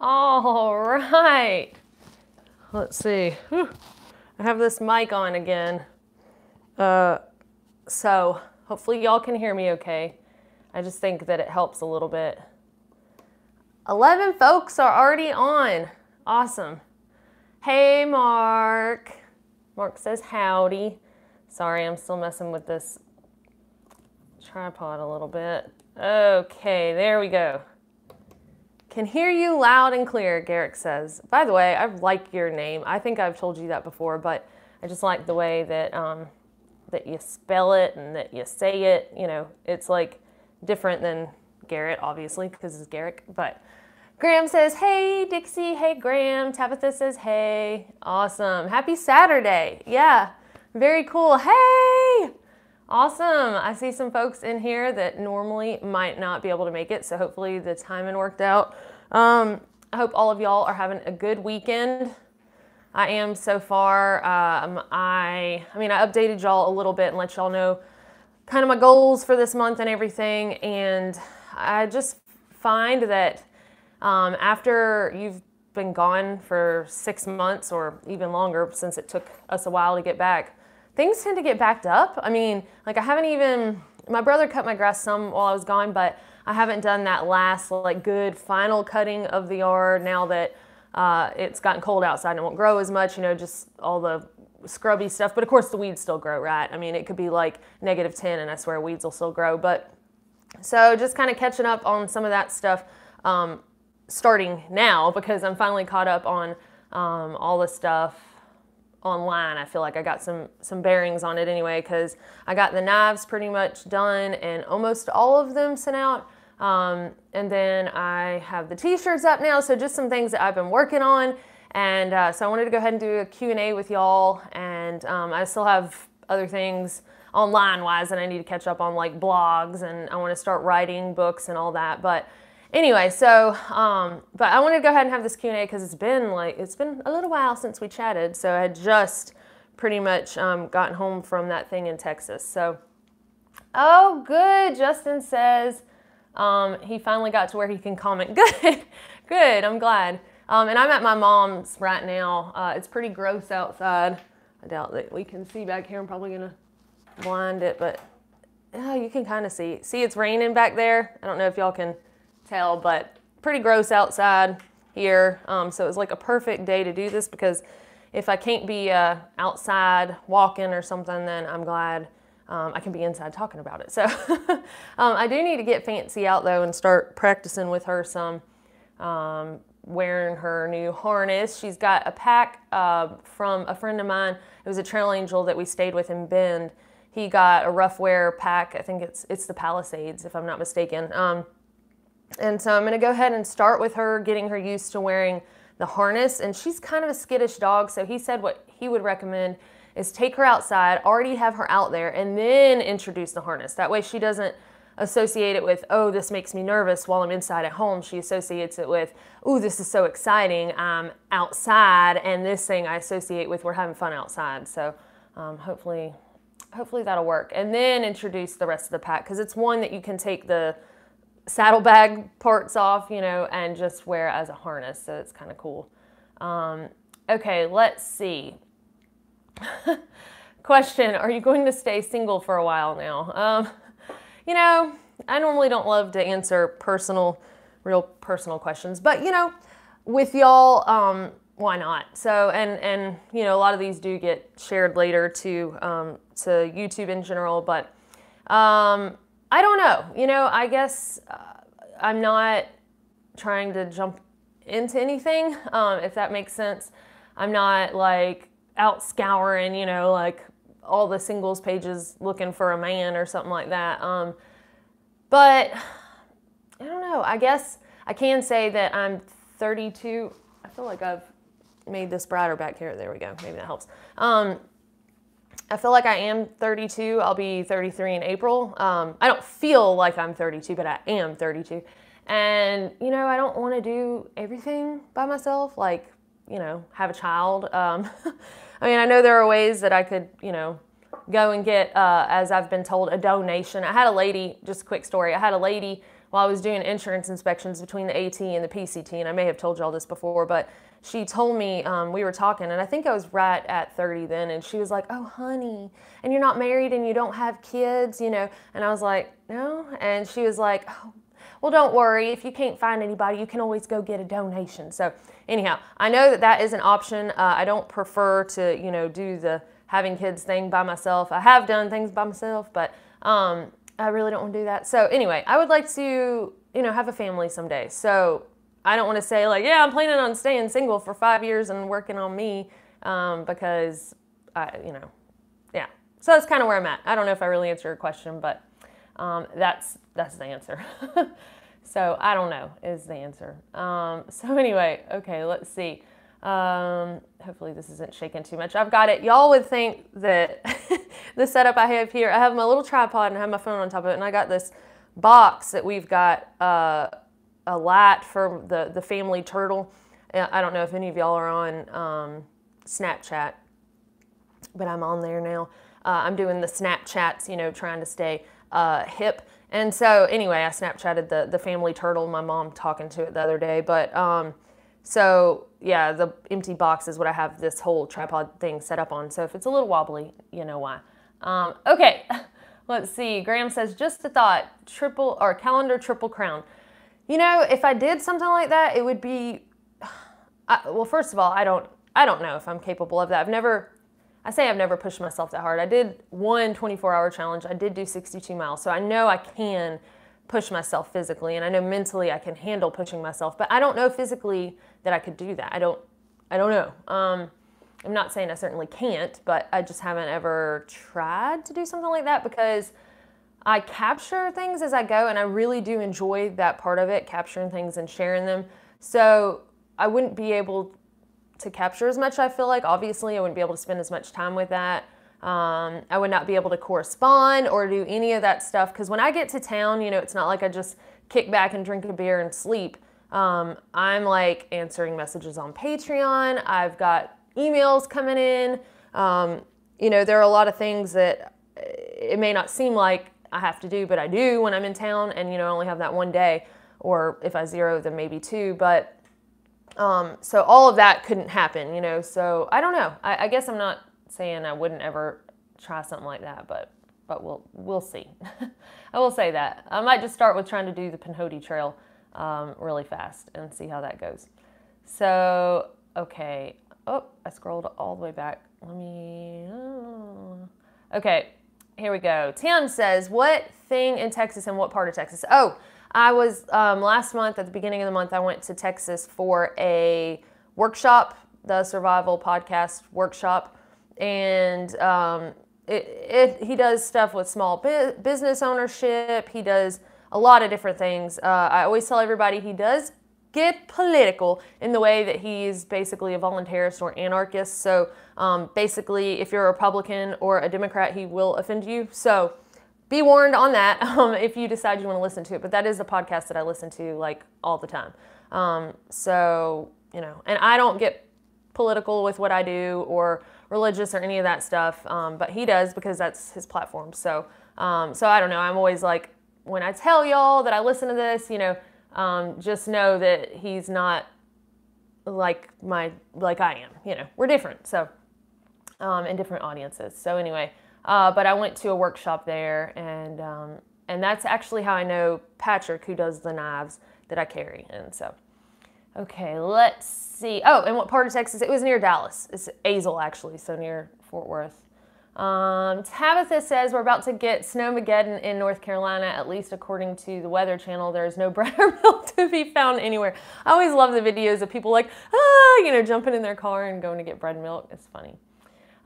All right. Let's see. Whew. I have this mic on again. So hopefully y'all can hear me okay. I just think that it helps a little bit. 11 folks are already on. Awesome. Hey, Mark. Mark says howdy. Sorry, I'm still messing with this tripod a little bit. Okay, there we go. Can hear you loud and clear, Garrick says. By the way, I like your name. I think I've told you that before, but I just like the way that that you spell it and that you say it. You know, it's like different than Garrett, obviously, because it's Garrick. But Graham says, hey, Dixie. Hey, Graham. Tabitha says, hey. Awesome. Happy Saturday. Yeah, very cool. Hey. Awesome. I see some folks in here that normally might not be able to make it, so hopefully the timing worked out. I hope all of y'all are having a good weekend. I am so far. I mean, I updated y'all a little bit and let y'all know kind of my goals for this month and everything, and I just find that after you've been gone for 6 months or even longer, since it took us a while to get back, things tend to get backed up. I mean, like I haven't even, my brother cut my grass some while I was gone, but I haven't done that last like good final cutting of the yard now that it's gotten cold outside and it won't grow as much, you know, just all the scrubby stuff. But of course the weeds still grow, right? I mean, it could be like -10 and I swear weeds will still grow. But so just kind of catching up on some of that stuff starting now because I'm finally caught up on all the stuff online. I feel like I got some bearings on it anyway because I got the knives pretty much done and almost all of them sent out. And then I have the t-shirts up now, so just some things that I've been working on. And so I wanted to go ahead and do a Q&A with y'all. And I still have other things online-wise that I need to catch up on, like blogs, and I want to start writing books and all that. But anyway, so, but I wanted to go ahead and have this Q&A because it's been a little while since we chatted. So I had just pretty much gotten home from that thing in Texas. So, oh, good. Justin says he finally got to where he can comment. Good, good. I'm glad. And I'm at my mom's right now. It's pretty gross outside. I doubt that we can see back here. I'm probably going to blind it, but you can kind of see. See, it's raining back there. I don't know if y'all can tell, but pretty gross outside here. So it was like a perfect day to do this because if I can't be outside walking or something, then I'm glad I can be inside talking about it. So I do need to get fancy out though and start practicing with her some, wearing her new harness. She's got a pack from a friend of mine. It was a trail angel that we stayed with in Bend. He got a rough wear pack. I think it's the Palisades, if I'm not mistaken. And so I'm going to go ahead and start with her, getting her used to wearing the harness. And she's kind of a skittish dog, so he said what he would recommend is take her outside, already have her out there, and then introduce the harness. That way she doesn't associate it with, oh, this makes me nervous while I'm inside at home. She associates it with, oh, this is so exciting, I'm outside, and this thing I associate with we're having fun outside. So hopefully that'll work. And then introduce the rest of the pack, because it's one that you can take the saddlebag parts off, you know, and just wear as a harness. So it's kind of cool. Okay, let's see. Question, are you going to stay single for a while now? You know, I normally don't love to answer real personal questions, but you know, with y'all, why not? So, and you know, a lot of these do get shared later to YouTube in general, but I don't know. You know, I guess I'm not trying to jump into anything, if that makes sense. I'm not like out scouring, you know, like all the singles pages looking for a man or something like that. But I don't know. I guess I can say that I'm 32. I feel like I've made this brighter back here. There we go. Maybe that helps. I feel like I am 32. I'll be 33 in April. I don't feel like I'm 32, but I am 32. And, you know, I don't want to do everything by myself, like, you know, have a child. I mean, I know there are ways that I could, you know, go and get, as I've been told, a donation. I had a lady, just a quick story, I had a lady while I was doing insurance inspections between the AT and the PCT, and I may have told y'all this before, but she told me, we were talking, and I think I was right at 30 then, and she was like, oh, honey, and you're not married and you don't have kids, you know, and I was like, no, and she was like, oh, well, don't worry, if you can't find anybody, you can always go get a donation. So anyhow, I know that that is an option. I don't prefer to, you know, do the having kids thing by myself. I have done things by myself, but I really don't want to do that. So anyway, I would like to, you know, have a family someday. So I don't want to say like, yeah, I'm planning on staying single for 5 years and working on me because you know, yeah. So that's kind of where I'm at. I don't know if I really answered your question, but that's the answer. So I don't know is the answer. So anyway, okay, let's see. Hopefully this isn't shaking too much. I've got it. Y'all would think that the setup I have here, I have my little tripod and I have my phone on top of it, and I got this box that we've got a light for the family turtle. I don't know if any of y'all are on Snapchat, but I'm on there now. I'm doing the Snapchats, you know, trying to stay hip. And so anyway, I Snapchatted the family turtle, my mom talking to it the other day, but so yeah, the empty box is what I have this whole tripod thing set up on. So if it's a little wobbly, you know why. Okay, let's see. Graham says, just a thought, calendar triple crown. You know, if I did something like that, it would be, well, first of all, I don't know if I'm capable of that. I've never pushed myself that hard. I did one 24-hour challenge. I did do 62 miles. So I know I can push myself physically, and I know mentally I can handle pushing myself, but I don't know physically that I could do that. I don't know. I'm not saying I certainly can't, but I just haven't ever tried to do something like that because I capture things as I go, and I really do enjoy that part of it, capturing things and sharing them. So I wouldn't be able to capture as much, I feel like. Obviously, I wouldn't be able to spend as much time with that. I would not be able to correspond or do any of that stuff because when I get to town, you know, it's not like I just kick back and drink a beer and sleep. I'm like answering messages on Patreon. I've got emails coming in. You know, there are a lot of things that it may not seem like I have to do, but I do when I'm in town, and, you know, I only have that one day, or if I zero, then maybe two, but so all of that couldn't happen, you know, so I don't know. I guess I'm not saying I wouldn't ever try something like that, but we'll see. I will say that. I might just start with trying to do the Pinhoti Trail really fast and see how that goes. So, okay. Oh, I scrolled all the way back. Okay, here we go. Tim says, what thing in Texas and what part of Texas? Oh, I was, last month, at the beginning of the month, I went to Texas for a workshop, the Survival Podcast workshop. And he does stuff with small business ownership. He does a lot of different things. I always tell everybody he does get political in the way that he's basically a voluntarist or anarchist. So basically, if you're a Republican or a Democrat, he will offend you. So be warned on that if you decide you want to listen to it. But that is a podcast that I listen to like all the time. So, you know, and I don't get political with what I do or religious or any of that stuff, but he does because that's his platform. So I don't know. I'm always like, when I tell y'all that I listen to this, you know, just know that he's not like I am. You know, we're different. So in different audiences. So anyway, but I went to a workshop there, and that's actually how I know Patrick, who does the knives that I carry, and so. Okay, let's see. Oh, and what part of Texas? It was near Dallas. It's Azle, actually, so near Fort Worth. Tabitha says we're about to get snowmageddon in North Carolina, at least according to the Weather Channel. There's no bread or milk to be found anywhere. I always love the videos of people like, you know, jumping in their car and going to get bread and milk. It's funny.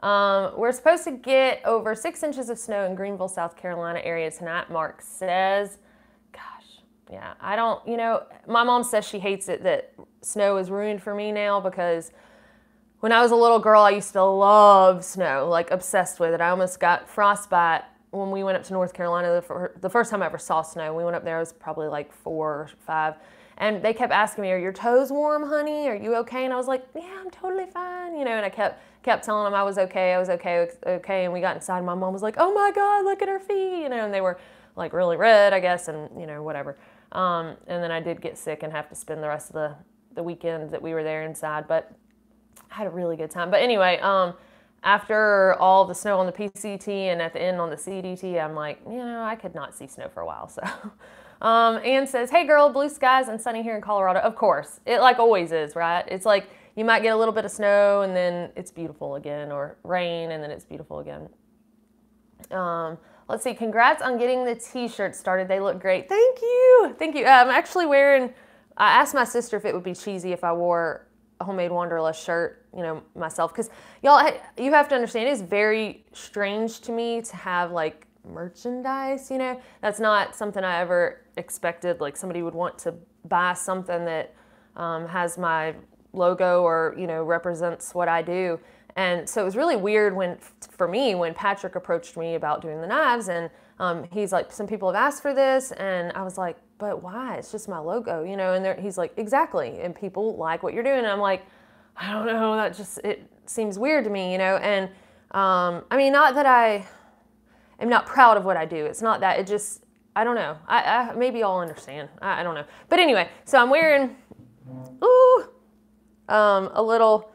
We're supposed to get over 6 inches of snow in Greenville, South Carolina area tonight, Mark says. Yeah, I don't, you know, my mom says she hates it that snow is ruined for me now because when I was a little girl, I used to love snow, like obsessed with it. I almost got frostbite when we went up to North Carolina the first time I ever saw snow. We went up there, I was probably like 4 or 5. And they kept asking me, are your toes warm, honey? Are you okay? And I was like, yeah, I'm totally fine. You know, and I kept telling them I was okay. And we got inside and my mom was like, oh my God, look at her feet. You know, and they were like really red, I guess, and, you know, whatever. And then I did get sick and have to spend the rest of the weekend that we were there inside, but I had a really good time. But anyway, after all the snow on the PCT and at the end on the CDT, I'm like, I could not see snow for a while. So Ann says, hey girl, blue skies and sunny here in Colorado. Of course, it like always is, right? It's like you might get a little bit of snow and then it's beautiful again, or rain and then it's beautiful again. Let's see, congrats on getting the t-shirts started. They look great. Thank you. Thank you. I'm actually wearing, I asked my sister if it would be cheesy if I wore a Homemade Wanderlust shirt, myself. Because y'all, you have to understand, it's very strange to me to have like merchandise, That's not something I ever expected. Like somebody would want to buy something that has my logo or, represents what I do. And so it was really weird for me when Patrick approached me about doing the knives, and he's like, some people have asked for this, and I was like, but why? It's just my logo, and he's like, exactly, and people like what you're doing, and I'm like, I don't know, it seems weird to me, and I mean, not that I am not proud of what I do, it's not that, it just, I don't know, I maybe I'll understand, I don't know, but anyway, so I'm wearing, a little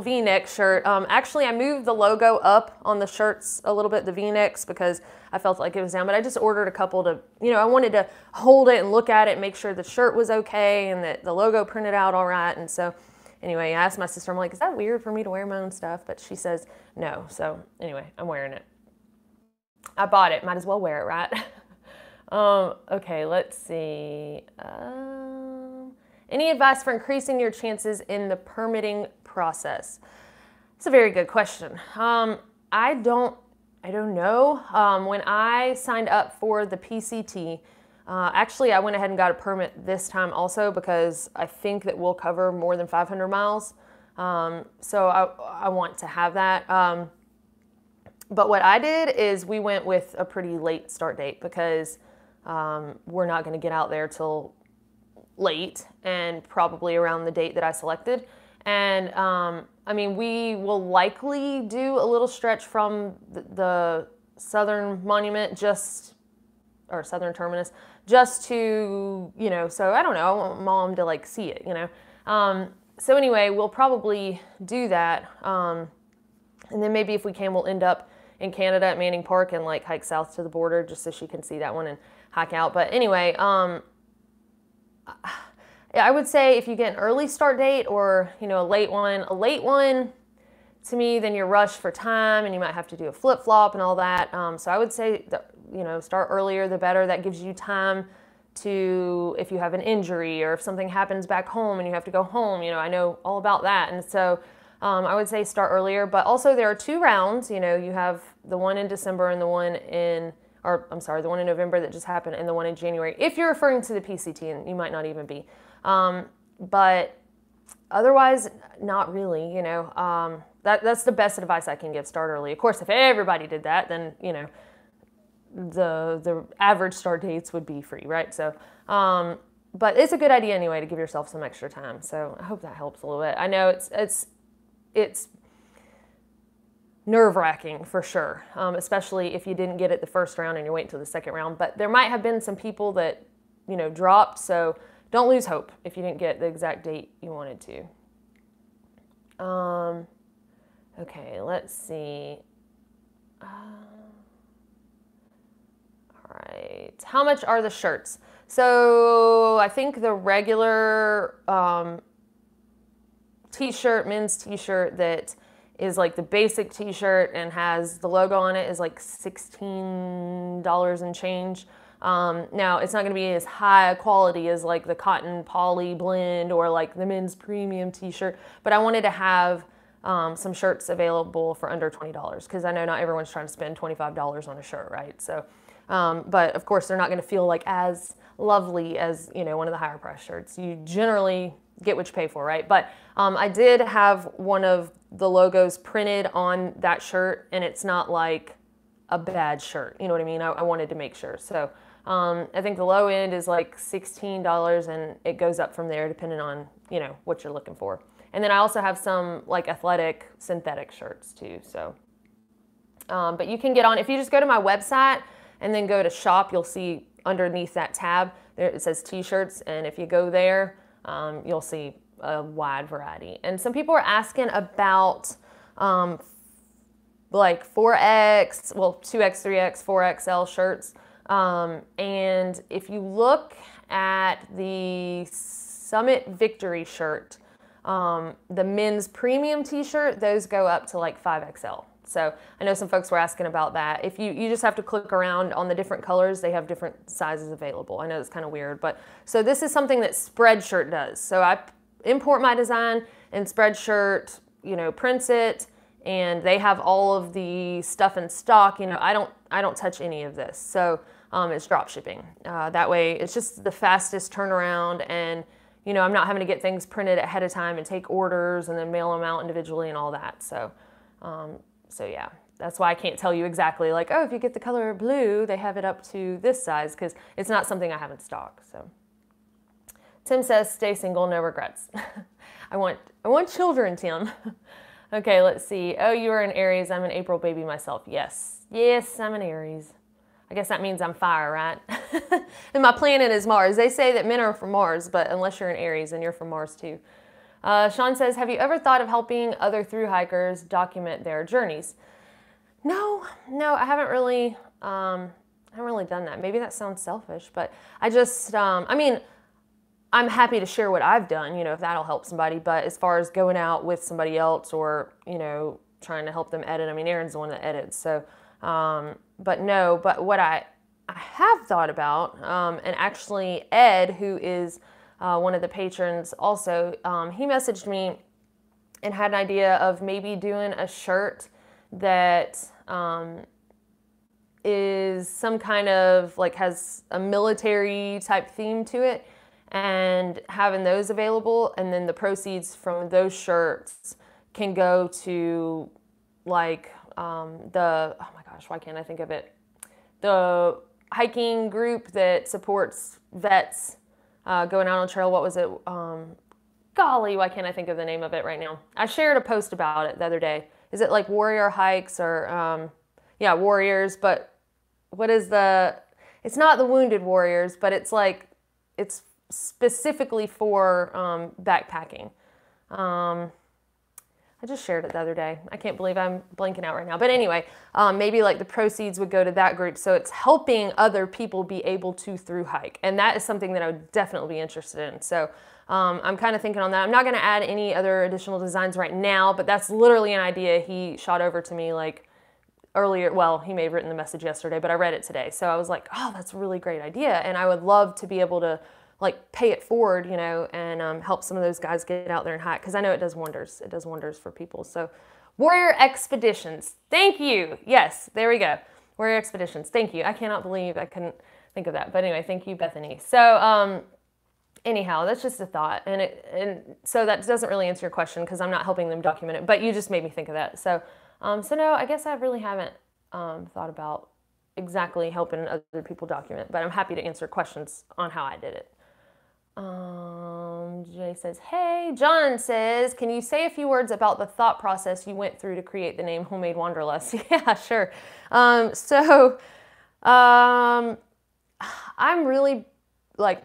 V-neck shirt. Actually, I moved the logo up on the shirts a little bit, the V-necks, because I felt like it was down, but I just ordered a couple to, I wanted to hold it and look at it and make sure the shirt was okay and that the logo printed out all right. And so anyway, I asked my sister, I'm like, is that weird for me to wear my own stuff? But she says no. So anyway, I'm wearing it. I bought it, might as well wear it, right? Okay, let's see. Any advice for increasing your chances in the permitting process? It's a very good question. I don't know. When I signed up for the PCT, actually I went ahead and got a permit this time also because I think that we'll cover more than 500 miles. So I want to have that. But what I did is we went with a pretty late start date because we're not going to get out there till late and probably around the date that I selected. And I mean, we will likely do a little stretch from the Southern Monument or Southern Terminus just to, so I don't know, I want Mom to like see it, So anyway, we'll probably do that. And then maybe if we can, we'll end up in Canada at Manning Park and like hike south to the border just so she can see that one and hike out. But anyway, I would say if you get an early start date or, a late one to me, then you're rushed for time and you might have to do a flip-flop and all that. So I would say that, start earlier the better. That gives you time to, if you have an injury or if something happens back home and you have to go home, I know all about that. And so I would say start earlier, but also there are 2 rounds, you have the one in December and the one the one in November that just happened and the one in January, if you're referring to the PCT, and you might not even be. But otherwise, not really, that's the best advice I can give, start early. Of course, if everybody did that, then, the average start dates would be free, right? So, but it's a good idea anyway to give yourself some extra time. So I hope that helps a little bit. I know it's nerve-wracking for sure, especially if you didn't get it the first round and you're waiting until the second round. But there might have been some people that, dropped, so don't lose hope if you didn't get the exact date you wanted to. Okay, let's see. All right, how much are the shirts? So I think the regular t-shirt, men's t-shirt that is like the basic t-shirt and has the logo on it is like $16 and change. Now it's not going to be as high quality as like the cotton poly blend or like the men's premium t-shirt, but I wanted to have some shirts available for under $20 because I know not everyone's trying to spend $25 on a shirt, right? So, but of course they're not going to feel like as lovely as, one of the higher price shirts. You generally get what you pay for, right? But I did have one of the logos printed on that shirt, and it's not like a bad shirt. You know what I mean? I wanted to make sure. So I think the low end is like $16, and it goes up from there depending on, what you're looking for. And then I also have some like athletic synthetic shirts too. So, but you can get on, if you just go to my website and then go to shop, you'll see underneath that tab, There, it says t-shirts, and if you go there, you'll see a wide variety. And some people are asking about like 4X, well, 2X, 3X, 4XL shirts. And if you look at the Summit Victory shirt, the men's premium t-shirt, those go up to like 5XL. So I know some folks were asking about that. If you just have to click around on the different colors, they have different sizes available. I know it's kind of weird, but so this is something that Spreadshirt does. So I import my design and Spreadshirt, you know, prints it, and they have all of the stuff in stock. You know, I don't touch any of this. So it's drop shipping. That way it's just the fastest turnaround, and you know, I'm not having to get things printed ahead of time and take orders and then mail them out individually and all that. So so yeah, that's why I can't tell you exactly like, oh, if you get the color blue, they have it up to this size, because it's not something I have in stock. So Tim says, stay single, no regrets. I want children, Tim. Okay, let's see. Oh, you are an Aries. I'm an April baby myself. Yes. Yes, I'm an Aries. I guess that means I'm fire, right? And my planet is Mars. They say that men are from Mars, but unless you're an Aries, and you're from Mars too. Sean says, have you ever thought of helping other thru hikers document their journeys? No, I haven't really done that. Maybe that sounds selfish, but I just, I mean, I'm happy to share what I've done, you know, if that'll help somebody. But as far as going out with somebody else or, you know, trying to help them edit, I mean, Aaron's the one that edits. So, but no, but what I have thought about, and actually Ed, who is one of the patrons also, he messaged me and had an idea of maybe doing a shirt that is some kind of like has a military type theme to it, and having those available, and then the proceeds from those shirts can go to like oh my gosh, why can't I think of it? The hiking group that supports vets going out on trail. What was it? Golly, why can't I think of the name of it right now? I shared a post about it the other day. Is it like Warrior Hikes or, yeah, Warriors, but what is it's not the Wounded Warriors, but it's like, it's specifically for backpacking. I just shared it the other day. I can't believe I'm blanking out right now. But anyway, maybe like the proceeds would go to that group. So it's helping other people be able to thru hike. And that is something that I would definitely be interested in. So I'm kind of thinking on that. I'm not going to add any other additional designs right now, but that's literally an idea he shot over to me like earlier. Well, he may have written the message yesterday, but I read it today. So I was like, oh, that's a really great idea. And I would love to be able to like pay it forward, you know, and help some of those guys get out there and hike, because I know it does wonders. It does wonders for people. So Warrior Expeditions. Thank you. Yes, there we go. Warrior Expeditions. Thank you. I cannot believe I couldn't think of that. But anyway, thank you, Bethany. So anyhow, that's just a thought. And so that doesn't really answer your question, because I'm not helping them document it, but you just made me think of that. So, so no, I guess I really haven't thought about exactly helping other people document, but I'm happy to answer questions on how I did it. Jay says, hey. John says, can you say a few words about the thought process you went through to create the name Homemade Wanderlust? Yeah, sure. I'm really, like,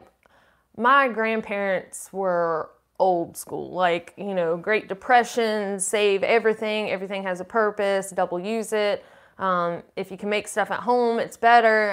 my grandparents were old school, like, you know, Great Depression, save everything, everything has a purpose, double use it. If you can make stuff at home, it's better.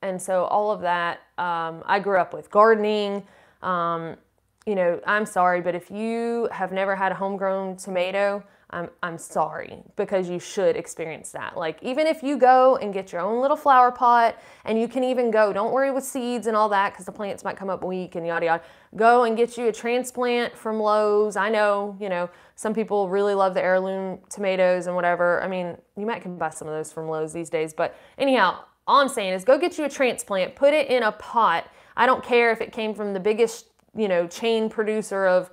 And so all of that, I grew up with gardening. You know, I'm sorry, but if you have never had a homegrown tomato, I'm sorry, because you should experience that. Like, even if you go and get your own little flower pot, and you can even go, don't worry with seeds and all that, because the plants might come up weak and yada yada. Go and get you a transplant from Lowe's. I know, you know, some people really love the heirloom tomatoes and whatever. I mean, you might can buy some of those from Lowe's these days, but anyhow, all I'm saying is go get you a transplant, put it in a pot. I don't care if it came from the biggest, you know, chain producer of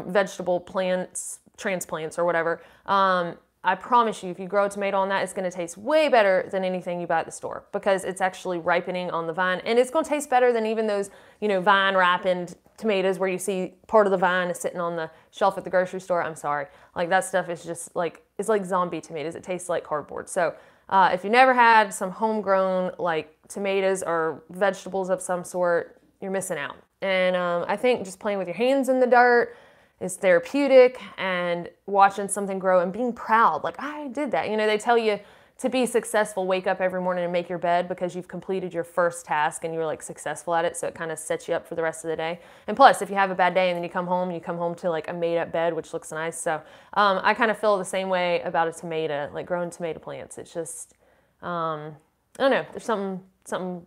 vegetable plants, transplants or whatever. I promise you, if you grow a tomato on that, it's going to taste way better than anything you buy at the store, because it's actually ripening on the vine, and it's going to taste better than even those, you know, vine ripened tomatoes where you see part of the vine is sitting on the shelf at the grocery store. I'm sorry. Like, that stuff is just like, it's like zombie tomatoes. It tastes like cardboard. So if you never had some homegrown like tomatoes or vegetables of some sort, you're missing out. And I think just playing with your hands in the dirt is therapeutic, and watching something grow and being proud, like I did that. You know, they tell you to be successful, wake up every morning and make your bed because you've completed your first task and you're like successful at it. So it kind of sets you up for the rest of the day. And plus, if you have a bad day and then you come home to like a made up bed, which looks nice. So I kind of feel the same way about a tomato, like growing tomato plants. It's just, I don't know, there's something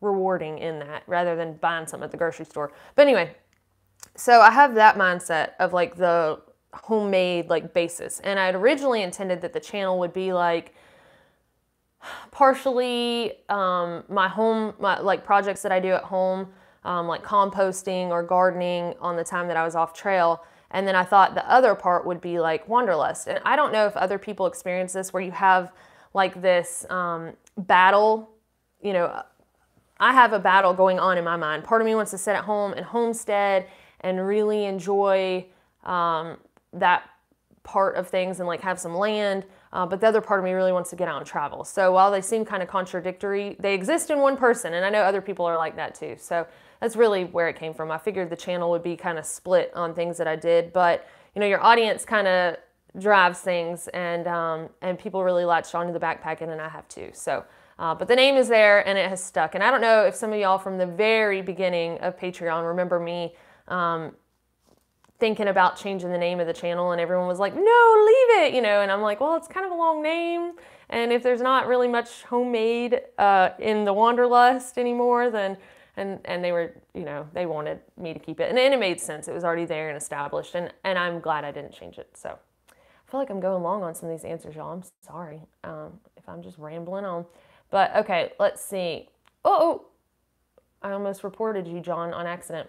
rewarding in that rather than buying something at the grocery store. But anyway, so I have that mindset of like the homemade like basis. And I'd originally intended that the channel would be like partially my like projects that I do at home, like composting or gardening on the time that I was off trail. And then I thought the other part would be like wanderlust. And I don't know if other people experience this, where you have like this battle. You know, I have a battle going on in my mind. Part of me wants to sit at home and homestead and really enjoy that part of things and like have some land. But the other part of me really wants to get out and travel. So while they seem kind of contradictory, they exist in one person. And I know other people are like that too. So that's really where it came from. I figured the channel would be kind of split on things that I did. But, you know, your audience kind of drives things, and people really latched onto the backpacking, and I have too. So, but the name is there and it has stuck. And I don't know if some of y'all from the very beginning of Patreon remember me thinking about changing the name of the channel, and everyone was like, no, leave it, you know, and I'm like, well, it's kind of a long name, and if there's not really much homemade in the Wanderlust anymore, then, and they were, you know, they wanted me to keep it, and it made sense. It was already there and established, and I'm glad I didn't change it. So I feel like I'm going long on some of these answers, y'all. I'm sorry if I'm just rambling on, but okay, let's see. Oh, I almost reported you, John, on accident.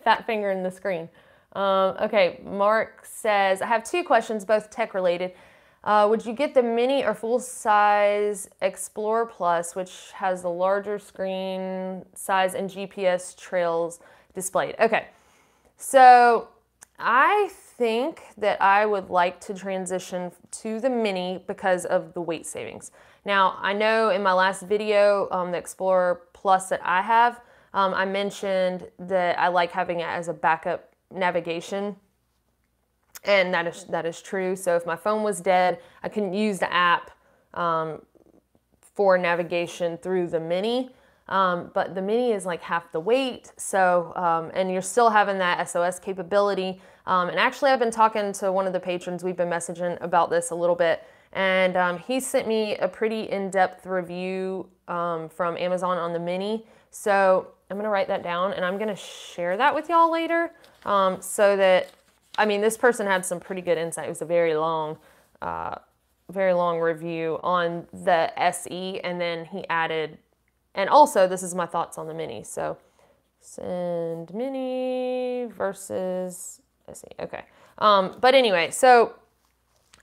Fat finger in the screen. Okay, Mark says, I have two questions, both tech related. Would you get the mini or full size Explorer Plus, which has the larger screen size and GPS trails displayed? Okay, so I think that I would like to transition to the mini because of the weight savings. Now, I know in my last video, the Explorer Plus that I have, I mentioned that I like having it as a backup navigation, and that is true. So if my phone was dead, I couldn't use the app for navigation through the mini, but the mini is like half the weight, so and you're still having that SOS capability. And actually, I've been talking to one of the patrons. We've been messaging about this a little bit, and he sent me a pretty in-depth review from Amazon on the mini. So I'm going to write that down, and I'm going to share that with y'all later, so that, I mean, this person had some pretty good insight. It was a very long review on the SE, and then he added, and also this is my thoughts on the mini. So send mini versus SE. Okay. But anyway, so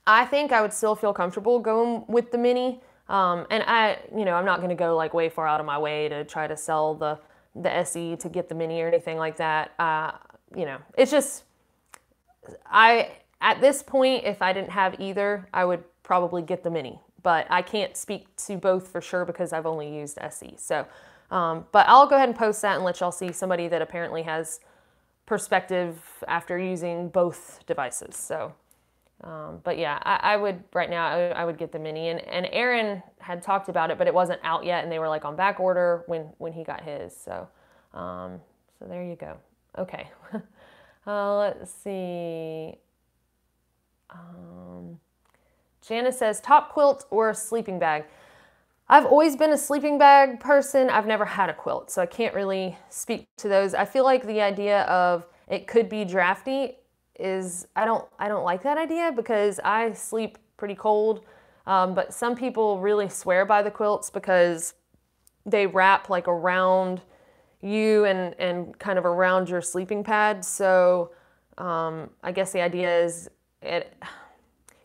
I think I would still feel comfortable going with the mini. And I'm not going to go like way far out of my way to try to sell the SE to get the mini or anything like that. It's just, at this point, if I didn't have either, I would probably get the mini, but I can't speak to both for sure because I've only used SE. So, but I'll go ahead and post that and let y'all see somebody that apparently has perspective after using both devices. So, but yeah, I would, right now, I would get the mini, and Aaron had talked about it, but it wasn't out yet, and they were like on back order when he got his. So, so there you go. Okay. Let's see. Janice says, top quilt or sleeping bag? I've always been a sleeping bag person. I've never had a quilt, so I can't really speak to those. I feel like the idea of it could be drafty is, I don't like that idea because I sleep pretty cold. But some people really swear by the quilts because they wrap like around you and kind of around your sleeping pad. So I guess the idea is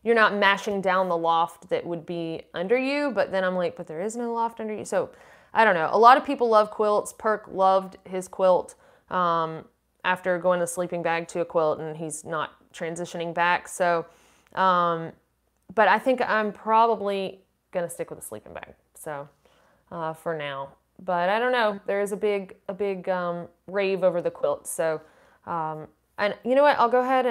you're not mashing down the loft that would be under you, but then I'm like, but there is no loft under you. So I don't know. A lot of people love quilts. Perk loved his quilt after going to sleeping bag to a quilt, and he's not transitioning back. So, but I think I'm probably going to stick with a sleeping bag. So for now, But I don't know. There is a big rave over the quilt. So, and you know what? I'll go ahead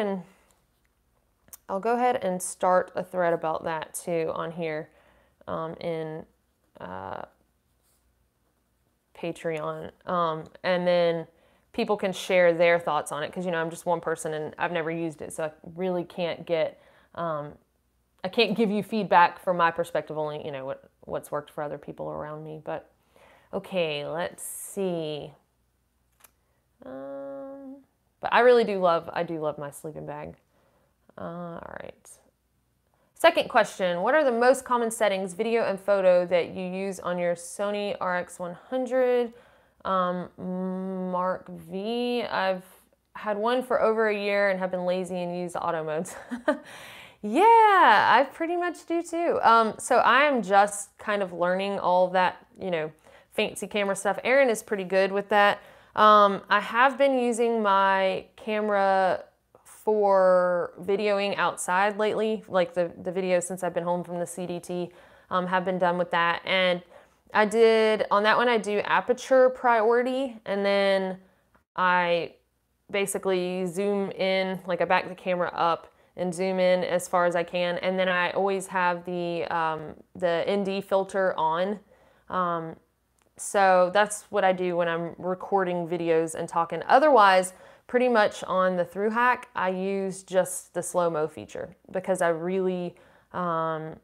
and start a thread about that too on here, in Patreon, and then people can share their thoughts on it, because I'm just one person and I've never used it, so I really can't get I can't give you feedback from my perspective, only what's worked for other people around me. But okay, let's see. But I do love my sleeping bag. All right. Second question, what are the most common settings, video and photo, that you use on your Sony RX100 Mark V? I've had one for over a year and have been lazy and used auto modes. Yeah, I pretty much do too. So I am just kind of learning all that, fancy camera stuff. Erin is pretty good with that. I have been using my camera for videoing outside lately, like the videos since I've been home from the CDT have been done with that. And on that one I do aperture priority, and then I basically zoom in, like I back the camera up and zoom in as far as I can, and then I always have the ND filter on. So that's what I do when I'm recording videos and talking. Otherwise, pretty much on the THRU-HIKE, I use just the slow-mo feature, because I really, I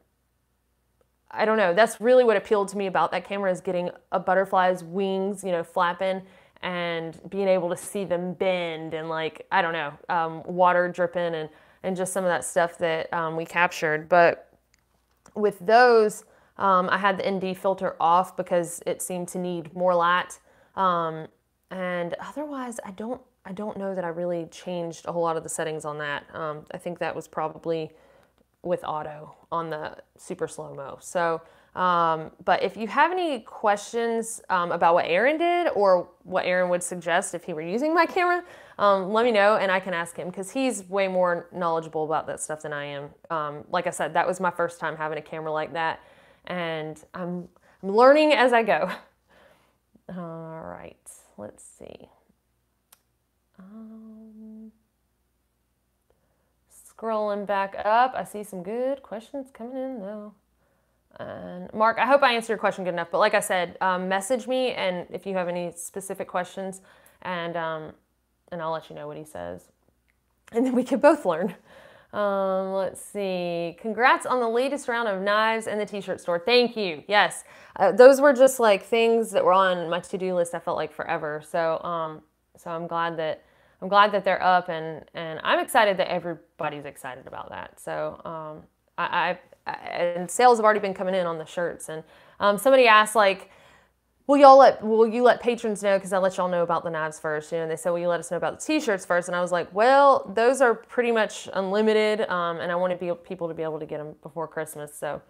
don't know, that's really what appealed to me about that camera, is getting a butterfly's wings, flapping, and being able to see them bend, and like, I don't know, water dripping, and just some of that stuff that we captured. But with those, I had the ND filter off because it seemed to need more light. And otherwise, I don't know that I really changed a whole lot of the settings on that. I think that was probably with auto on the super slow-mo. So, but if you have any questions about what Aaron did, or what Aaron would suggest if he were using my camera, let me know and I can ask him, because he's way more knowledgeable about that stuff than I am. Like I said, that was my first time having a camera like that, and I'm learning as I go. All right, let's see. Scrolling back up, I see some good questions coming in though. And Mark, I hope I answered your question good enough, but like I said, message me, and if you have any specific questions, and I'll let you know what he says, and then we can both learn. Let's see. Congrats on the latest round of knives and the t-shirt store. Thank you. Yes, those were just like things that were on my to-do list. I felt like forever. So so I'm glad that they're up, and I'm excited that everybody's excited about that. So and sales have already been coming in on the shirts, and somebody asked, like, will you let patrons know, because I let y'all know about the knives first, and they said, will you let us know about the t-shirts first? And I was like, well, those are pretty much unlimited, and I want people to be able to get them before Christmas. So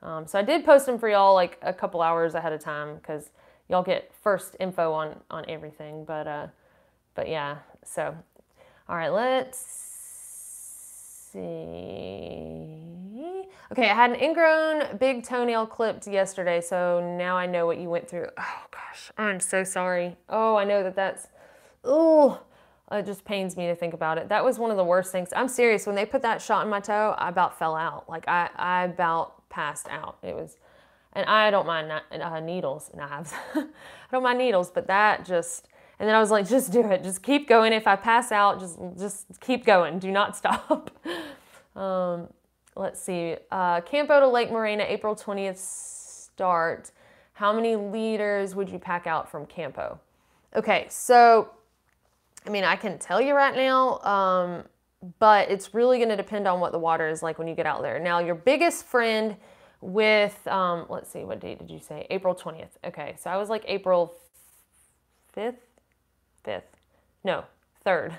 so I did post them for y'all like a couple hours ahead of time, because y'all get first info on everything. But yeah, so all right, let's see. Okay, I had an ingrown big toenail clipped yesterday, so now I know what you went through. Oh gosh, I'm so sorry. Oh, I know it just pains me to think about it. That was one of the worst things. I'm serious, when they put that shot in my toe, I about fell out. Like I about passed out. It was, and I don't mind knives. I don't mind needles, but that just, and then I was like, just do it. Just keep going. If I pass out, just keep going. Do not stop. Let's see. Campo to Lake Morena, April 20th start. How many liters would you pack out from Campo? Okay, so, I mean, I can tell you right now, but it's really going to depend on what the water is like when you get out there. Now, your biggest friend with, let's see, what date did you say? April 20th. Okay, so I was like April 5th? No, 3rd.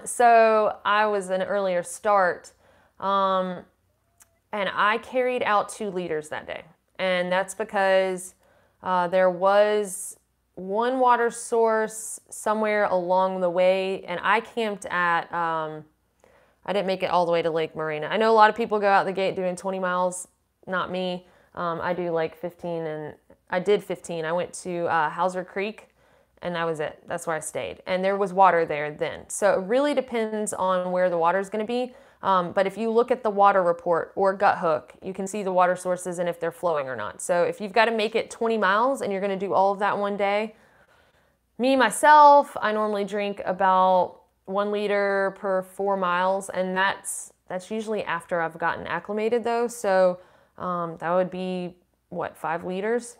So I was an earlier start, and I carried out 2 liters that day. And that's because there was one water source somewhere along the way, and I camped at, I didn't make it all the way to Lake Morena. I know a lot of people go out the gate doing 20 miles, not me. I do like 15 and I did 15. I went to Hauser Creek, and that was it. That's where I stayed. And there was water there then. So it really depends on where the water is going to be. But if you look at the water report or Gut Hook, you can see the water sources and if they're flowing or not. So if you've got to make it 20 miles and you're going to do all of that one day, myself, I normally drink about 1 liter per 4 miles. And that's usually after I've gotten acclimated though. So that would be, what, 5 liters?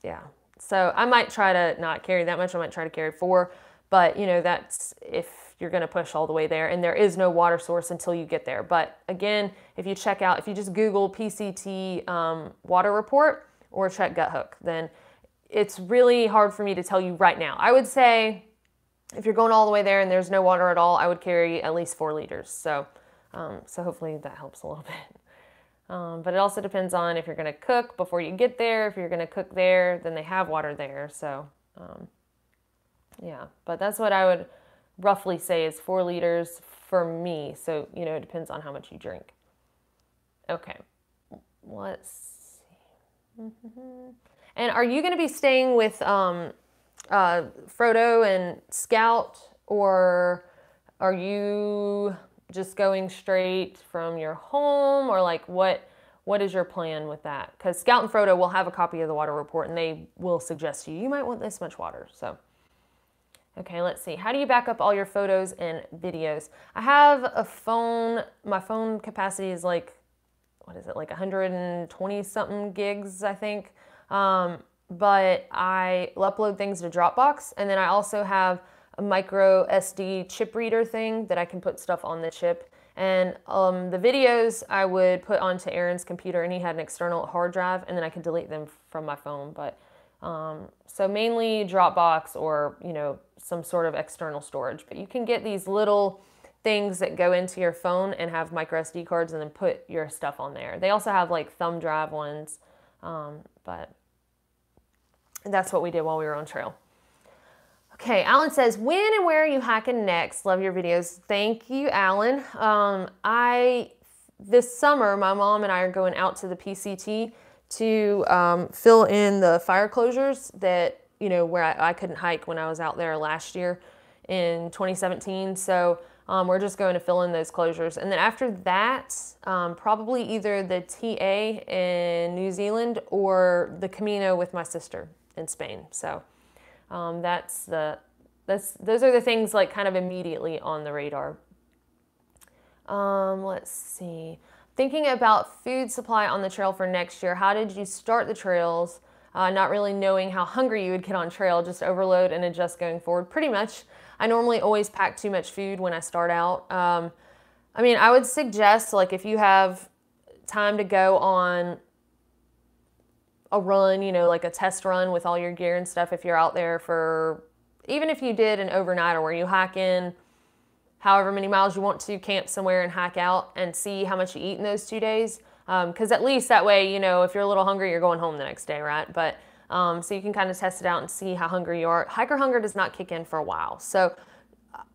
Yeah. So I might try to not carry that much. I might try to carry 4. But, you know, that's if you're going to push all the way there. And there is no water source until you get there. But again, if you just Google PCT water report or check Gut Hook, then it's really hard for me to tell you right now. I would say if you're going all the way there and there's no water at all, I would carry at least 4 liters. So hopefully that helps a little bit. But it also depends on if you're going to cook before you get there. If you're going to cook there, then they have water there. So, yeah, but that's what I would roughly say is 4 liters for me. So, you know, it depends on how much you drink. Okay, let's see. And are you going to be staying with Frodo and Scout, or are you just going straight from your home, or like what is your plan with that? Because Scout and Frodo will have a copy of the water report and they will suggest you might want this much water. So, okay, let's see. How do you back up all your photos and videos? I have a phone. My phone capacity is like, what is it? Like 120 something gigs, I think. But I upload things to Dropbox, and then I also have a micro SD chip reader thing that I can put stuff on the chip. And the videos I would put onto Aaron's computer, and he had an external hard drive, and then I could delete them from my phone. But so mainly Dropbox or, you know, some sort of external storage. But you can get these little things that go into your phone and have micro SD cards and then put your stuff on there. They also have like thumb drive ones, but that's what we did while we were on trail. Okay, Alan says, when and where are you hiking next? Love your videos. Thank you, Alan. This summer, my mom and I are going out to the PCT to fill in the fire closures that, you know, where I couldn't hike when I was out there last year in 2017. So we're just going to fill in those closures. And then after that, probably either the TA in New Zealand or the Camino with my sister in Spain. So those are the things like kind of immediately on the radar. Let's see. Thinking about food supply on the trail for next year, how did you start the trails? Not really knowing how hungry you would get on trail, just overload and adjust going forward. Pretty much. I normally always pack too much food when I start out. I mean, I would suggest, like, if you have time to go on a run, you know, like a test run with all your gear and stuff, if you're out there for, even if you did an overnighter where you hike in however many miles you want to, camp somewhere and hike out and see how much you eat in those 2 days. Because at least that way, you know, if you're a little hungry, you're going home the next day, right? But so you can kind of test it out and see how hungry you are. Hiker hunger does not kick in for a while. So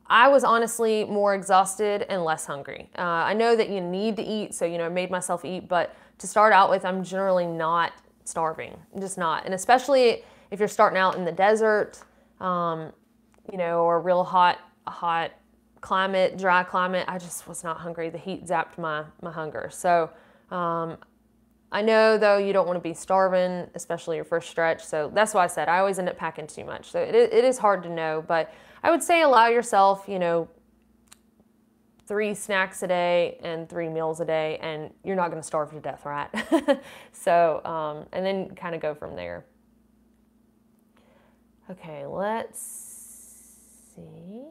I was honestly more exhausted and less hungry. I know that you need to eat, so, you know, I made myself eat, but to start out with, I'm generally not starving. I'm just not. And especially if you're starting out in the desert, you know, or real hot climate, dry climate, I just was not hungry. The heat zapped my hunger. So I know, though, you don't want to be starving, especially your first stretch. So that's why I said I always end up packing too much. So it is hard to know, but I would say allow yourself, you know, 3 snacks a day and 3 meals a day, and you're not going to starve to death, right? So, and then kind of go from there. Okay, let's see.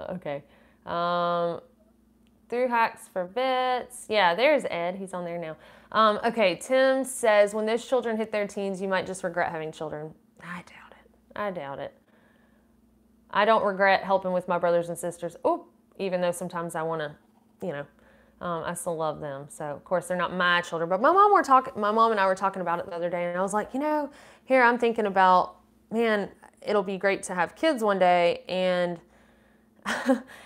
Okay. THRU-HIKEs for vets. Yeah, there's Ed. He's on there now. Okay, Tim says, when those children hit their teens, you might just regret having children. I doubt it. I doubt it. I don't regret helping with my brothers and sisters. Oh, even though sometimes I want to, you know, I still love them. So, of course, they're not my children. But my mom and I were talking about it the other day, and I was like, you know, here I'm thinking about, man, it'll be great to have kids one day. And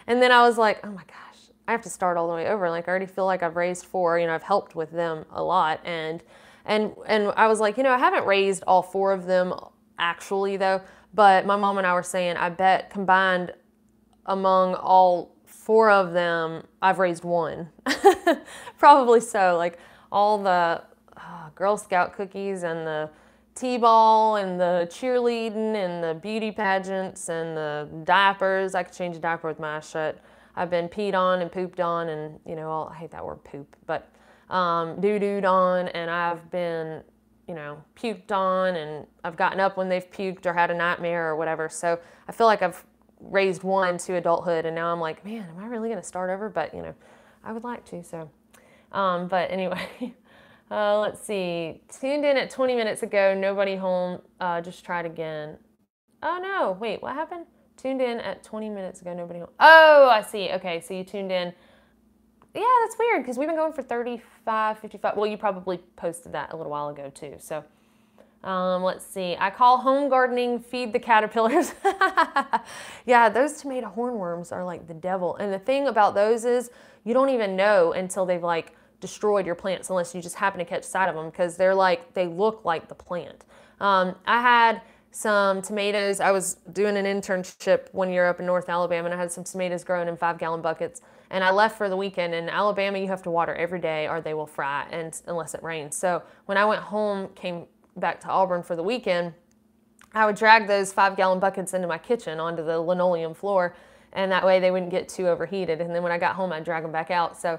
and then I was like, oh my gosh, I have to start all the way over. Like, I already feel like I've raised 4, you know, I've helped with them a lot. And I was like, you know, I haven't raised all 4 of them actually though, but my mom and I were saying, I bet combined among all 4 of them, I've raised 1. Probably so. Like all the Girl Scout cookies and the T-ball and the cheerleading and the beauty pageants and the diapers. I could change a diaper with my eyes shut. I've been peed on and pooped on and, you know, I hate that word poop, but doo-dooed on, and I've been, you know, puked on, and I've gotten up when they've puked or had a nightmare or whatever. So I feel like I've raised 1 to adulthood, and now I'm like, man, am I really going to start over? But, you know, I would like to, so. But anyway, let's see. Tuned in at 20 minutes ago, nobody home, just tried again. Oh no, wait, what happened? Tuned in at 20 minutes ago, nobody home. Oh, I see. Okay, so you tuned in. Yeah, that's weird because we've been going for 35, 55. Well, you probably posted that a little while ago too. So let's see. I call home gardening feed the caterpillars. Yeah, those tomato hornworms are like the devil. And the thing about those is you don't even know until they've like destroyed your plants unless you just happen to catch sight of them because they're like, they look like the plant. I had some tomatoes. I was doing an internship one year up in North Alabama, and I had some tomatoes growing in 5-gallon buckets. And I left for the weekend. In Alabama, you have to water every day or they will fry, and unless it rains. So when I went home, came back to Auburn for the weekend, I would drag those 5-gallon buckets into my kitchen onto the linoleum floor, and that way they wouldn't get too overheated. And then when I got home, I'd drag them back out. So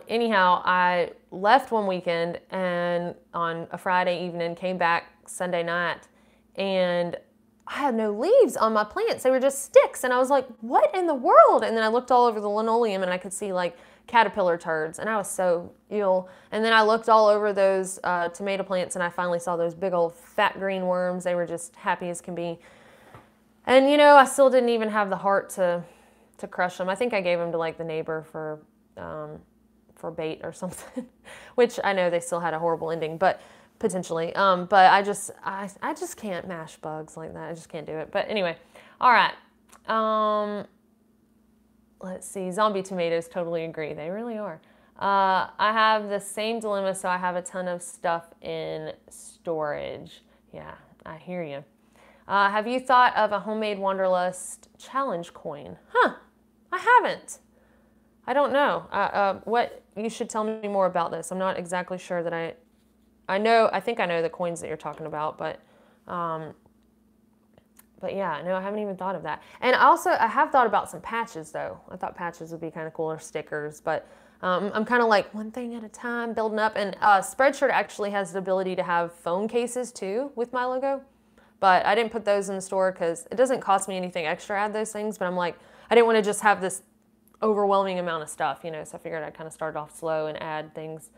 anyhow, I left one weekend and on a Friday evening, came back Sunday night, and I had no leaves on my plants. They were just sticks. And I was like, what in the world? And then I looked all over the linoleum and I could see like caterpillar turds, and I was so ill. And then I looked all over those tomato plants, and I finally saw those big old fat green worms. They were just happy as can be. And you know, I still didn't even have the heart to crush them. I think I gave them to like the neighbor for bait or something, which I know they still had a horrible ending, but potentially. But I just can't mash bugs like that. I just can't do it. But anyway, all right. Let's see. Zombie tomatoes, totally agree. They really are. I have the same dilemma, so I have a ton of stuff in storage. Yeah, I hear you. Have you thought of a homemade Wanderlust challenge coin? Huh, I haven't. I don't know. What, you should tell me more about this. I'm not exactly sure that I think I know the coins that you're talking about, but yeah, no, I haven't even thought of that. And also, I have thought about some patches, though. I thought patches would be kind of cool, or stickers, but I'm kind of like one thing at a time, building up. And Spreadshirt actually has the ability to have phone cases, too, with my logo. But I didn't put those in the store because it doesn't cost me anything extra to add those things. But I'm like, I didn't want to just have this overwhelming amount of stuff, you know, so I figured I'd kind of start off slow and add things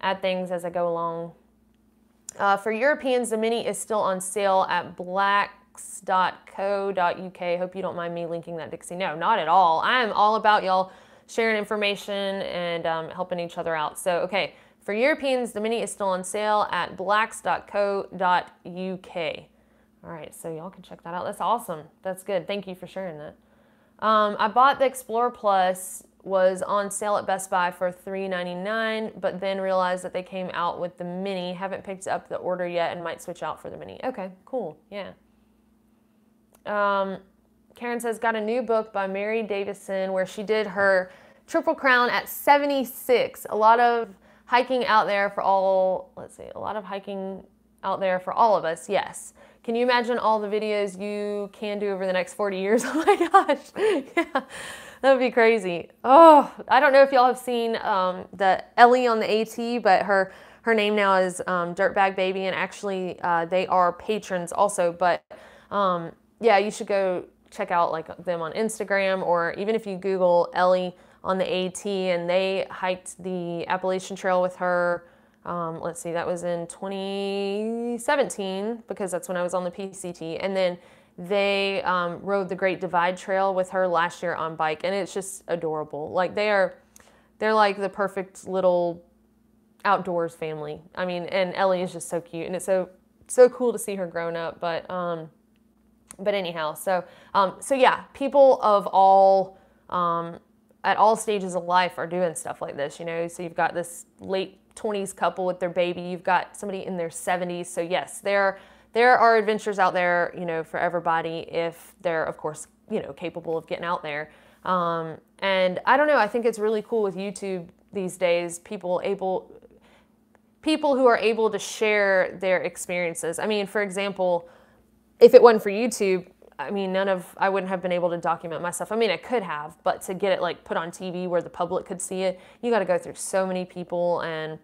as I go along. For Europeans, the mini is still on sale at blacks.co.uk. Hope you don't mind me linking that, Dixie. No, not at all. I am all about y'all sharing information and helping each other out. So, okay, for Europeans, the mini is still on sale at blacks.co.uk. All right, so y'all can check that out. That's awesome. That's good. Thank you for sharing that. I bought the Explorer Plus, was on sale at Best Buy for $3.99, but then realized that they came out with the mini. Haven't picked up the order yet and might switch out for the mini. Okay, cool, yeah. Karen says, got a new book by Mary Davison where she did her Triple Crown at 76. A lot of hiking out there for all, let's see, a lot of hiking out there for all of us, yes. Can you imagine all the videos you can do over the next 40 years? Oh my gosh, yeah, that would be crazy. Oh, I don't know if y'all have seen the Ellie on the AT, but her name now is Dirtbag Baby, and actually they are patrons also, but yeah, you should go check out like them on Instagram, or even if you Google Ellie on the AT, and they hiked the Appalachian Trail with her. Let's see, that was in 2017 because that's when I was on the PCT. And then they rode the Great Divide Trail with her last year on bike, and it's just adorable. Like they're like the perfect little outdoors family. I mean, and Ellie is just so cute, and it's so cool to see her grown up. But anyhow, so yeah, people of all at all stages of life are doing stuff like this, you know. So you've got this late 20s couple with their baby. You've got somebody in their 70s. So yes, there are adventures out there, you know, for everybody if they're, of course, you know, capable of getting out there. And I don't know, I think it's really cool with YouTube these days, people who are able to share their experiences. I mean, for example, if it wasn't for YouTube, I mean, I wouldn't have been able to document myself. I mean, I could have, but to get it like put on TV where the public could see it, you got to go through so many people, and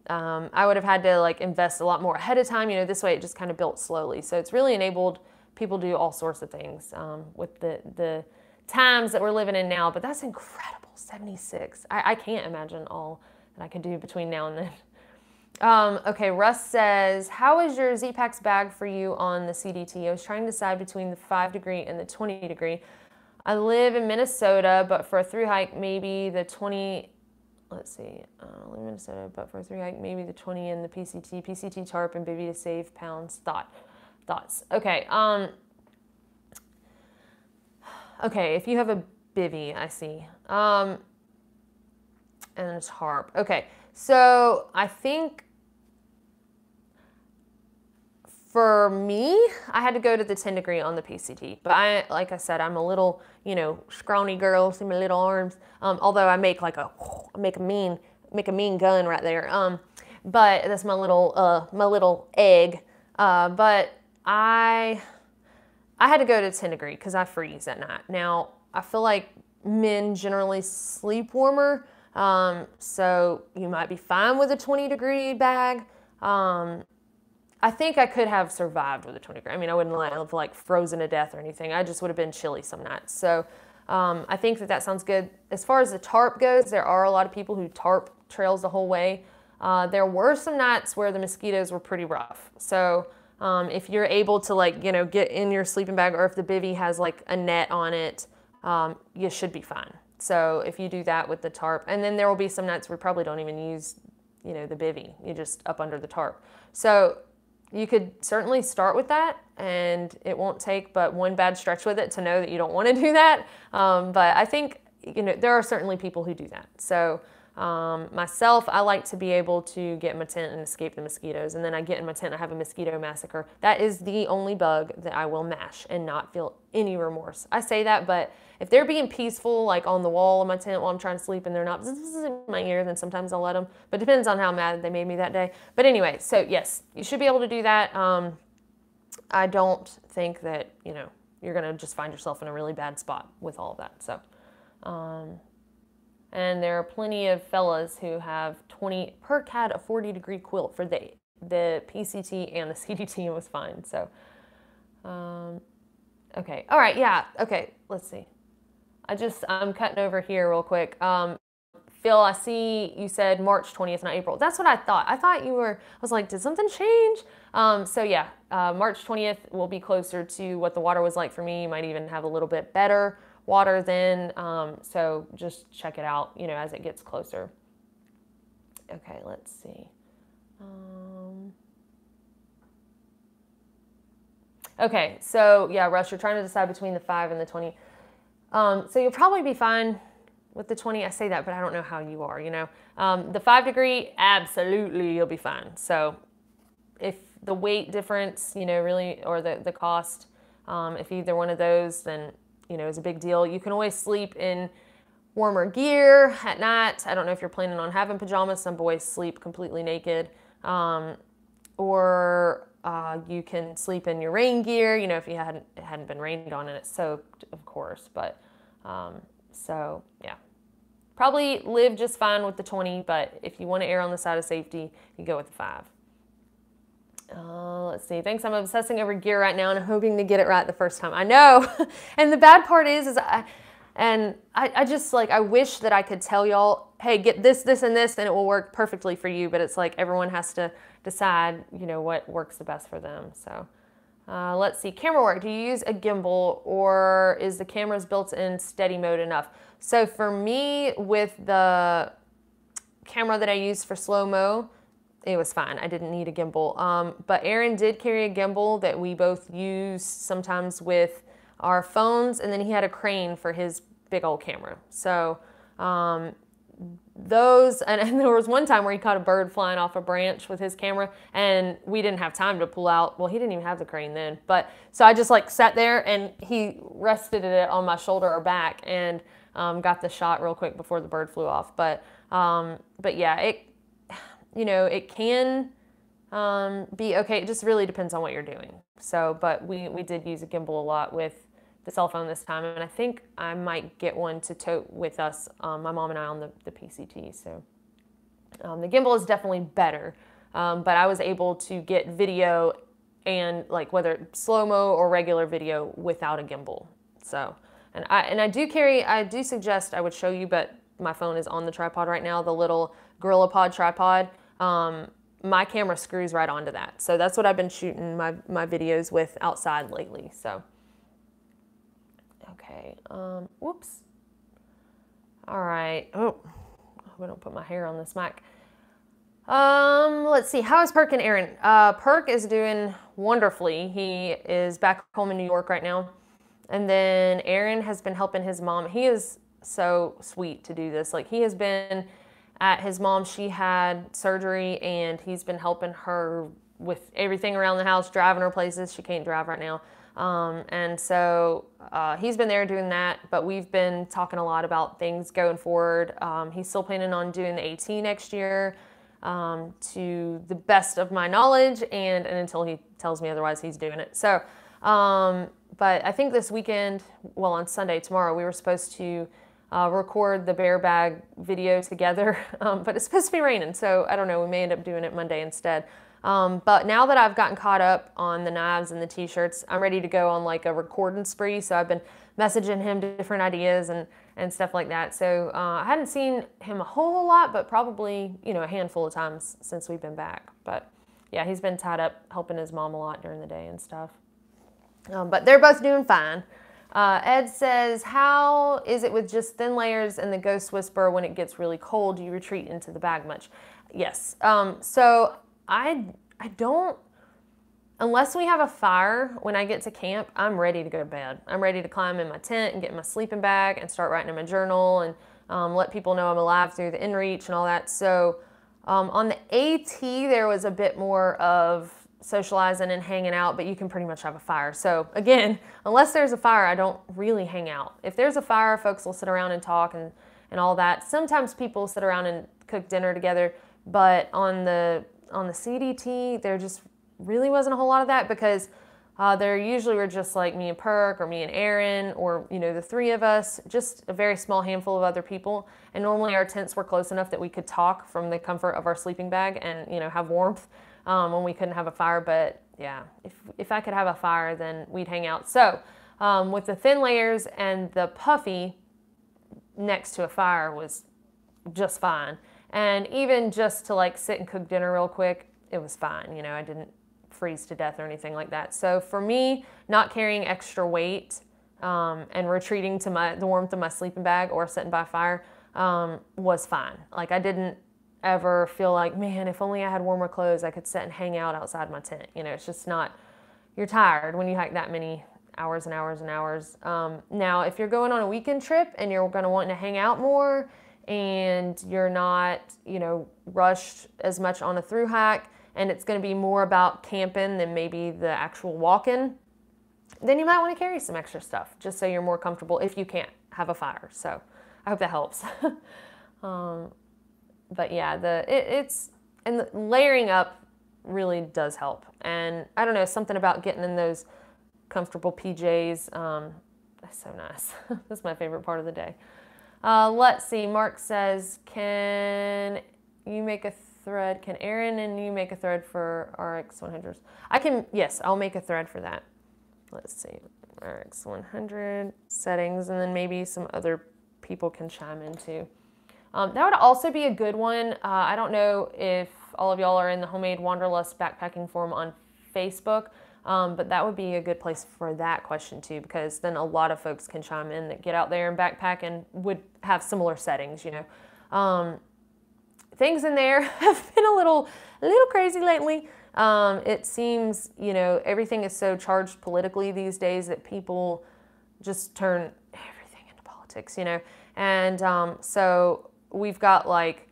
I would have had to like invest a lot more ahead of time. You know, this way it just kind of built slowly. So it's really enabled people to do all sorts of things with the times that we're living in now. But that's incredible, 76. I can't imagine all that I could do between now and then. Okay, Russ says, how is your Z-Packs bag for you on the CDT? I was trying to decide between the 5 degree and the 20 degree. I live in Minnesota, but for a thru-hike, maybe the 20, let's see, I live in Minnesota, but for a thru-hike, maybe the 20 and the PCT tarp and bivy to save pounds. Thoughts. Okay, okay, if you have a bivy, I see, and a tarp. Okay, so I think for me, I had to go to the 10 degree on the PCT, but like I said, I'm a little, you know, scrawny girl, see my little arms. Although I make like make a mean gun right there. But that's my little egg. But I had to go to 10 degree because I freeze at night. Now I feel like men generally sleep warmer, so you might be fine with a 20 degree bag. I think I could have survived with a 20 degree. I mean, I wouldn't have like frozen to death or anything. I just would have been chilly some nights. So I think that sounds good. As far as the tarp goes, there are a lot of people who tarp trails the whole way. There were some nights where the mosquitoes were pretty rough. So if you're able to like, you know, get in your sleeping bag, or if the bivy has like a net on it, you should be fine. So if you do that with the tarp, and then there will be some nights where we probably don't even use, you know, the bivy. You just up under the tarp. So you could certainly start with that, and it won't take but one bad stretch with it to know that you don't want to do that. But I think, you know, there are certainly people who do that. So myself, I like to be able to get in my tent and escape the mosquitoes. And then I get in my tent, I have a mosquito massacre. That is the only bug that I will mash and not feel any remorse. I say that, but if they're being peaceful, like on the wall of my tent while I'm trying to sleep and they're not in my ear, then sometimes I'll let them. But it depends on how mad they made me that day. But anyway, so yes, you should be able to do that. I don't think that, you know, you're going to just find yourself in a really bad spot with all of that. So, and there are plenty of fellas who have 20, Perk had a 40 degree quilt for the PCT and the CDT and was fine. So, okay. All right. Yeah. Okay. Let's see. I'm cutting over here real quick. Phil, I see you said March 20th, not April. That's what I thought. I was like, did something change? So yeah, March 20th will be closer to what the water was like for me. You might even have a little bit better water then. So just check it out, you know, as it gets closer. Okay, let's see. Okay, so yeah, Russ, you're trying to decide between the 5 and the 20. So you'll probably be fine with the 20. I say that, but I don't know how you are, you know. The 5 degree, absolutely you'll be fine. So if the weight difference, you know, really, or the cost, if either one of those, then, you know, is a big deal. You can always sleep in warmer gear at night. I don't know if you're planning on having pajamas. Some boys sleep completely naked. Or you can sleep in your rain gear, you know, if it hadn't been rained on and it's soaked, of course. But so yeah, probably live just fine with the 20. But if you want to err on the side of safety, you go with the 5. Let's see. Thanks. I'm obsessing over gear right now and I'm hoping to get it right the first time. I know. And the bad part is I just like, I wish that I could tell y'all, hey, get this, this, and this, and it will work perfectly for you. But it's like everyone has to decide, you know, what works the best for them. So let's see. Camera work. Do you use a gimbal or is the camera's built-in steady mode enough? So for me, with the camera that I use for slow-mo, it was fine. I didn't need a gimbal. But Aaron did carry a gimbal that we both use sometimes with our phones, and then he had a crane for his big old camera. So Those, and there was one time where he caught a bird flying off a branch with his camera, and we didn't have time to pull out. Well, he didn't even have the crane then, but so I just like sat there and he rested it on my shoulder or back and got the shot real quick before the bird flew off. But yeah, it can be okay. It just really depends on what you're doing. So, but we did use a gimbal a lot with the cell phone this time, and I think I might get one to tote with us, my mom and I, on the PCT. So the gimbal is definitely better, but I was able to get video and like whether slow-mo or regular video without a gimbal. So, and I do suggest I would show you, but my phone is on the tripod right now, the little GorillaPod tripod. My camera screws right onto that. So that's what I've been shooting my videos with outside lately. So. Okay, whoops. All right. Oh, I don't put my hair on this mic. Let's see. How is Perk and Aaron? Perk is doing wonderfully. He is back home in New York right now. And then Aaron has been helping his mom. He is so sweet to do this. Like, he has been at his mom. She had surgery, and he's been helping her with everything around the house, driving her places. She can't drive right now. And so he's been there doing that, but we've been talking a lot about things going forward. He's still planning on doing the AT next year, to the best of my knowledge, and until he tells me otherwise, he's doing it. So, but I think this weekend, well, on Sunday, tomorrow, we were supposed to record the bear bag video together, but it's supposed to be raining, so I don't know, we may end up doing it Monday instead. But now that I've gotten caught up on the knives and the t-shirts, I'm ready to go on like a recording spree. So I've been messaging him different ideas and stuff like that. So I hadn't seen him a whole lot, but probably, a handful of times since we've been back. But yeah, he's been tied up helping his mom a lot during the day and stuff. But they're both doing fine. Ed says, how is it with just thin layers and the Ghost Whisperer when it gets really cold? Do you retreat into the bag much? Yes. So I don't, unless we have a fire when I get to camp, I'm ready to go to bed. I'm ready to climb in my tent and get in my sleeping bag and start writing in my journal and let people know I'm alive through the inReach and all that. So on the AT, there was a bit more of socializing and hanging out, but you can pretty much have a fire. So again, unless there's a fire, I don't really hang out. If there's a fire, folks will sit around and talk and all that. Sometimes people sit around and cook dinner together, but on the CDT, there just really wasn't a whole lot of that because there usually were just like me and Perk or me and Aaron or, the three of us, just a very small handful of other people. And normally our tents were close enough that we could talk from the comfort of our sleeping bag and, have warmth when we couldn't have a fire. But yeah, if I could have a fire, then we'd hang out. So with the thin layers and the puffy next to a fire was just fine. And even just to like sit and cook dinner real quick, it was fine. I didn't freeze to death or anything like that. So for me, not carrying extra weight and retreating to the warmth of my sleeping bag or sitting by a fire was fine. Like, I didn't ever feel like, man, if only I had warmer clothes, I could sit and hang out outside my tent. It's just not, you're tired when you hike that many hours and hours and hours. Now, if you're going on a weekend trip and you're going to want to hang out more, and you're not, rushed as much on a through hike, and it's going to be more about camping than maybe the actual walking, then you might want to carry some extra stuff just so you're more comfortable if you can't have a fire. So I hope that helps. But yeah, the layering up really does help. And I don't know, something about getting in those comfortable PJs, that's so nice. That's my favorite part of the day. Let's see, Mark says, can you make a thread? Can Aaron and you make a thread for RX 100s? Yes, I'll make a thread for that. Let's see, RX 100 settings, and then maybe some other people can chime in too. That would also be a good one. I don't know if all of y'all are in the Homemade Wanderlust backpacking forum on Facebook, but that would be a good place for that question too, because then a lot of folks can chime in that get out there and backpack and would have similar settings, Things in there have been a little crazy lately. It seems, everything is so charged politically these days that people just turn everything into politics, And so we've got like,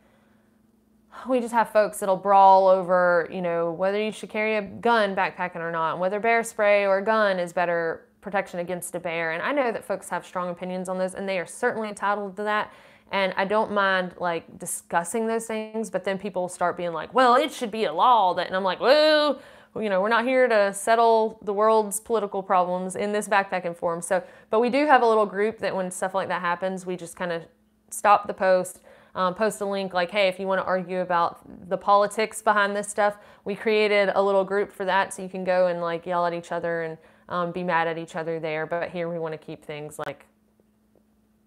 we just have folks that'll brawl over, you know, whether you should carry a gun backpacking or not, and whether bear spray or a gun is better protection against a bear. And I know that folks have strong opinions on those, and they are certainly entitled to that. And I don't mind like discussing those things, but then people start being like, well, it should be a law that, and I'm like, well, you know, we're not here to settle the world's political problems in this backpacking forum. So, but we do have a little group that when stuff like that happens, we just kind of stop the post, post a link like, hey, if you want to argue about the politics behind this stuff, we created a little group for that, so you can go and like yell at each other and be mad at each other there. But here we want to keep things like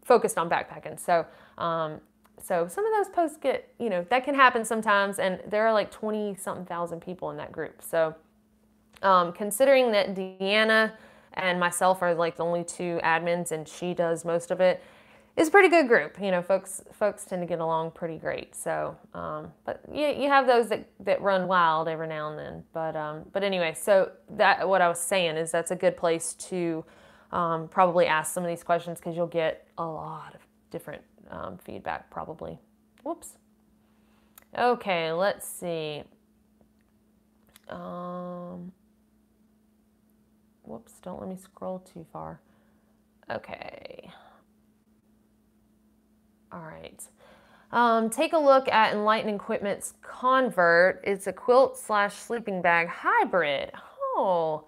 focused on backpacking. So, so some of those posts get, you know, that can happen sometimes, and there are like 20-something thousand people in that group. So considering that Deanna and myself are like the only two admins and she does most of it, it's a pretty good group. You know, folks tend to get along pretty great. So, but you have those that run wild every now and then. But anyway, so that, what I was saying is that's a good place to probably ask some of these questions, because you'll get a lot of different feedback probably. Whoops. Okay, let's see. Whoops, don't let me scroll too far. Okay. All right. Take a look at Enlighten Equipment's Convert. It's a quilt/sleeping bag hybrid. Oh,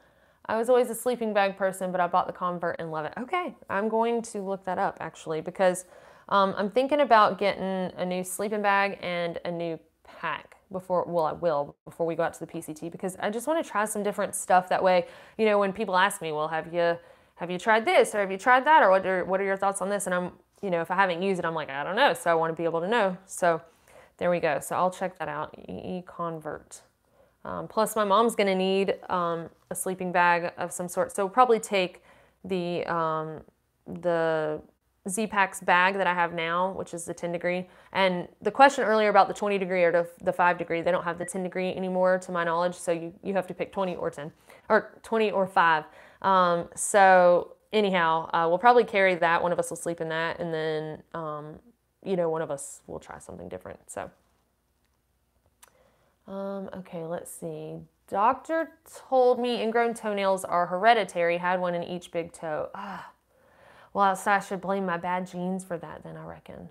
I was always a sleeping bag person, but I bought the Convert and love it. Okay, I'm going to look that up actually, because I'm thinking about getting a new sleeping bag and a new pack before, well, I will before we go out to the PCT, because I just want to try some different stuff. That way, you know, when people ask me, well, have you tried this, or have you tried that, or what are your thoughts on this? And I'm, you know, if I haven't used it, I'm like, I don't know. So I want to be able to know. So there we go. So I'll check that out. Convert. Plus my mom's going to need a sleeping bag of some sort. So we'll probably take the Z-Packs bag that I have now, which is the 10 degree. And the question earlier about the 20 degree or the 5 degree, they don't have the 10 degree anymore to my knowledge. So you have to pick 20 or 10, or 20 or 5. So anyhow, we'll probably carry that. One of us will sleep in that. And then, you know, one of us will try something different. So, okay, let's see. Doctor told me ingrown toenails are hereditary, had one in each big toe. Well, so I should blame my bad genes for that then, I reckon.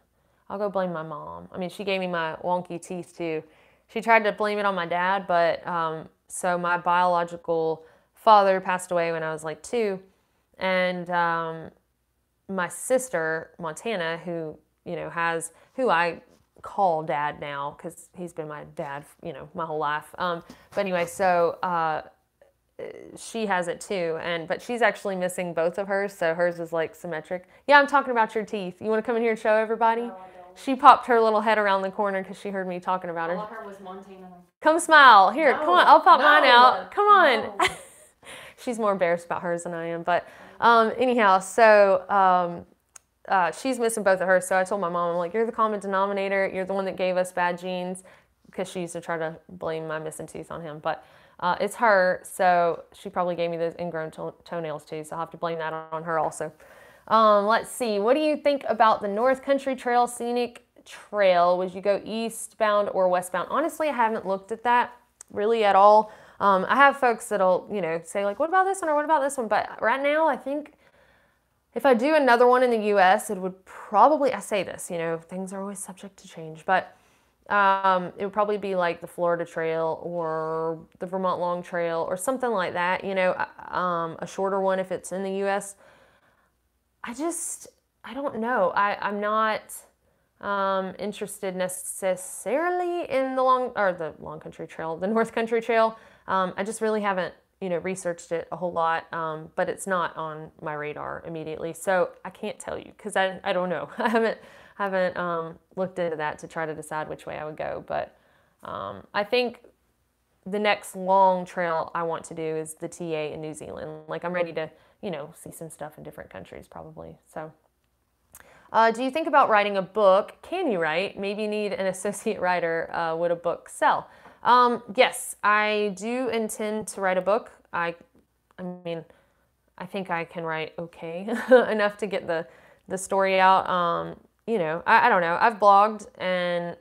I'll go blame my mom. I mean, she gave me my wonky teeth too. She tried to blame it on my dad, but so my biological father passed away when I was like 2. And my sister, Montana, who, you know, who I call dad now because he's been my dad, you know, my whole life. But anyway, so she has it too, but she's actually missing both of hers, so hers is like symmetric. Yeah, I'm talking about your teeth. You want to come in here and show everybody? No, I don't. She popped her little head around the corner because she heard me talking about her. All of her was Montana. Come smile. Here, no, come on. I'll pop mine out. Come on. No. She's more embarrassed about hers than I am. But anyhow, so she's missing both of hers. So I told my mom, I'm like, you're the common denominator. You're the one that gave us bad genes, because she used to try to blame my missing teeth on him. But it's her, so she probably gave me those ingrown toenails too, so I'll have to blame that on her also. Let's see, what do you think about the North Country Trail Scenic Trail? Would you go eastbound or westbound? Honestly, I haven't looked at that really at all. I have folks that'll, you know, say like, what about this one or what about this one? But right now, I think if I do another one in the U.S., it would probably, I say this, you know, things are always subject to change, but it would probably be like the Florida Trail or the Vermont Long Trail or something like that, you know, a shorter one if it's in the U.S. I don't know. I'm not interested necessarily in the Long Country Trail, the North Country Trail. I just really haven't, you know, researched it a whole lot, but it's not on my radar immediately. So I can't tell you because I don't know. I haven't looked into that to try to decide which way I would go. But I think the next long trail I want to do is the TA in New Zealand. Like I'm ready to, you know, see some stuff in different countries probably. So do you think about writing a book? Can you write? Maybe you need an associate writer. Would a book sell? Yes, I do intend to write a book. I mean, I think I can write okay enough to get the story out. you know, I don't know. I've blogged, and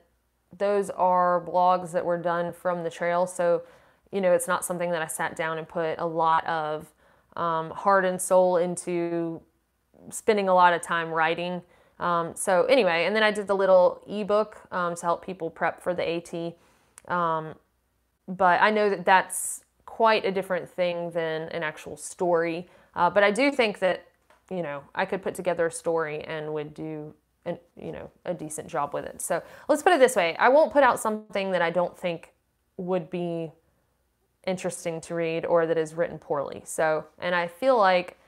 those are blogs that were done from the trail. So, you know, it's not something that I sat down and put a lot of heart and soul into spending a lot of time writing. So anyway, and then I did the little ebook to help people prep for the AT. But I know that that's quite a different thing than an actual story. But I do think that, you know, I could put together a story and would do you know, a decent job with it. So let's put it this way. I won't put out something that I don't think would be interesting to read or that is written poorly. So, and I feel like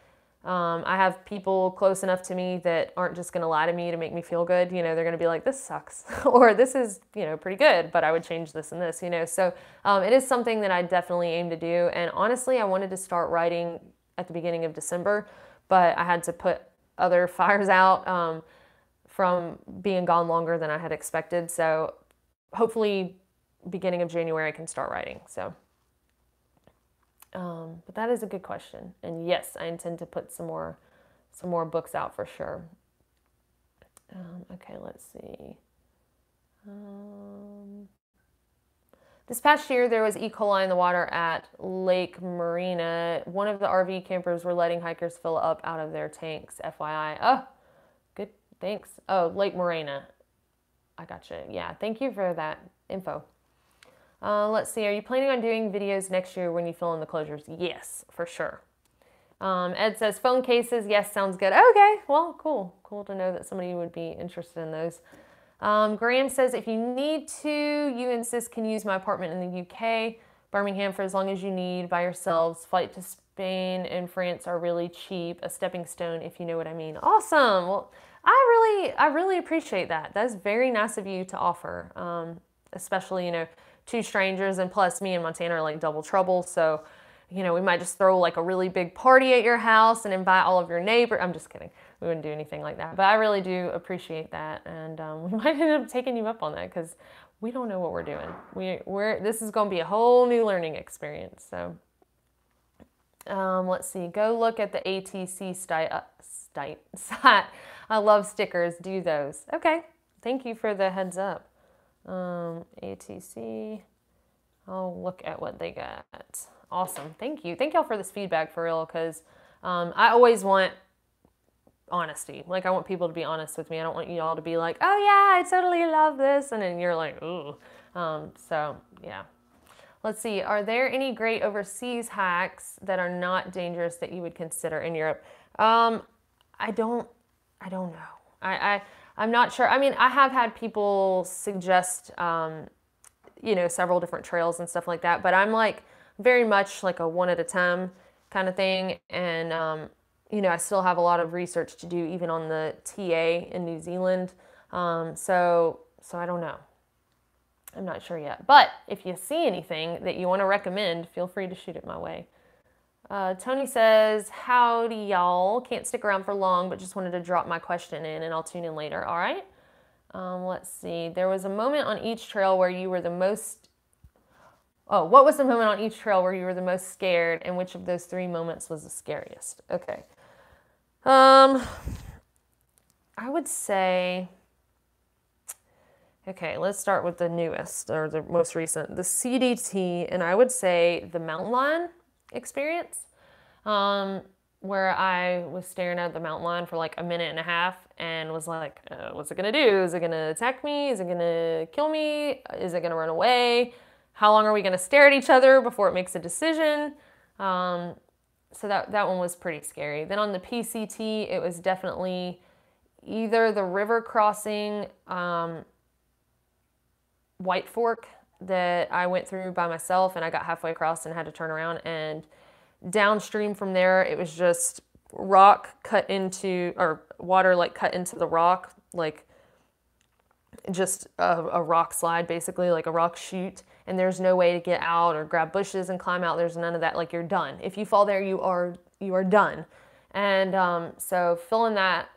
I have people close enough to me that aren't just going to lie to me to make me feel good. You know, they're going to be like, this sucks, or this is, you know, pretty good, but I would change this and this, you know. So it is something that I definitely aim to do. And honestly, I wanted to start writing at the beginning of December, but I had to put other fires out from being gone longer than I had expected. So hopefully beginning of January, I can start writing. So, but that is a good question. And yes, I intend to put some more books out for sure. Okay, let's see. This past year, there was E. coli in the water at Lake Marina. One of the RV campers were letting hikers fill up out of their tanks, FYI. Oh, good, thanks. Oh, Lake Marina. I gotcha. Yeah, thank you for that info. Let's see, are you planning on doing videos next year when you fill in the closures? Yes, for sure. Ed says, phone cases, yes, sounds good. Okay, well, cool. Cool to know that somebody would be interested in those. Graham says, if you need to, you and sis can use my apartment in the UK, Birmingham, for as long as you need by yourselves. Flight to Spain and France are really cheap, a stepping stone, if you know what I mean. Awesome. Well, I really appreciate that. That's very nice of you to offer, especially, you know, two strangers, and plus me and Montana are like double trouble. So, you know, we might just throw like a really big party at your house and invite all of your neighbors. I'm just kidding. We wouldn't do anything like that. But I really do appreciate that. And we might end up taking you up on that because we don't know what we're doing. This is going to be a whole new learning experience. So let's see. Go look at the ATC site. I love stickers. Do those. Okay. Thank you for the heads up. ATC. I'll look at what they got. Awesome. Thank you. Thank y'all for this feedback for real, because I always want honesty. Like, I want people to be honest with me. I don't want you all to be like, oh yeah, I totally love this, and then you're like, ooh. So yeah. Let's see. Are there any great overseas hikes that are not dangerous that you would consider in Europe? I don't know. I'm not sure. I mean, I have had people suggest, you know, several different trails and stuff like that, but I'm like very much like a one at a time kind of thing. And, you know, I still have a lot of research to do even on the TA in New Zealand. So I don't know. I'm not sure yet. But if you see anything that you want to recommend, feel free to shoot it my way. Tony says, howdy y'all. Can't stick around for long, but just wanted to drop my question in and I'll tune in later. All right. Let's see. There was a moment on each trail where you were the most... Oh, what was the moment on each trail where you were the most scared, and which of those three moments was the scariest? Okay. I would say... Okay, let's start with the newest, or the most recent, the CDT, and I would say the mountain lion experience, where I was staring at the mountain lion for like a minute and a half and was like, what's it gonna do? Is it gonna attack me? Is it gonna kill me? Is it gonna run away? How long are we gonna stare at each other before it makes a decision? So that one was pretty scary. Then on the PCT, it was definitely either the river crossing, White Fork that I went through by myself, and I got halfway across and had to turn around, and downstream from there it was just rock cut into, or water like cut into the rock, like just a rock slide, basically like a rock chute, and there's no way to get out or grab bushes and climb out. There's none of that. Like, you're done. If you fall there, you are done. And so feeling that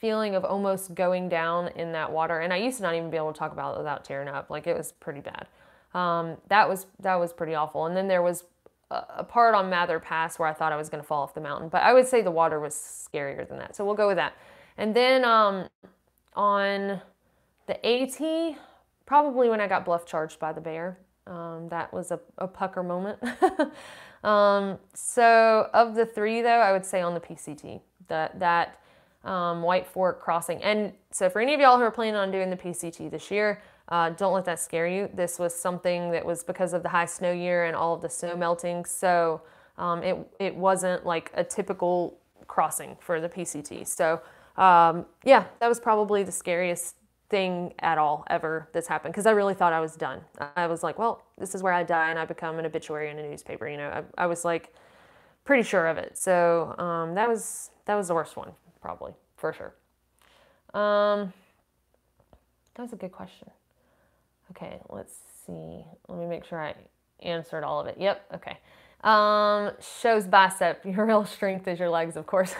feeling of almost going down in that water, and I used to not even be able to talk about it without tearing up. Like, it was pretty bad. That was pretty awful. And then there was a part on Mather Pass where I thought I was going to fall off the mountain, but I would say the water was scarier than that. So we'll go with that. And then On the AT, probably when I got bluff charged by the bear. That was a pucker moment. So of the 3, though, I would say on the PCT, that White Fork crossing. And so for any of y'all who are planning on doing the PCT this year, don't let that scare you. This was something that was because of the high snow year and all of the snow melting. So it wasn't like a typical crossing for the PCT. So yeah, that was probably the scariest thing at all ever that's happened, because I really thought I was done. I was like, well, this is where I die and I become an obituary in a newspaper. You know, I was like pretty sure of it. So that was the worst one, probably, for sure. That was a good question. Okay, let's see. Let me make sure I answered all of it. Yep, okay. Shows bicep. Your real strength is your legs, of course.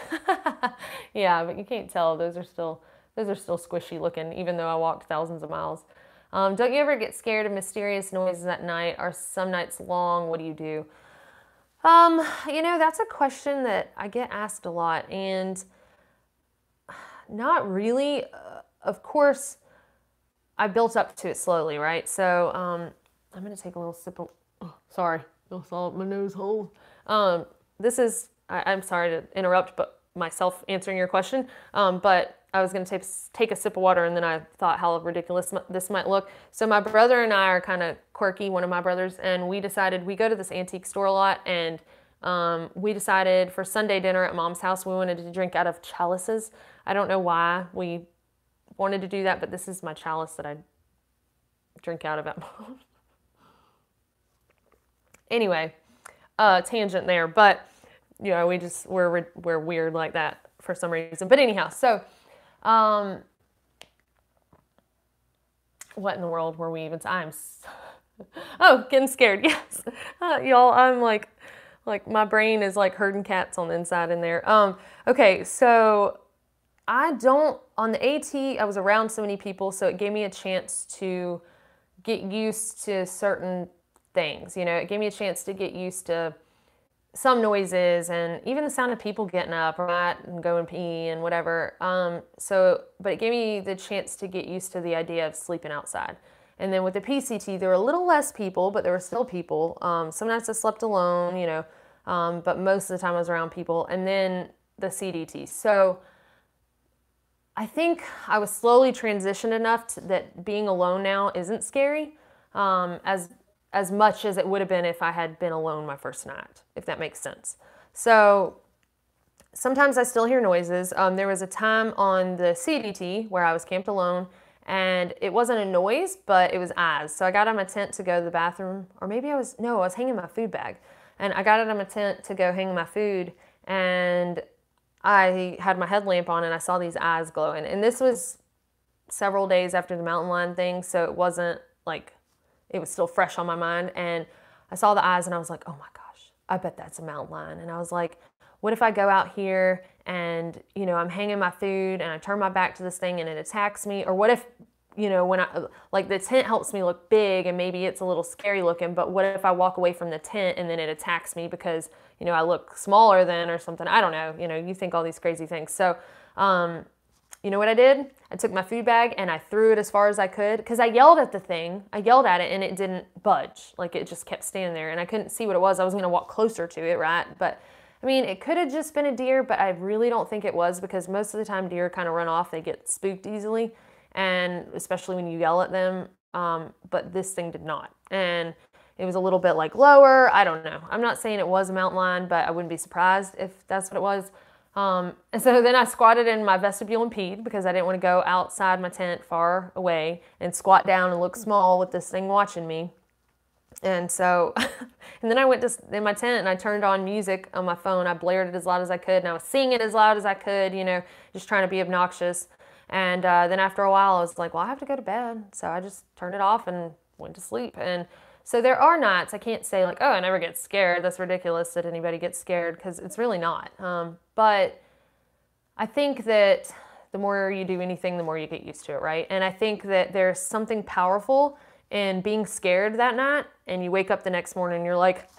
Yeah, but you can't tell. Those are still squishy looking, even though I walked thousands of miles. Don't you ever get scared of mysterious noises at night? Are some nights long? What do you do? You know, that's a question that I get asked a lot, and not really. Of course, I built up to it slowly, right? So I'm going to take a little sip of, sorry, I saw my nose hole. This is, I'm sorry to interrupt, but myself answering your question, but I was going to take a sip of water, and then I thought how ridiculous this might look. So my brother and I are kind of quirky, one of my brothers, and we decided, we go to this antique store a lot, and we decided for Sunday dinner at Mom's house, we wanted to drink out of chalices. I don't know why we wanted to do that, but this is my chalice that I drink out of at Mom's. Anyway, tangent there, but you know, we're weird like that for some reason. But anyhow, so what in the world were we even? Oh, getting scared. Yes, y'all. I'm like my brain is like herding cats on the inside in there. Okay, so on the AT, I was around so many people, so it gave me a chance to get used to certain things. You know, it gave me a chance to get used to some noises and even the sound of people getting up, right, and going pee and whatever. But it gave me the chance to get used to the idea of sleeping outside. And then with the PCT, there were a little less people, but there were still people. Some nights I slept alone, you know, but most of the time I was around people. And then the CDT. So I think I was slowly transitioned enough that being alone now isn't scary, as much as it would have been if I had been alone my first night, if that makes sense. So sometimes I still hear noises. There was a time on the CDT where I was camped alone, and it wasn't a noise, but it was eyes. So I got out of my tent to go to the bathroom, or maybe I was hanging my food bag. And I got out of my tent to go hang my food, and I had my headlamp on and I saw these eyes glowing. And this was several days after the mountain lion thing, so it wasn't like, it was still fresh on my mind. And I saw the eyes and I was like, oh my gosh, I bet that's a mountain lion. And I was like, what if I go out here and, you know, I'm hanging my food and I turn my back to this thing and it attacks me? Or what if, you know, when like the tent helps me look big and maybe it's a little scary looking, but what if I walk away from the tent and then it attacks me because, you know, I look smaller than or something? I don't know. You know, you think all these crazy things. So, you know what I did? I took my food bag and I threw it as far as I could, because I yelled at the thing. I yelled at it and it didn't budge. Like, it just kept standing there and I couldn't see what it was. I was going to walk closer to it, right? But I mean, it could have just been a deer, but I really don't think it was, because most of the time deer kind of run off. They get spooked easily, and especially when you yell at them. But this thing did not. And it was a little bit like lower. I don't know. I'm not saying it was a mountain lion, but I wouldn't be surprised if that's what it was. And so then I squatted in my vestibule and peed, because I didn't want to go outside my tent far away and squat down and look small with this thing watching me. And so, and then I went in my tent and I turned on music on my phone. I blared it as loud as I could and I was singing it as loud as I could, you know, just trying to be obnoxious. And then after a while I was like, well, I have to go to bed. So I just turned it off and went to sleep. And so there are nights, I can't say like, oh, I never get scared. That's ridiculous that anybody gets scared, because it's really not. But I think that the more you do anything, the more you get used to it, right? And I think that there's something powerful in being scared that night, and you wake up the next morning and you're like,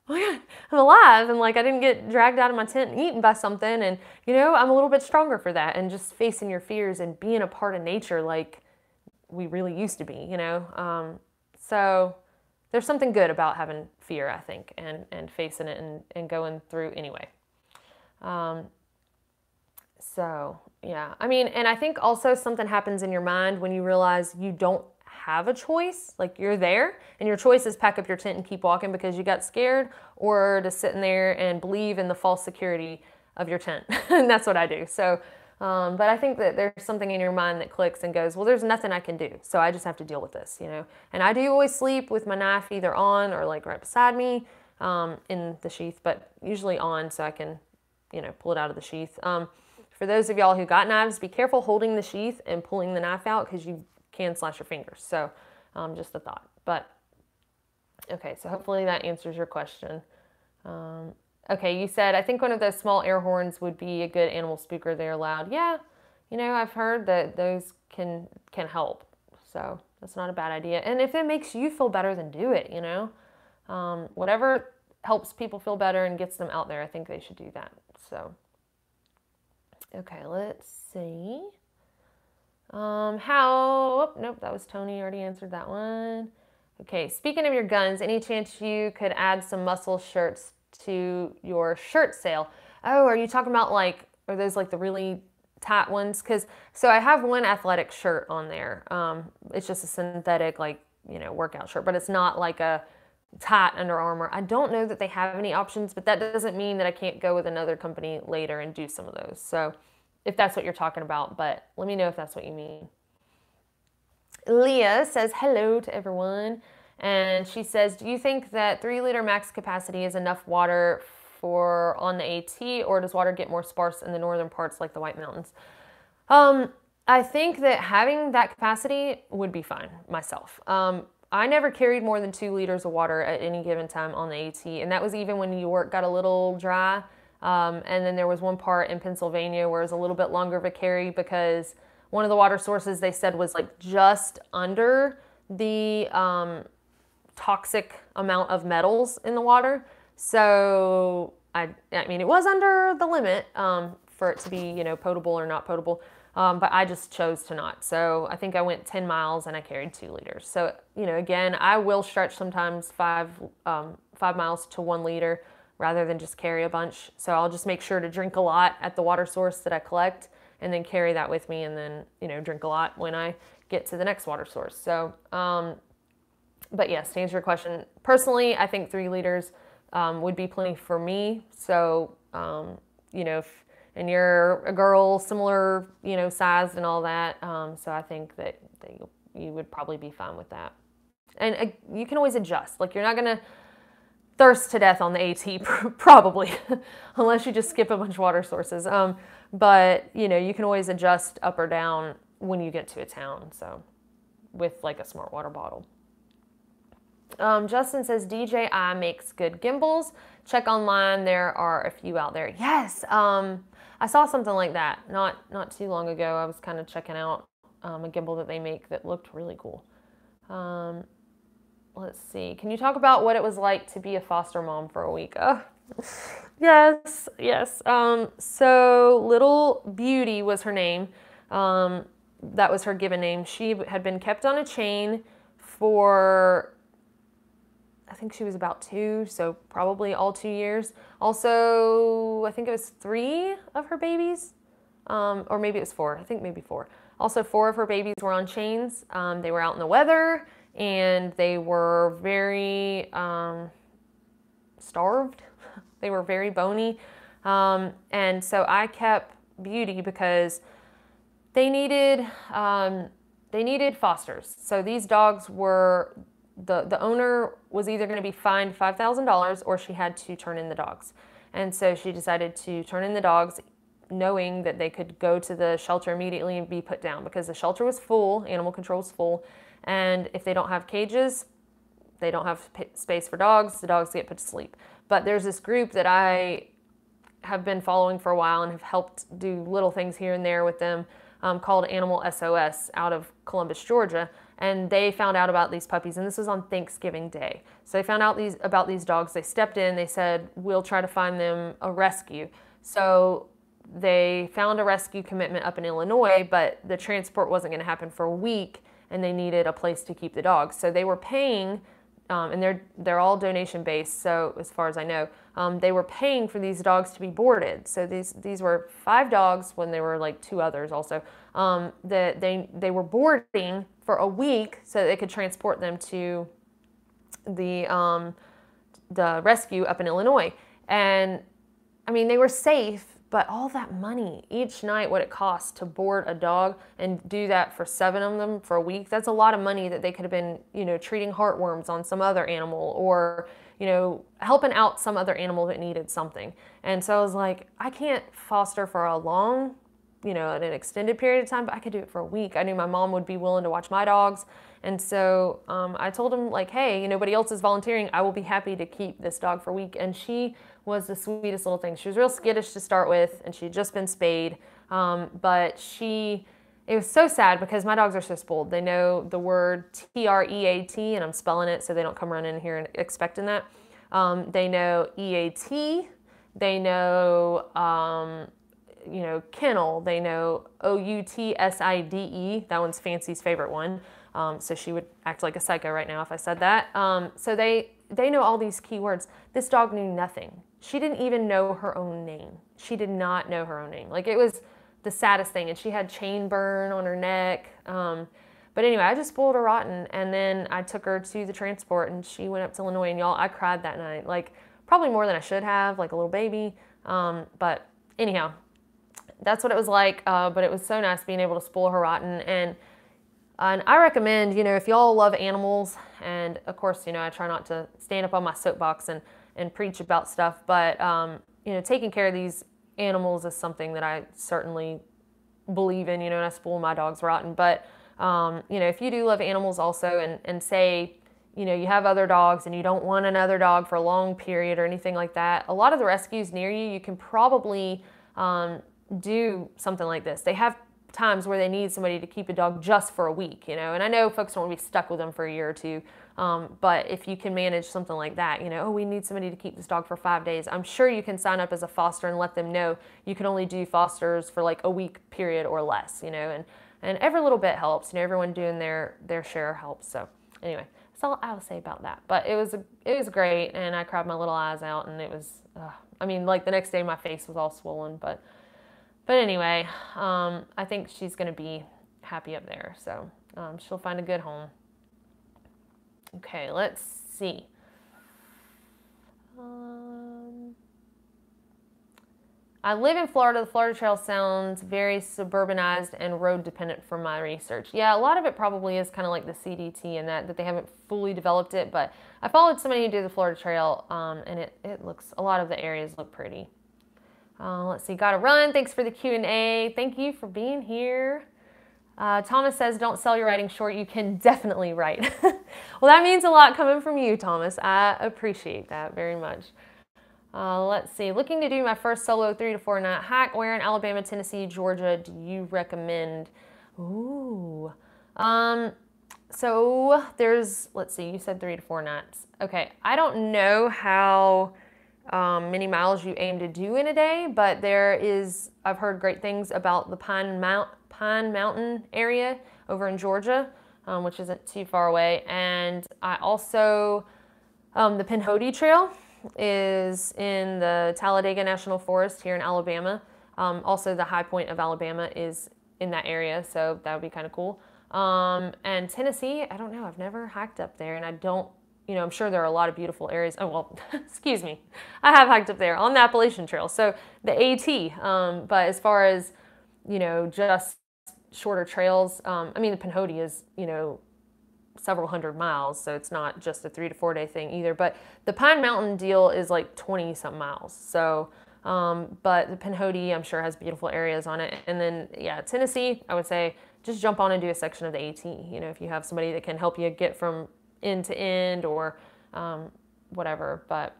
oh my God, I'm alive, and like I didn't get dragged out of my tent and eaten by something, and you know, I'm a little bit stronger for that. And just facing your fears and being a part of nature like we really used to be, you know. So there's something good about having fear, I think, and facing it and going through anyway. So yeah, I mean, and I think also something happens in your mind when you realize you don't have a choice. Like you're there and your choice is pack up your tent and keep walking because you got scared, or to sit in there and believe in the false security of your tent. And that's what I do. So, but I think that there's something in your mind that clicks and goes, well, there's nothing I can do. So I just have to deal with this, you know? And I do always sleep with my knife either on or like right beside me in the sheath, but usually on so I can, you know, pull it out of the sheath. For those of y'all who got knives, be careful holding the sheath and pulling the knife out because you can slash your fingers. So just a thought. But okay, so hopefully that answers your question. Okay, you said, I think one of those small air horns would be a good animal spooker. They're loud. Yeah, you know, I've heard that those can help. So that's not a bad idea. And if it makes you feel better, then do it, you know. Whatever helps people feel better and gets them out there, I think they should do that. So, okay, let's see. Nope, that was Tony, already answered that one. Okay, speaking of your guns, any chance you could add some muscle shirts to your shirt sale? Oh, are you talking about like, are those like the really tight ones? So I have one athletic shirt on there. It's just a synthetic, like, you know, workout shirt, but it's not like a tight Under Armour. I don't know that they have any options, but that doesn't mean that I can't go with another company later and do some of those. So if that's what you're talking about, but let me know if that's what you mean. Leah says hello to everyone, and she says, do you think that 3-liter max capacity is enough water for on the AT, or does water get more sparse in the northern parts like the White Mountains? I think that having that capacity would be fine myself. I never carried more than 2 liters of water at any given time on the AT, and that was even when New York got a little dry. And then there was one part in Pennsylvania where it was a little bit longer of a carry because one of the water sources they said was like just under the toxic amount of metals in the water. So I mean, it was under the limit for it to be, you know, potable or not potable. But I just chose to not. So I think I went 10 miles and I carried 2 liters. So, you know, again, I will stretch sometimes 5 miles to 1 liter rather than just carry a bunch. So I'll just make sure to drink a lot at the water source that I collect and then carry that with me and then, you know, drink a lot when I get to the next water source. So, but yes, to answer your question, personally, I think 3 liters would be plenty for me. So, you know, and you're a girl similar, you know, sized and all that. So I think that you would probably be fine with that. And you can always adjust. Like, you're not going to thirst to death on the AT, probably, unless you just skip a bunch of water sources. But, you know, you can always adjust up or down when you get to a town. So with like a smart water bottle. Justin says DJI makes good gimbals. Check online. There are a few out there. Yes. I saw something like that not too long ago. I was kind of checking out a gimbal that they make that looked really cool. Let's see. Can you talk about what it was like to be a foster mom for a week? Oh, yes. So Little Beauty was her name. That was her given name. She had been kept on a chain for, I think she was about 2, so probably all 2 years. Also, I think it was 3 of her babies, or maybe it was 4. I think maybe 4. Also, 4 of her babies were on chains. They were out in the weather, and they were very starved. They were very bony. And so I kept Beauty because they needed fosters. So these dogs were, the owner was either going to be fined $5,000 or she had to turn in the dogs. And so she decided to turn in the dogs, knowing that they could go to the shelter immediately and be put down because the shelter was full, animal control was full. And if they don't have cages, they don't have space for dogs, the dogs get put to sleep. But there's this group that I have been following for a while and have helped do little things here and there with them called Animal SOS out of Columbus, Georgia. and they found out about these puppies, and this was on Thanksgiving Day. So they found out about these dogs. They stepped in. They said, we'll try to find them a rescue. So they found a rescue commitment up in Illinois, but the transport wasn't going to happen for a week, and they needed a place to keep the dogs. So they were paying, and they're all donation based. So as far as I know, they were paying for these dogs to be boarded. So these were 5 dogs when there were like 2 others also. That they were boarding for a week so that they could transport them to the rescue up in Illinois. And I mean, they were safe, but all that money each night, what it costs to board a dog and do that for 7 of them for a week, that's a lot of money that they could have been, treating heartworms on some other animal, or, helping out some other animal that needed something. And so I was like, I can't foster for a long, an extended period of time, but I could do it for a week. I knew my mom would be willing to watch my dogs. And so I told him, like, hey, nobody else is volunteering. I will be happy to keep this dog for a week. And she was the sweetest little thing. She was real skittish to start with, and she'd just been spayed. But it was so sad because my dogs are so spoiled. They know the word THRU-HIKE, and I'm spelling it so they don't come running in here and expecting that. They know EAT. They know, kennel. They know OUTSIDE. That one's Fancy's favorite one. So she would act like a psycho right now if I said that. So they know all these key words. This dog knew nothing. She didn't even know her own name. She did not know her own name. Like, it was the saddest thing. And she had chain burn on her neck. But anyway, I just spoiled her rotten. And then I took her to the transport, and she went up to Illinois. And y'all, I cried that night. Like, probably more than I should have, like a little baby. But anyhow, that's what it was like. But it was so nice being able to spoil her rotten. And I recommend, if y'all love animals, and of course, I try not to stand up on my soapbox and preach about stuff, but, taking care of these animals is something that I certainly believe in, and I spoil my dogs rotten. But, if you do love animals also, and say, you have other dogs and you don't want another dog for a long period or anything like that, a lot of the rescues near you can probably do something like this. They have times where they need somebody to keep a dog just for a week, and I know folks don't want to be stuck with them for a year or 2, but if you can manage something like that, oh, we need somebody to keep this dog for 5 days, I'm sure you can sign up as a foster and let them know you can only do fosters for like a week period or less, and every little bit helps, everyone doing their share helps. So anyway, that's all I'll say about that. But it was great, and I cried my little eyes out, and it was, like the next day my face was all swollen, but anyway, I think she's going to be happy up there. So she'll find a good home. Okay, let's see. I live in Florida. The Florida Trail sounds very suburbanized and road dependent from my research. Yeah, a lot of it probably is kind of like the CDT and that they haven't fully developed it. But I followed somebody who did the Florida Trail, and it looks, a lot of the areas look pretty. Let's see, gotta run. Thanks for the Q&A. Thank you for being here. Thomas says, don't sell your writing short. You can definitely write. Well, that means a lot coming from you, Thomas. I appreciate that very much. Let's see, looking to do my first solo 3 to 4 night hike. Where in Alabama, Tennessee, Georgia do you recommend? Ooh. So there's, let's see, you said 3 to 4 nights. Okay, I don't know how many miles you aim to do in a day, but I've heard great things about the Pine Mountain area over in Georgia, which isn't too far away. And I also, the Pinhoti Trail is in the Talladega National Forest here in Alabama. Also the high point of Alabama is in that area, so that would be kind of cool. And Tennessee, I don't know, I've never hiked up there, and I don't, I'm sure there are a lot of beautiful areas. Oh, well, excuse me. I have hiked up there on the Appalachian Trail, so the AT. But as far as, just shorter trails, the Pinhoti is, several hundred miles, so it's not just a 3 to 4 day thing either. But the Pine Mountain deal is like 20-something miles. So, but the Pinhoti, I'm sure, has beautiful areas on it. And then, yeah, Tennessee, I would say just jump on and do a section of the AT. If you have somebody that can help you get from end to end or whatever. But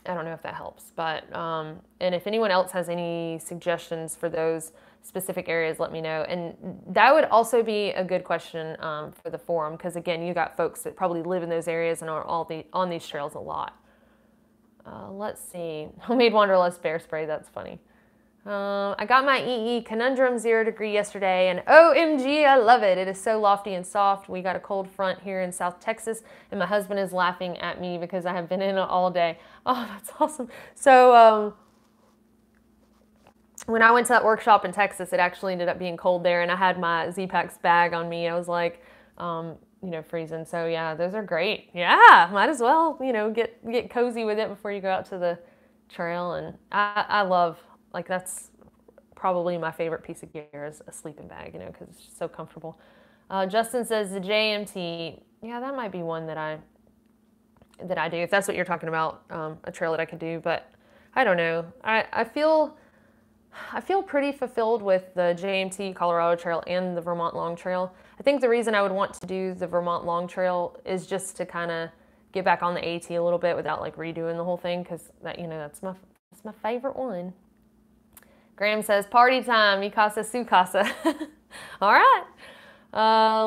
I don't know if that helps, but, and if anyone else has any suggestions for those specific areas, let me know. And that would also be a good question for the forum, because again, you got folks that probably live in those areas and are on these trails a lot. Let's see. Homemade Wanderlust bear spray, that's funny. I got my EE Conundrum 0 degree yesterday, and OMG, I love it. It is so lofty and soft. We got a cold front here in South Texas, and my husband is laughing at me because I have been in it all day. Oh, that's awesome. So when I went to that workshop in Texas, it actually ended up being cold there, and I had my Z-Packs bag on me. I was like, you know, freezing. So yeah, those are great. Yeah, might as well, you know, get cozy with it before you go out to the trail. And I love, like, that's probably my favorite piece of gear is a sleeping bag, you know, because it's just so comfortable. Justin says the JMT. Yeah, that might be one that I do, if that's what you're talking about, a trail that I could do. But I don't know. I feel pretty fulfilled with the JMT Colorado Trail and the Vermont Long Trail. I think the reason I would want to do the Vermont Long Trail is just to kind of get back on the AT a little bit without like redoing the whole thing, because that, you know, that's my favorite one. Graham says, party time, mi casa, su casa. All right.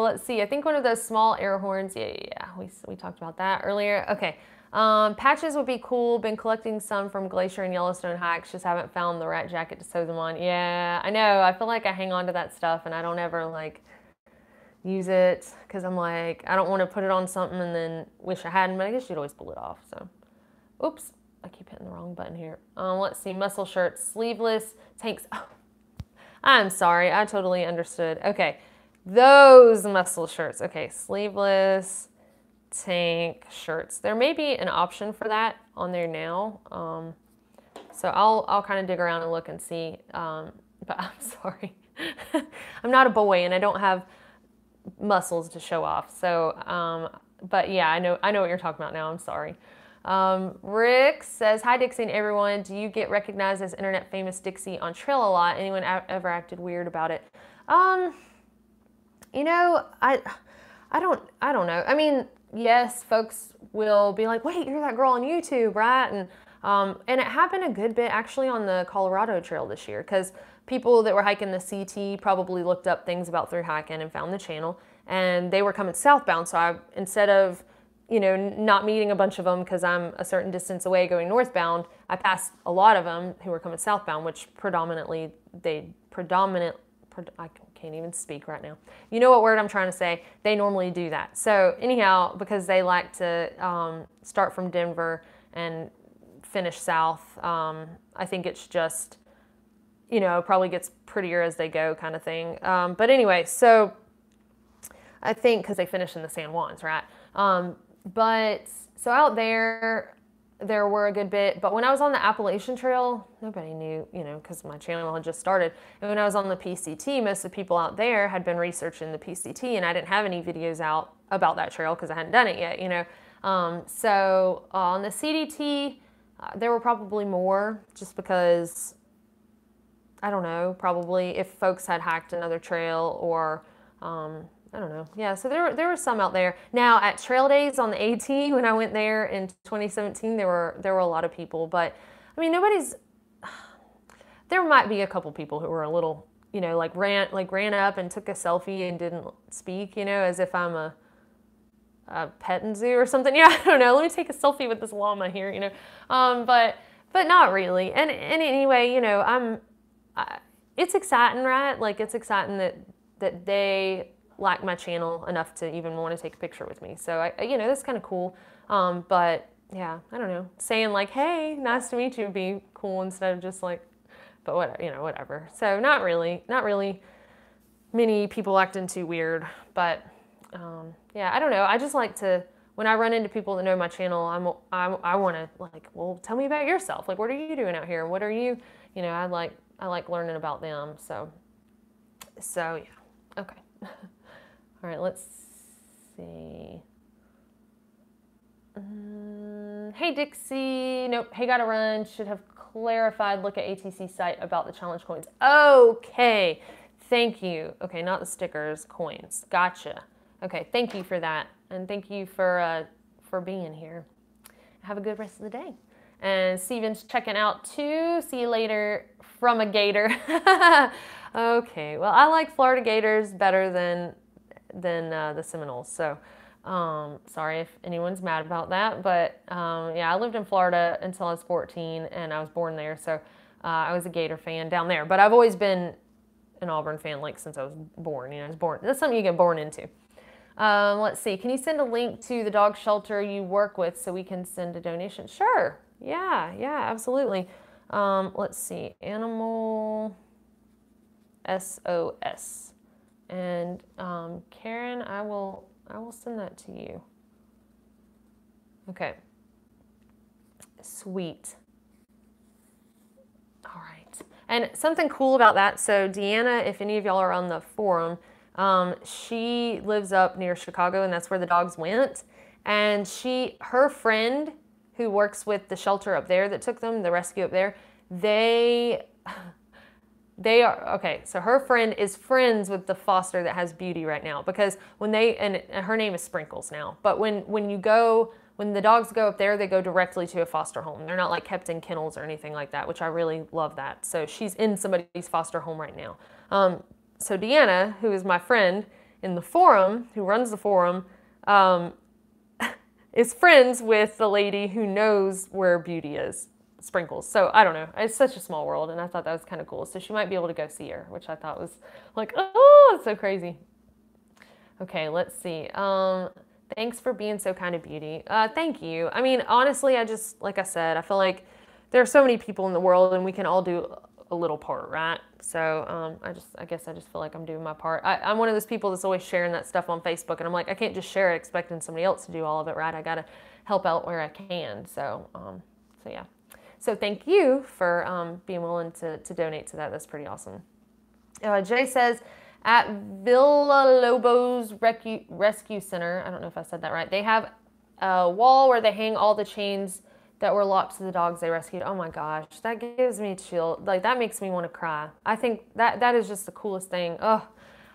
Let's see. I think one of those small air horns. Yeah. We talked about that earlier. Okay. Patches would be cool. Been collecting some from Glacier and Yellowstone hikes. Just haven't found the rat jacket to sew them on. Yeah, I know. I feel like I hang on to that stuff and I don't ever like use it because I'm like, I don't want to put it on something and then wish I hadn't, but I guess you'd always pull it off. So, oops. I keep hitting the wrong button here. Let's see, muscle shirts, sleeveless, tanks. Oh, I'm sorry, I totally understood. Okay, those muscle shirts. Okay, sleeveless tank shirts. There may be an option for that on there now. So I'll kind of dig around and look and see. But I'm sorry, I'm not a boy and I don't have muscles to show off. So, but yeah, I know what you're talking about now. I'm sorry. Rick says, hi Dixie and everyone. Do you get recognized as internet famous Dixie on trail a lot? Anyone ever acted weird about it? You know, I don't know. I mean, yes, folks will be like, wait, you're that girl on YouTube, right? And it happened a good bit actually on the Colorado Trail this year, because people that were hiking the CT probably looked up things about THRU-HIKE and found the channel, and they were coming southbound. So instead of, you know, not meeting a bunch of them because I'm a certain distance away going northbound, I passed a lot of them who were coming southbound, which I can't even speak right now. You know what word I'm trying to say? They normally do that. So anyhow, because they like to start from Denver and finish south, I think it's just, you know, probably gets prettier as they go kind of thing. But anyway, so I think because they finish in the San Juans, right? But so out there were a good bit, but when I was on the Appalachian Trail, nobody knew, you know, because my channel had just started. And when I was on the PCT, most of the people out there had been researching the PCT, and I didn't have any videos out about that trail because I hadn't done it yet, you know. So on the CDT, there were probably more, just because, I don't know, probably if folks had hiked another trail or, I don't know. Yeah, so there were some out there. Now at Trail Days on the AT, when I went there in 2017, there were a lot of people, but I mean, there might be a couple people who were a little, you know, like ran up and took a selfie and didn't speak, you know, as if I'm a petting zoo or something. Yeah, I don't know. Let me take a selfie with this llama here, you know. But not really. And anyway, you know, it's exciting, right? Like, it's exciting that they like my channel enough to even want to take a picture with me. So you know, that's kind of cool. But yeah, I don't know. Saying like, hey, nice to meet you would be cool instead of just like, but whatever, you know, whatever. So not really many people acting too weird, but yeah, I don't know. I just like to, when I run into people that know my channel, I want to like, well, tell me about yourself. Like, what are you doing out here? What are you, you know, I like learning about them. So yeah, okay. All right, let's see. Hey, Dixie. Nope. Hey, gotta run. Should have clarified. Look at ATC site about the challenge coins. Okay. Thank you. Okay, not the stickers, coins. Gotcha. Okay, thank you for that. And thank you for being here. Have a good rest of the day. And Steven's checking out too. See you later from a gator. Okay, well, I like Florida Gators better than the Seminoles. So sorry if anyone's mad about that. But yeah, I lived in Florida until I was 14 and I was born there. So I was a Gator fan down there. But I've always been an Auburn fan like since I was born. You know, I was born. That's something you get born into. Let's see. Can you send a link to the dog shelter you work with so we can send a donation? Sure. Yeah, absolutely. Let's see. Animal SOS. And Karen, I will send that to you. Okay. Sweet. All right. And something cool about that, so Deanna, if any of y'all are on the forum, she lives up near Chicago, and that's where the dogs went. And her friend who works with the shelter up there that took them, the rescue up there, they are, okay, so her friend is friends with the foster that has Beauty right now, because and her name is Sprinkles now, but when the dogs go up there, they go directly to a foster home. They're not like kept in kennels or anything like that, which I really love that. So she's in somebody's foster home right now. So Deanna, who is my friend in the forum, who runs the forum, is friends with the lady who knows where Beauty is, Sprinkles. So I don't know. It's such a small world, and I thought that was kind of cool. So she might be able to go see her, which I thought was like, oh, it's so crazy. Okay, let's see. Thanks for being so kind to Beauty. Thank you. I mean, honestly, like I said, I feel like there are so many people in the world and we can all do a little part, right? So I guess I just feel like I'm doing my part. I'm one of those people that's always sharing that stuff on Facebook, and I'm like, I can't just share it expecting somebody else to do all of it, right? I got to help out where I can. So yeah. So thank you for being willing to donate to that. That's pretty awesome. Jay says, at Villa Lobos Rescue Center, I don't know if I said that right, they have a wall where they hang all the chains that were locked to the dogs they rescued. Oh my gosh, that gives me chills. Like, that makes me want to cry. I think that is just the coolest thing. Oh,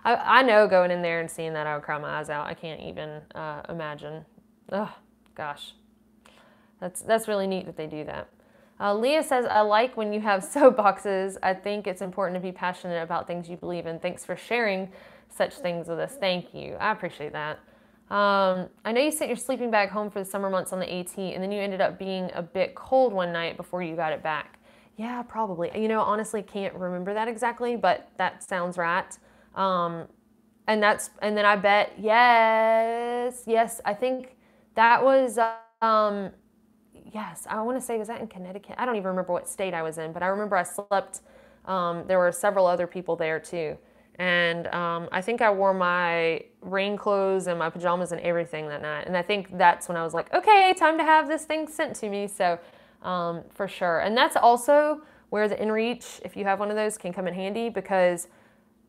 I know going in there and seeing that, I would cry my eyes out. I can't even imagine. Oh, gosh. That's really neat that they do that. Leah says, I like when you have soapboxes. I think it's important to be passionate about things you believe in. Thanks for sharing such things with us. Thank you. I appreciate that. I know you sent your sleeping bag home for the summer months on the AT, and then you ended up being a bit cold one night before you got it back. Yeah, probably. You know, honestly, can't remember that exactly, but that sounds right. And then I bet, yes, I think that was, yes, I want to say, was that in Connecticut? I don't even remember what state I was in, but I remember I slept, there were several other people there too. And I think I wore my rain clothes and my pajamas and everything that night. And I think that's when I was like, okay, time to have this thing sent to me. So for sure. And that's also where the InReach, if you have one of those, can come in handy, because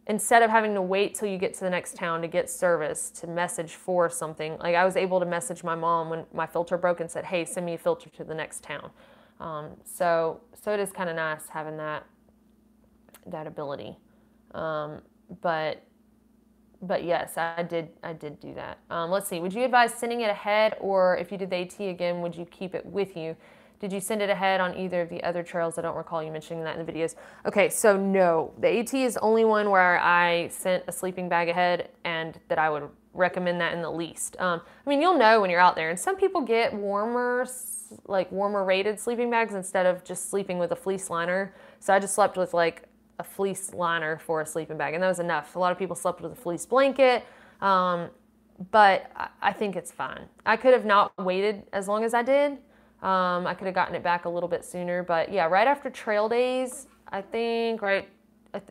instead of having to wait till you get to the next town to get service to message for something, like I was able to message my mom when my filter broke and said, hey, send me a filter to the next town. So it is kind of nice having that ability. But yes, I did do that. Let's see. Would you advise sending it ahead, or if you did the AT again, would you keep it with you? Did you send it ahead on either of the other trails? I don't recall you mentioning that in the videos. Okay, so no. The AT is the only one where I sent a sleeping bag ahead, and that I would recommend that in the least. I mean, you'll know when you're out there, and some people get warmer rated sleeping bags instead of just sleeping with a fleece liner. So I just slept with like a fleece liner for a sleeping bag, and that was enough. A lot of people slept with a fleece blanket, but I think it's fine. I could have not waited as long as I did. I could have gotten it back a little bit sooner, but yeah, right after trail days, I think, when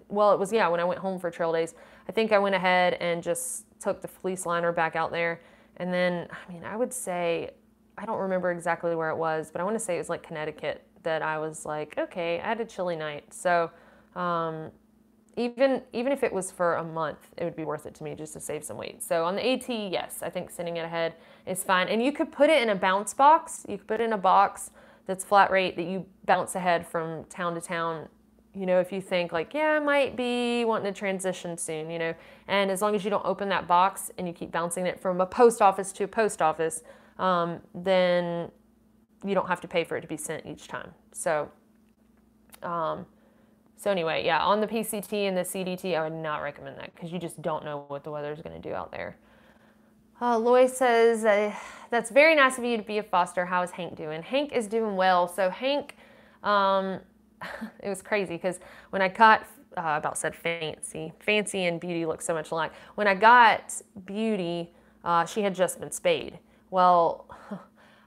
I went home for trail days, I think I went ahead and just took the fleece liner back out there. And then, I mean, I would say, I don't remember exactly where it was, but I want to say it was like Connecticut that I was like, okay, I had a chilly night. So, even if it was for a month, it would be worth it to me just to save some weight. So on the AT, yes, I think sending it ahead is fine. And you could put it in a bounce box. You could put it in a box that's flat rate that you bounce ahead from town to town. You know, if you think like, yeah, I might be wanting to transition soon, you know, and as long as you don't open that box and you keep bouncing it from a post office to a post office, then you don't have to pay for it to be sent each time. So, so anyway, yeah, on the PCT and the CDT, I would not recommend that because you just don't know what the weather's going to do out there. Loy says, that's very nice of you to be a foster. How is Hank doing? Hank is doing well. So Hank, it was crazy because when I got, about said Fancy and Beauty look so much alike. When I got Beauty, she had just been spayed. Well,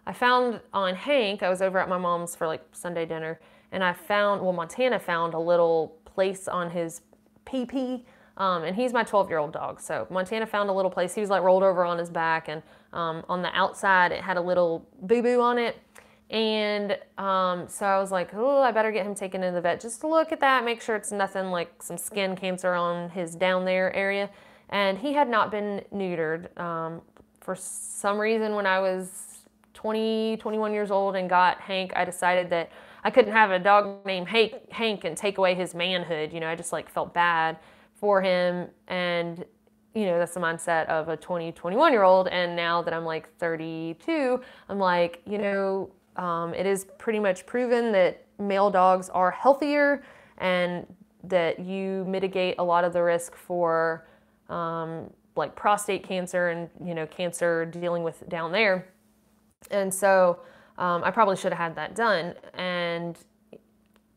I found on Hank, I was over at my mom's for like Sunday dinner, and I found, well, Montana found a little place on his pee-pee, and he's my 12-year-old dog. So Montana found a little place. He was like rolled over on his back, and on the outside it had a little boo-boo on it. And so I was like, oh, I better get him taken to the vet just to look at that, make sure it's nothing like some skin cancer on his down there area. And he had not been neutered. For some reason, when I was 20, 21 years old and got Hank, I decided that I couldn't have a dog named Hank and take away his manhood. You know, I just like felt bad for him. And, you know, that's the mindset of a 20, 21-year-old. And now that I'm like 32, I'm like, you know, it is pretty much proven that male dogs are healthier and that you mitigate a lot of the risk for like prostate cancer and, you know, cancer dealing with down there. And so I probably should have had that done. And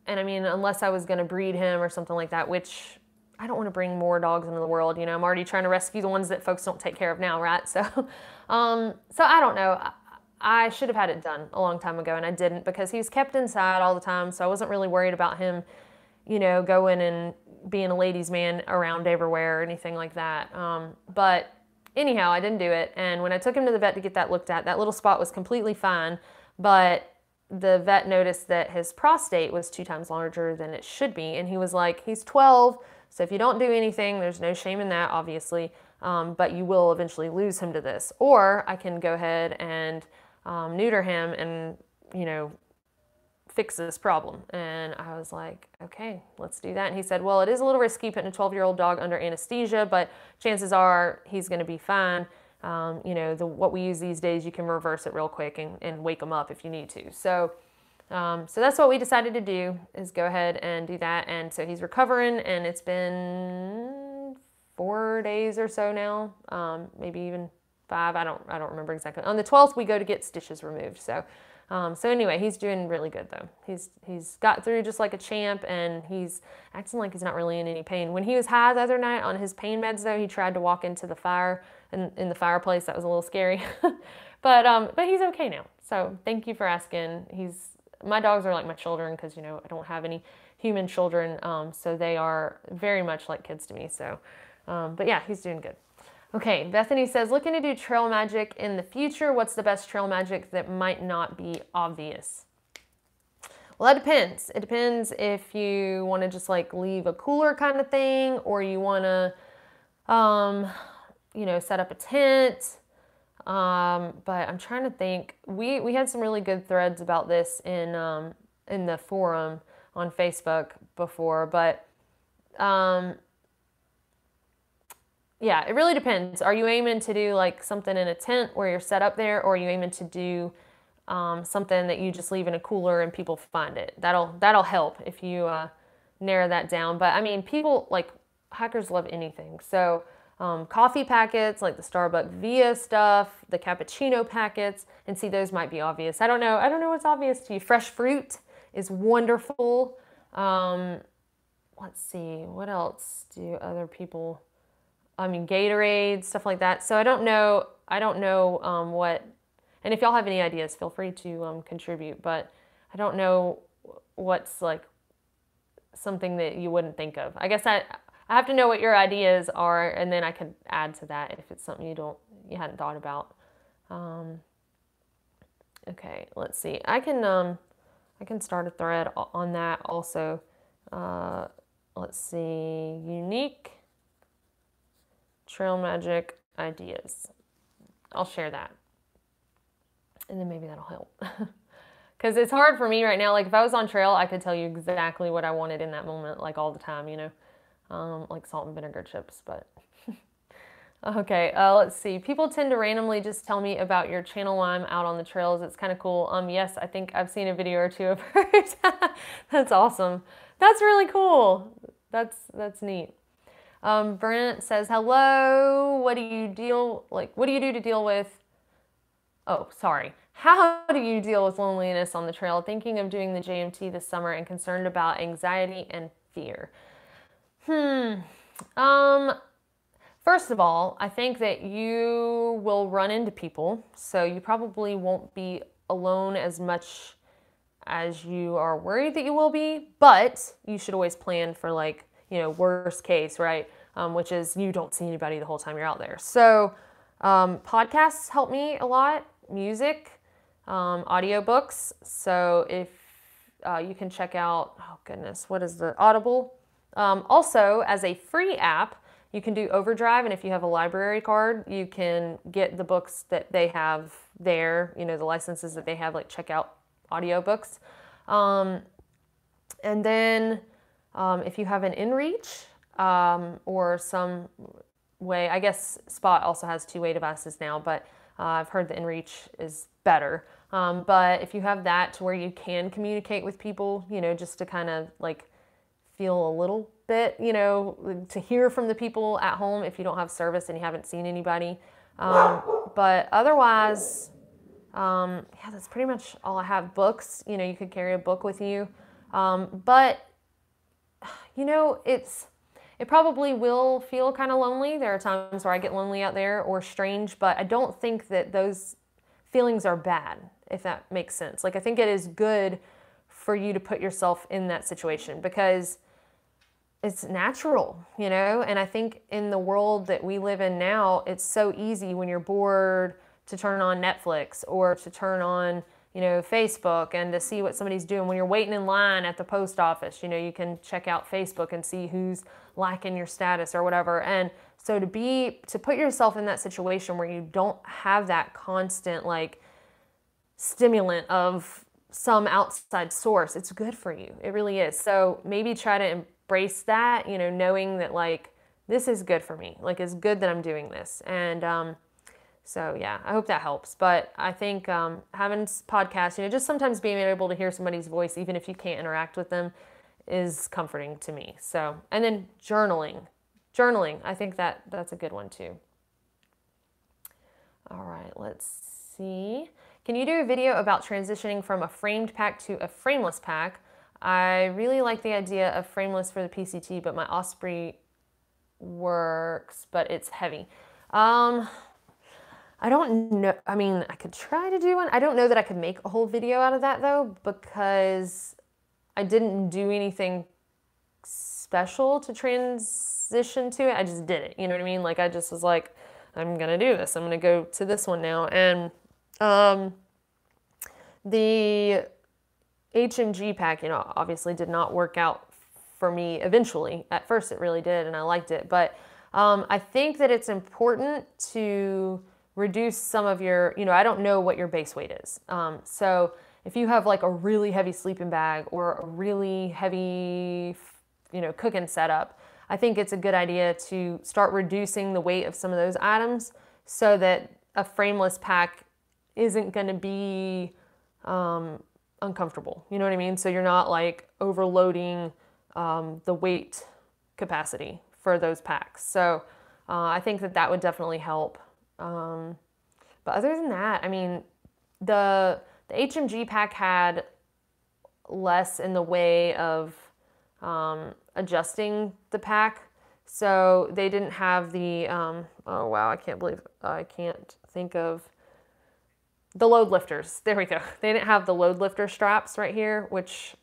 I mean, unless I was going to breed him or something like that, which I don't want to bring more dogs into the world. You know, I'm already trying to rescue the ones that folks don't take care of now, right? So, so I don't know. I should have had it done a long time ago, and I didn't because he was kept inside all the time. So I wasn't really worried about him, you know, going and being a ladies' man around everywhere or anything like that. But anyhow, I didn't do it. And when I took him to the vet to get that looked at, that little spot was completely fine. But the vet noticed that his prostate was 2 times larger than it should be. And he was like, he's 12, so if you don't do anything, there's no shame in that, obviously. But you will eventually lose him to this. Or I can go ahead and neuter him and, you know, fix this problem. And I was like, okay, let's do that. And he said, well, it is a little risky putting a 12-year-old dog under anesthesia, but chances are he's going to be fine. You know, what we use these days, you can reverse it real quick and wake him up if you need to. So, so that's what we decided to do, is go ahead and do that. And so he's recovering, and it's been 4 days or so now, maybe even 5. I don't remember exactly. On the 12th, we go to get stitches removed. So, so anyway, he's doing really good though. He's got through just like a champ, and he's acting like he's not really in any pain. When he was high the other night on his pain meds though, he tried to walk into the fire in the fireplace. That was a little scary, but he's okay now. So thank you for asking. My dogs are like my children because, you know, I don't have any human children, so they are very much like kids to me. So, but yeah, he's doing good. Okay, Bethany says, looking to do trail magic in the future. What's the best trail magic that might not be obvious? Well, that depends. It depends if you want to just like leave a cooler kind of thing, or you want to, you know, set up a tent. But I'm trying to think. We had some really good threads about this in the forum on Facebook before, but yeah, it really depends. Are you aiming to do like something in a tent where you're set up there, or are you aiming to do something that you just leave in a cooler and people find it? That'll help if you narrow that down. But I mean, people, like, hikers love anything. So coffee packets, like the Starbucks Via stuff, the cappuccino packets, and see, those might be obvious. I don't know what's obvious to you. Fresh fruit is wonderful. Let's see, what else do other people? I mean, Gatorade, stuff like that. So I don't know what, and if y'all have any ideas, feel free to contribute, but I don't know what's like something that you wouldn't think of. I guess I have to know what your ideas are, and then I can add to that if it's something you hadn't thought about. Okay, let's see. I can start a thread on that also. Let's see, unique trail magic ideas. I'll share that. And then maybe that'll help. Because it's hard for me right now. Like if I was on trail, I could tell you exactly what I wanted in that moment, like all the time, you know, like salt and vinegar chips. But Okay, let's see. People tend to randomly just tell me about your channel while I'm out on the trails. It's kind of cool. Yes, I think I've seen a video or two of hers. That's awesome. That's really cool. That's neat. Brent says, hello, what do you do to deal with, oh, sorry. How do you deal with loneliness on the trail? Thinking of doing the JMT this summer and concerned about anxiety and fear. First of all, I think that you will run into people, so you probably won't be alone as much as you are worried that you will be, but you should always plan for worst case, right? Which is you don't see anybody the whole time you're out there. So podcasts help me a lot, music, audiobooks. So if you can check out, oh goodness, what is the Audible? Also, as a free app, you can do Overdrive, and if you have a library card, you can get the books that they have there, the licenses that they have, like check out audiobooks. And then if you have an InReach or some way, I guess Spot also has two-way devices now, but I've heard the InReach is better. But if you have that to where you can communicate with people, just to kind of feel a little bit, to hear from the people at home if you don't have service and you haven't seen anybody. But otherwise, yeah, that's pretty much all I have. Books, you could carry a book with you. But, it probably will feel kind of lonely. There are times where I get lonely out there or strange, but I don't think that those feelings are bad, if that makes sense. I think it is good for you to put yourself in that situation because it's natural, and I think in the world that we live in now, it's so easy when you're bored to turn on Netflix or to turn on, Facebook and to see what somebody's doing. When you're waiting in line at the post office, you can check out Facebook and see who's liking your status or whatever. And so to put yourself in that situation where you don't have that constant stimulant of some outside source, it's good for you. It really is. So maybe try to embrace that, knowing that this is good for me. It's good that I'm doing this. And so yeah, I hope that helps. But I think having podcasts, just sometimes being able to hear somebody's voice, even if you can't interact with them, is comforting to me. So, and then journaling, I think that's a good one too. All right, let's see. Can you do a video about transitioning from a framed pack to a frameless pack? I really like the idea of frameless for the PCT, but my Osprey works, but it's heavy. I don't know. I mean, I could try to do one. I don't know that I could make a whole video out of that though, because I didn't do anything special to transition to it. I just did it. You know what I mean? I just was like, I'm going to do this. I'm going to go to this one now. And the HMG pack, obviously did not work out for me eventually. At first it really did, and I liked it. But I think that it's important to reduce some of your, I don't know what your base weight is. So if you have a really heavy sleeping bag or a really heavy, cooking setup, I think it's a good idea to start reducing the weight of some of those items so that a frameless pack isn't going to be uncomfortable. You know what I mean? So you're not overloading the weight capacity for those packs. So I think that would definitely help. But other than that, I mean, the HMG pack had less in the way of adjusting the pack. So they didn't have the, oh wow, I can't think of the load lifters. There we go. They didn't have the load lifter straps right here, which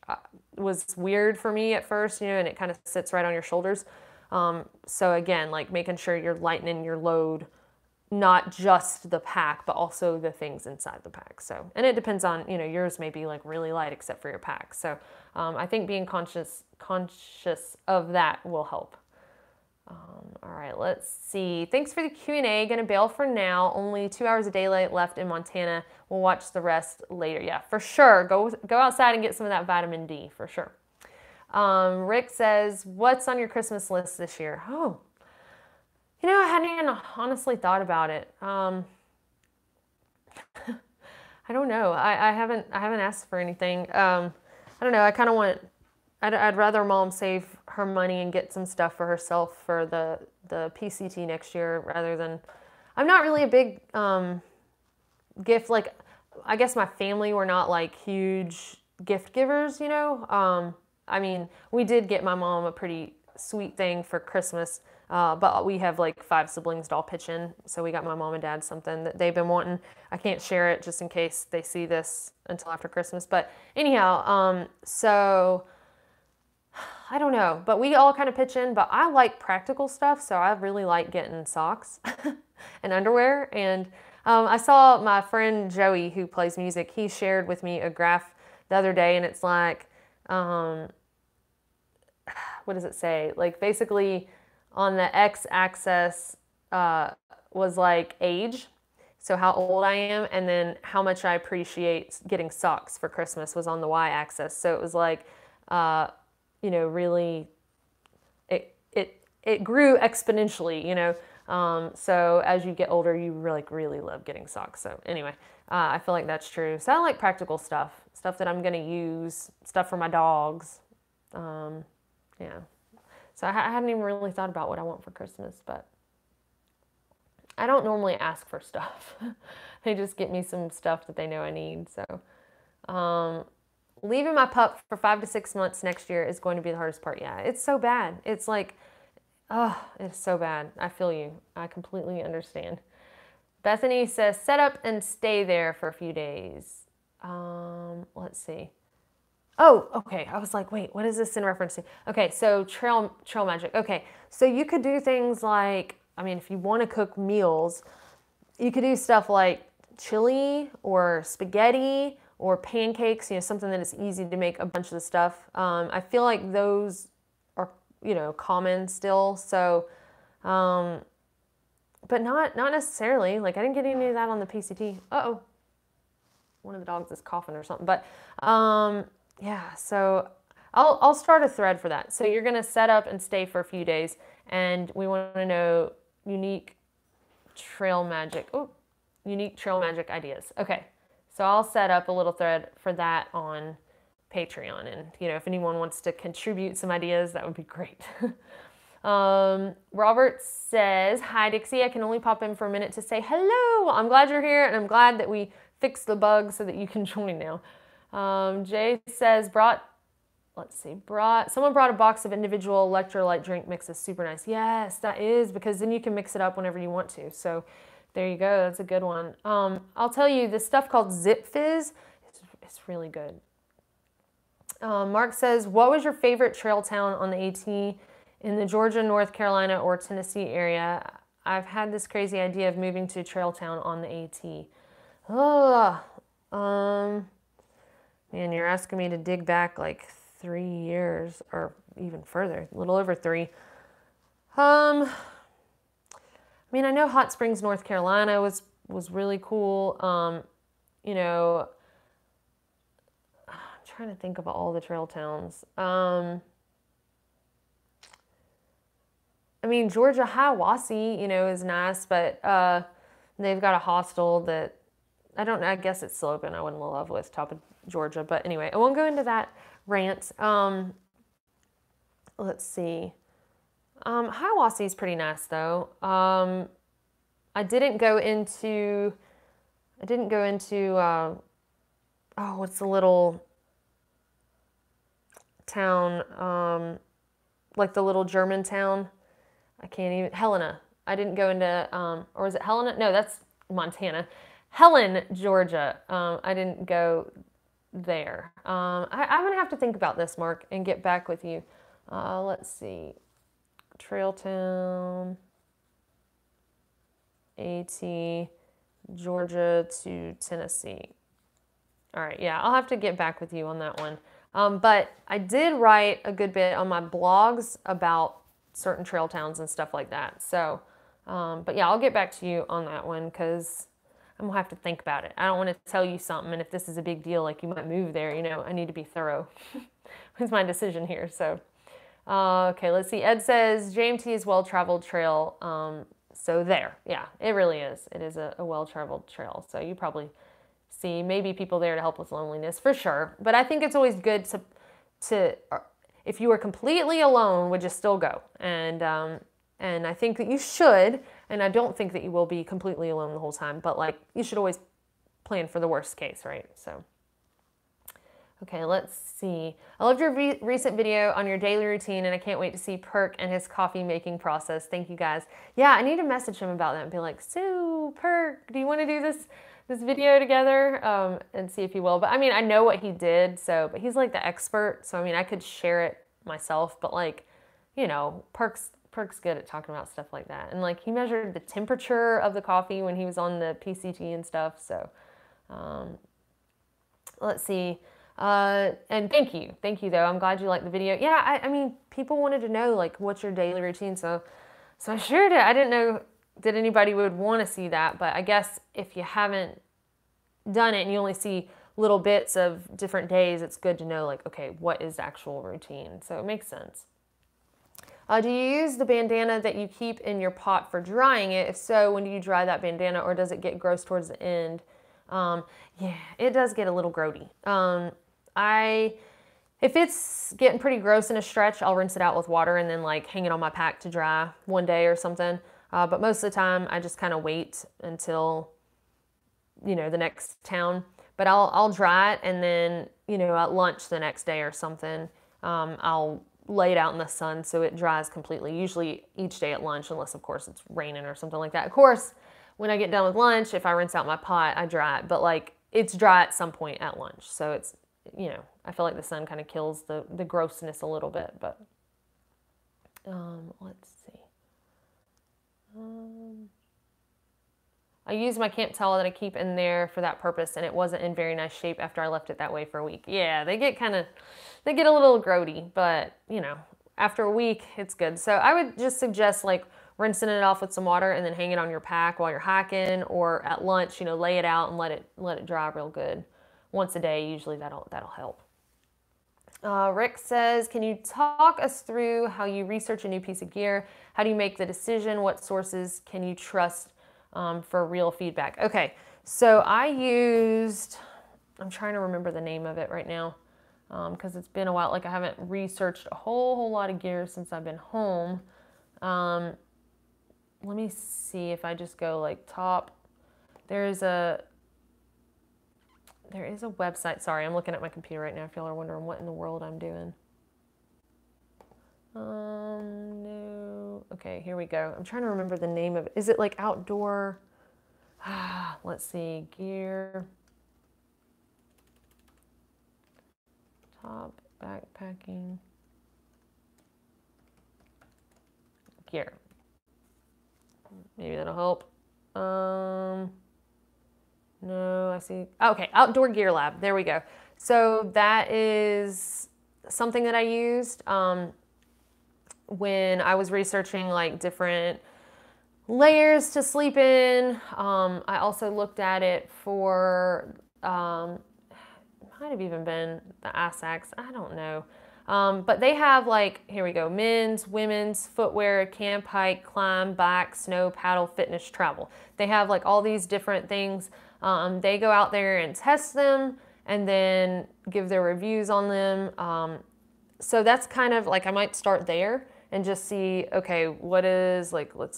was weird for me at first, and it kind of sits right on your shoulders. So again, making sure you're lightening your load, not just the pack, but also the things inside the pack. So, and it depends on, yours may be really light except for your pack. So I think being conscious of that will help. All right, let's see. Thanks for the Q&A. Gonna bail for now. Only 2 hours of daylight left in Montana. We'll watch the rest later. Yeah, for sure. Go outside and get some of that vitamin D, for sure. Rick says, what's on your Christmas list this year? Oh, You know, I hadn't even honestly thought about it. I don't know. I haven't asked for anything. I don't know. I kind of want. I'd rather mom save her money and get some stuff for herself for the PCT next year rather than. I'm not really a big gift, like, I guess my family were not like huge gift givers, you know. I mean, we did get my mom a pretty sweet thing for Christmas, but we have like 5 siblings to all pitch in, so we got my mom and dad something that they've been wanting. I can't share it just in case they see this until after Christmas, but anyhow, so I don't know, but we all kind of pitch in, but I like practical stuff, so I really like getting socks and underwear. And I saw my friend Joey, who plays music, he shared with me a graph the other day, and it's like, what does it say? Like, basically on the x-axis was like age, so how old I am, and then how much I appreciate getting socks for Christmas was on the y-axis. So it was like, you know, really, it grew exponentially, you know. So as you get older, you really love getting socks. So anyway, I feel like that's true. So I like practical stuff that I'm gonna use, stuff for my dogs. Yeah. So I hadn't even really thought about what I want for Christmas, but I don't normally ask for stuff. They just get me some stuff that they know I need. So, leaving my pup for 5 to 6 months next year is going to be the hardest part. Yeah, it's so bad. It's like, oh, it's so bad. I feel you. I completely understand. Bethany says, set up and stay there for a few days. Let's see. Oh, okay. I was like, wait, what is this in reference to? Okay, so trail magic. Okay, so you could do things like, I mean, if you want to cook meals, you could do stuff like chili or spaghetti or pancakes, you know, something that is easy to make a bunch of the stuff. I feel like those are, you know, common still. So, but not necessarily. Like, I didn't get any of that on the PCT. Uh-oh. One of the dogs is coughing or something. But, yeah, so I'll start a thread for that. So you're going to set up and stay for a few days, and we want to know unique trail magic ideas. Okay, so I'll set up a little thread for that on Patreon, and you know, if anyone wants to contribute some ideas, that would be great. Robert says, hi Dixie, I can only pop in for a minute to say hello. I'm glad you're here, and I'm glad that we fixed the bug so that you can join now. Jay says, someone brought a box of individual electrolyte drink mixes. Super nice. Yes, that is, because then you can mix it up whenever you want to. So there you go. That's a good one. I'll tell you, this stuff called Zip Fizz, it's really good. Mark says, what was your favorite trail town on the AT in the Georgia, North Carolina, or Tennessee area? I've had this crazy idea of moving to a trail town on the AT. Man, you're asking me to dig back like 3 years or even further, a little over 3. I mean, I know Hot Springs, North Carolina was really cool. You know, I'm trying to think of all the trail towns. I mean, Georgia, Hiawassee, you know, is nice, but they've got a hostel that I guess it's still open. I wouldn't love with top of Georgia, but anyway, I won't go into that rant. Let's see. Hiawassee is pretty nice though. I didn't go into what's the little town, like the little German town? I can't even, Helena. I didn't go into, or is it Helena? No, that's Montana. Helen, Georgia. I didn't go there. I'm going to have to think about this, Mark, and get back with you. Let's see. Trail town, AT, Georgia to Tennessee. All right, yeah, I'll have to get back with you on that one. But I did write a good bit on my blogs about certain trail towns and stuff like that. So, but yeah, I'll get back to you on that one because I'm gonna have to think about it. I don't want to tell you something, and if this is a big deal, like you might move there, you know, I need to be thorough with my decision here. So, Okay, let's see. Ed says JMT is well-traveled trail. So there, yeah, it really is. It is a well-traveled trail. So you probably see maybe people there to help with loneliness for sure. But I think it's always good to if you were completely alone, would just still go. And I think that you should, and I don't think that you will be completely alone the whole time, but like you should always plan for the worst case, right? So, okay, let's see. I loved your recent video on your daily routine, and I can't wait to see Perk and his coffee making process. Thank you guys. Yeah, I need to message him about that and be like, Sue, Perk, do you want to do this video together? And see if he will. But I mean, I know what he did, so, but he's like the expert, so I mean, I could share it myself, but like, you know, Perk's good at talking about stuff like that. And like he measured the temperature of the coffee when he was on the PCT and stuff. So let's see. And thank you though. I'm glad you liked the video. Yeah, I mean, people wanted to know like what's your daily routine. So I shared it. I didn't know that anybody would want to see that, but I guess if you haven't done it and you only see little bits of different days, it's good to know like, okay, what is the actual routine? So it makes sense. Do you use the bandana that you keep in your pot for drying it? If so, when do you dry that bandana, or does it get gross towards the end? Yeah, it does get a little grody. If it's getting pretty gross in a stretch, I'll rinse it out with water and then like hang it on my pack to dry one day or something. But most of the time I just kind of wait until, you know, the next town. But I'll dry it, and then, you know, at lunch the next day or something, I'll lay it out in the sun so it dries completely, usually each day at lunch, unless of course it's raining or something like that. Of course, when I get done with lunch, if I rinse out my pot, I dry it, but like it's dry at some point at lunch. So it's, you know, I feel like the sun kind of kills the grossness a little bit, but let's see. I used my camp towel that I keep in there for that purpose, and it wasn't in very nice shape after I left it that way for a week. Yeah, they get a little grody, but you know, after a week, it's good. So I would just suggest like rinsing it off with some water and then hang it on your pack while you're hiking, or at lunch, you know, lay it out and let it dry real good. Once a day, usually that'll help. Rick says, can you talk us through how you research a new piece of gear? How do you make the decision? What sources can you trust for real feedback? Okay, so I'm trying to remember the name of it right now because it's been a while. Like I haven't researched a whole lot of gear since I've been home. Let me see if I just go like top. There is a website. Sorry, I'm looking at my computer right now if y'all are wondering what in the world I'm doing. No. Okay, here we go. I'm trying to remember the name of it. Is it like outdoor? Let's see. Gear. Top backpacking. Gear. Maybe that'll help. No, I see. Okay, Outdoor Gear Lab. There we go. So that is something that I used when I was researching like different layers to sleep in. I also looked at it for, might have even been the Assax. I don't know. But they have like, here we go, men's, women's, footwear, camp, hike, climb, bike, snow, paddle, fitness, travel. They have like all these different things. They go out there and test them and then give their reviews on them. So that's kind of like, I might start there and just see, okay, what is like, let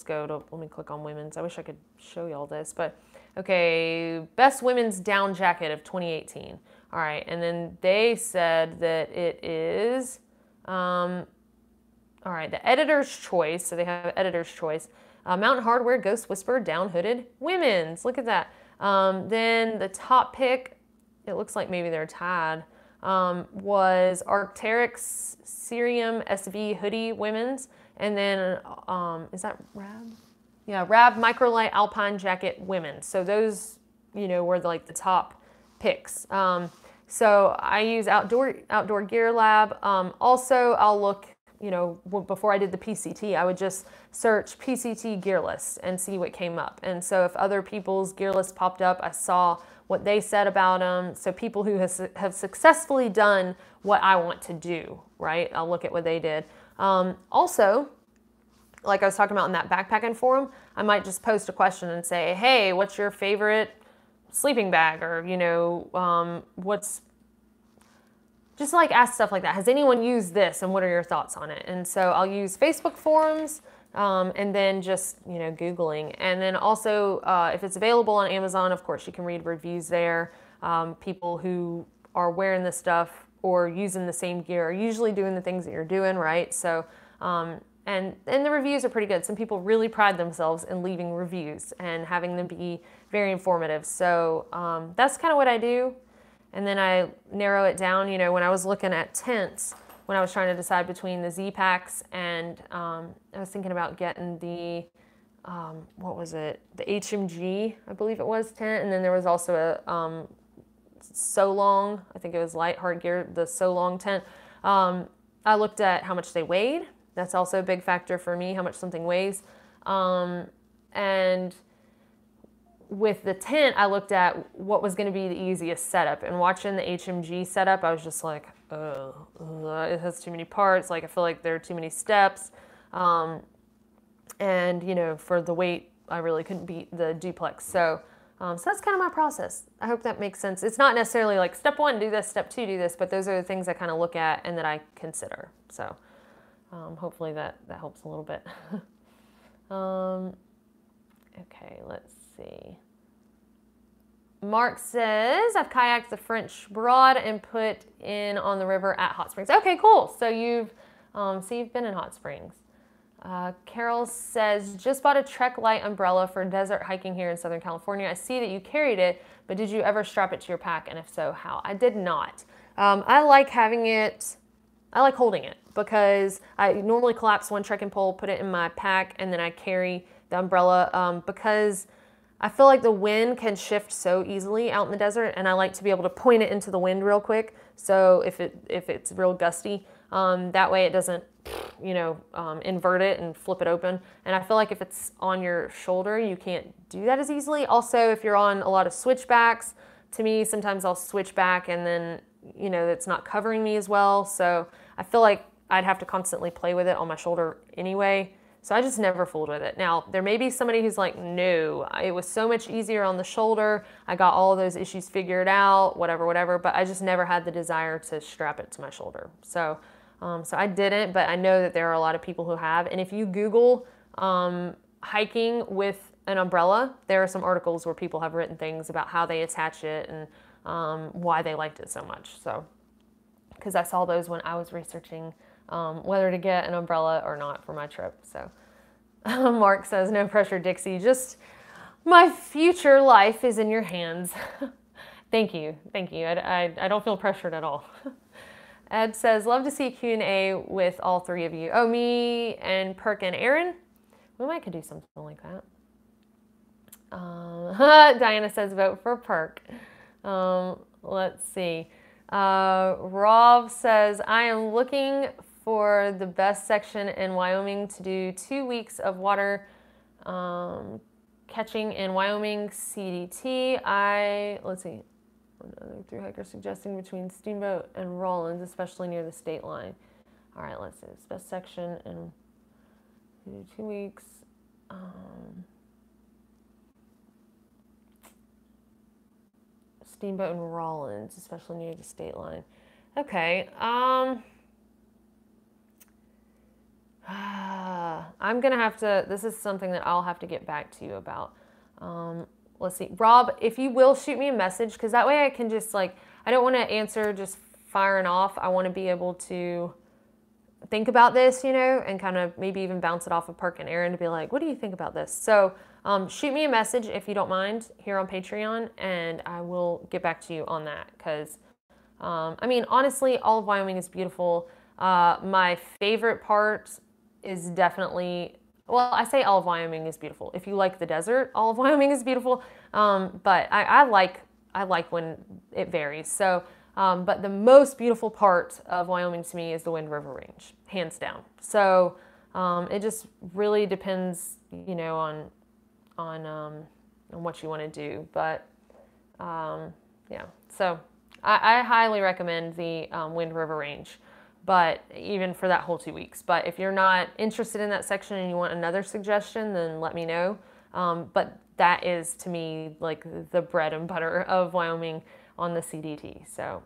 me click on women's. I wish I could show you all this, but okay, best women's down jacket of 2018. All right, and then they said that it is, all right, the editor's choice. So they have editor's choice. Mountain Hardwear Ghost Whisper Down Hooded Women's. Look at that. Then the top pick, it looks like maybe they're tied, was Arc'teryx Cerium SV Hoodie Women's. And then, is that Rab? Yeah, Rab Microlight Alpine Jacket Women's. So those, you know, were like the top picks. So I use Outdoor Gear Lab. Also, I'll look, you know, before I did the PCT, I would just search PCT gear lists and see what came up. And so if other people's gear lists popped up, I saw what they said about them. So people who have successfully done what I want to do, right? I'll look at what they did. Also, like I was talking about in that backpacking forum, I might just post a question and say, hey, what's your favorite sleeping bag? Or, you know, what's, just like ask stuff like that. Has anyone used this and what are your thoughts on it? And so I'll use Facebook forums and then just, you know, Googling. And then also if it's available on Amazon, of course, you can read reviews there. People who are wearing this stuff or using the same gear are usually doing the things that you're doing, right? So, and the reviews are pretty good. Some people really pride themselves in leaving reviews and having them be very informative. So that's kind of what I do. And then I narrow it down. You know, when I was looking at tents, when I was trying to decide between the Z-Packs and I was thinking about getting the, what was it? The HMG, I believe it was, tent. And then there was also a So Long, I think it was light hard gear, the So Long tent. I looked at how much they weighed. That's also a big factor for me, how much something weighs. And with the tent, I looked at what was going to be the easiest setup. And watching the HMG setup, I was just like, oh, it has too many parts. Like, I feel like there are too many steps. And, you know, for the weight, I really couldn't beat the duplex. So that's kind of my process. I hope that makes sense. It's not necessarily like step 1, do this, step 2, do this, but those are the things I kind of look at and that I consider. So hopefully that helps a little bit. Okay, let's see. Mark says, I've kayaked the French Broad and put in on the river at Hot Springs. Okay, cool. So you've been in Hot Springs. Carol says, just bought a Trek Light umbrella for desert hiking here in Southern California. I see that you carried it, but did you ever strap it to your pack? And if so, how? I did not. I like having it, I like holding it because I normally collapse one trekking pole, put it in my pack, and then I carry the umbrella because I feel like the wind can shift so easily out in the desert, and I like to be able to point it into the wind real quick. So if it's real gusty, that way it doesn't, you know, invert it and flip it open. And I feel like if it's on your shoulder, you can't do that as easily. Also, if you're on a lot of switchbacks, to me, sometimes I'll switch back and then, you know, it's not covering me as well. So I feel like I'd have to constantly play with it on my shoulder anyway. So I just never fooled with it. Now, there may be somebody who's like, no, it was so much easier on the shoulder. I got all of those issues figured out, whatever, but I just never had the desire to strap it to my shoulder. So I didn't, but I know that there are a lot of people who have. And if you Google hiking with an umbrella, there are some articles where people have written things about how they attach it and why they liked it so much. So, because I saw those when I was researching whether to get an umbrella or not for my trip. So Mark says, no pressure, Dixie. Just my future life is in your hands. Thank you. I don't feel pressured at all. Ed says, love to see Q&A with all 3 of you. Oh, me and Perk and Aaron? We might could do something like that. Diana says, vote for Perk. Let's see. Rob says, I am looking for the best section in Wyoming to do 2 weeks of water catching in Wyoming CDT. Let's see. Another THRU-HIKER suggesting between Steamboat and Rawlins, especially near the state line. All right, let's see. This best section in 2 weeks. Steamboat and Rawlins, especially near the state line. Okay. I'm going to have to, this is something that I'll have to get back to you about. Let's see. Rob, if you will shoot me a message, because that way I can just like, I don't want to answer just firing off. I want to be able to think about this, you know, and kind of maybe even bounce it off of Perk and Aaron to be like, what do you think about this? So shoot me a message if you don't mind here on Patreon, and I will get back to you on that. Because, I mean, honestly, all of Wyoming is beautiful. My favorite part is definitely, well, I say all of Wyoming is beautiful. If you like the desert, all of Wyoming is beautiful. But I like when it varies. So, but the most beautiful part of Wyoming to me is the Wind River Range, hands down. So it just really depends, you know, on what you want to do. But Yeah, so I highly recommend the Wind River Range, but even for that whole 2 weeks. But if you're not interested in that section and you want another suggestion, then let me know. But that is, to me, like the bread and butter of Wyoming on the CDT. So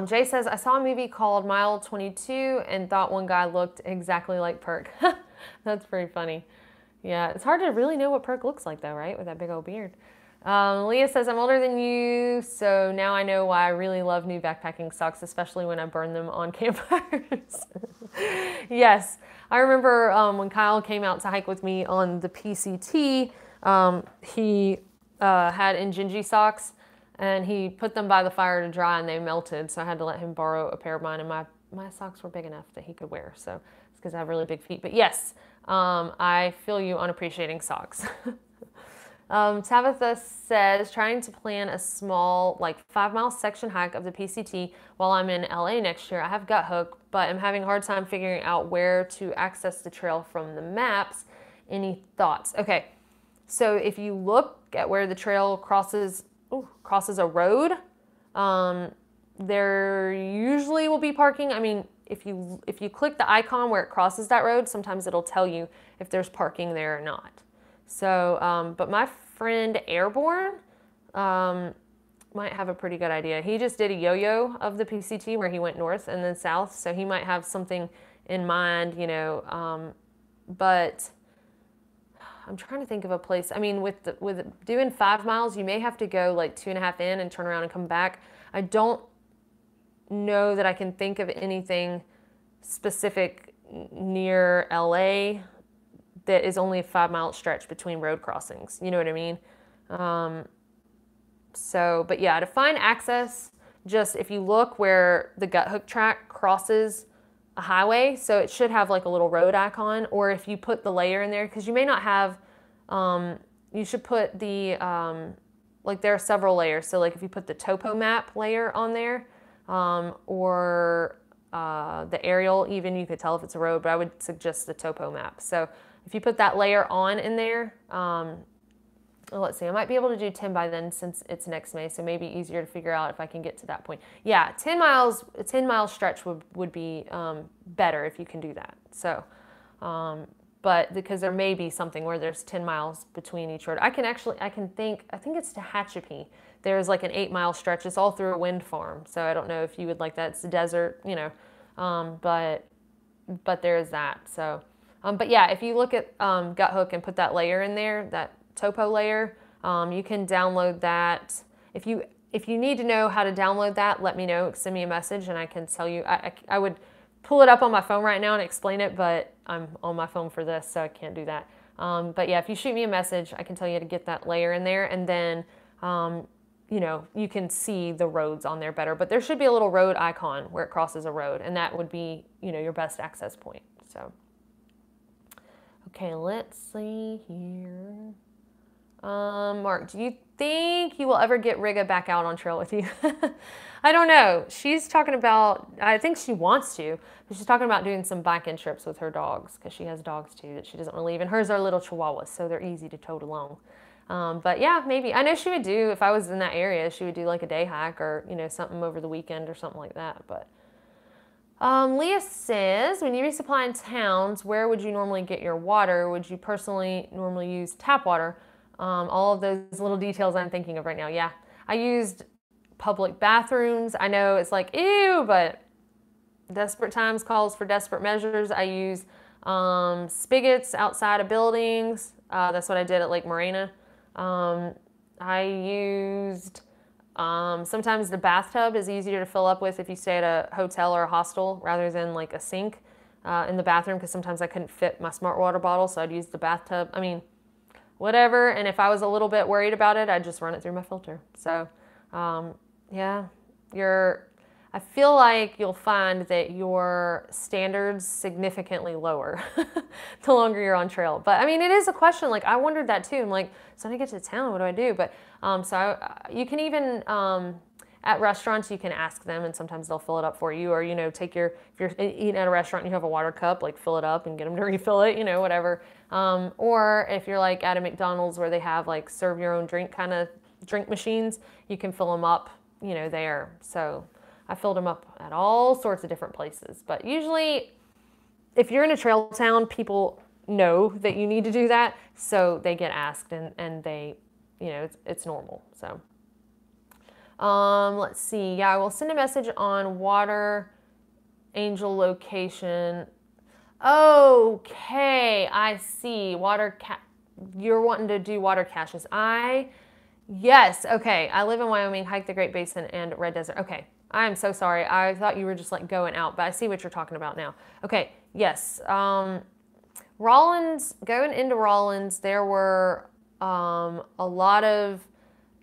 Jay says, I saw a movie called Mile 22 and thought one guy looked exactly like Perk. That's pretty funny. Yeah, it's hard to really know what Perk looks like though, right? With that big old beard. Leah says, I'm older than you, so now I know why I really love new backpacking socks, especially when I burn them on campfires. Yes, I remember when Kyle came out to hike with me on the PCT, he had Injinji socks, and he put them by the fire to dry, and they melted, so I had to let him borrow a pair of mine, and my socks were big enough that he could wear, so it's because I have really big feet. But yes, I feel you on appreciating socks. Tabitha says, trying to plan a small, like 5-mile section hike of the PCT while I'm in LA next year. I have gut hook, but I'm having a hard time figuring out where to access the trail from the maps. Any thoughts? Okay, so if you look at where the trail crosses a road, there usually will be parking. I mean, if you click the icon where it crosses that road, sometimes it'll tell you if there's parking there or not. So, but my friend Airborne might have a pretty good idea. He just did a yo-yo of the PCT where he went north and then south, so he might have something in mind, you know. But I'm trying to think of a place. I mean, with doing 5 miles, you may have to go like 2.5 in and turn around and come back. I don't know that I can think of anything specific near LA that is only a 5-mile stretch between road crossings. You know what I mean? But yeah, to find access, just if you look where the gut hook track crosses a highway, so it should have like a little road icon, or if you put the layer in there, because you may not have, you should put the, like there are several layers. So like if you put the topo map layer on there, or the aerial, even, you could tell if it's a road, but I would suggest the topo map. So if you put that layer on in there, let's see, I might be able to do 10 by then since it's next May, so maybe easier to figure out if I can get to that point. Yeah, 10 miles, a 10-mile stretch would be better if you can do that. So, but because there may be something where there's 10 miles between each road. I think it's Tehachapi. There's like an 8-mile stretch. It's all through a wind farm, so I don't know if you would like that. It's a desert, you know, but there is that, so. But yeah, if you look at gut hook and put that layer in there, that topo layer, you can download that. If you need to know how to download that, let me know. Send me a message and I can tell you. I would pull it up on my phone right now and explain it, but I'm on my phone for this, so I can't do that. But yeah, if you shoot me a message, I can tell you to get that layer in there, and then you know, you can see the roads on there better. But there should be a little road icon where it crosses a road, and that would be, you know, your best access point. So. Okay, let's see here. Mark, do you think you will ever get Riga back out on trail with you? I don't know. She's talking about, I think she wants to, but she's talking about doing some bike-in trips with her dogs, because she has dogs too that she doesn't want to leave. And hers are little chihuahuas, so they're easy to tote along. But yeah, maybe. I know she would do, if I was in that area, she would do like a day hike or, you know, something over the weekend or something like that. But Leah says, when you resupply in towns, where would you normally get your water? Would you personally normally use tap water? All of those little details I'm thinking of right now. Yeah, I used public bathrooms. I know it's like, ew, but desperate times calls for desperate measures. I use spigots outside of buildings. That's what I did at Lake Morena. I used... sometimes the bathtub is easier to fill up with if you stay at a hotel or a hostel rather than like a sink in the bathroom, because sometimes I couldn't fit my smart water bottle, so I'd use the bathtub. I mean, whatever. And if I was a little bit worried about it, I'd just run it through my filter. So, yeah, I feel like you'll find that your standards significantly lower the longer you're on trail. But I mean, it is a question. Like, I wondered that too. I'm like, so when I get to town, what do I do? But you can even at restaurants, you can ask them, and sometimes they'll fill it up for you. Or, you know, if you're eating at a restaurant and you have a water cup, like fill it up and get them to refill it, you know, whatever. Or if you're like at a McDonald's where they have like serve your own drink kind of drink machines, you can fill them up, you know, there. So I filled them up at all sorts of different places. But usually, if you're in a trail town, people know that you need to do that, so they get asked, and they, you know, it's normal. So let's see. Yeah, I will send a message on Water Angel location. Okay, I see. You're wanting to do water caches. Yes, okay. I live in Wyoming, hike the Great Basin and Red Desert. Okay, I am so sorry. I thought you were just like going out, but I see what you're talking about now. Okay, yes. Rawlins, going into Rawlins, there were a lot of,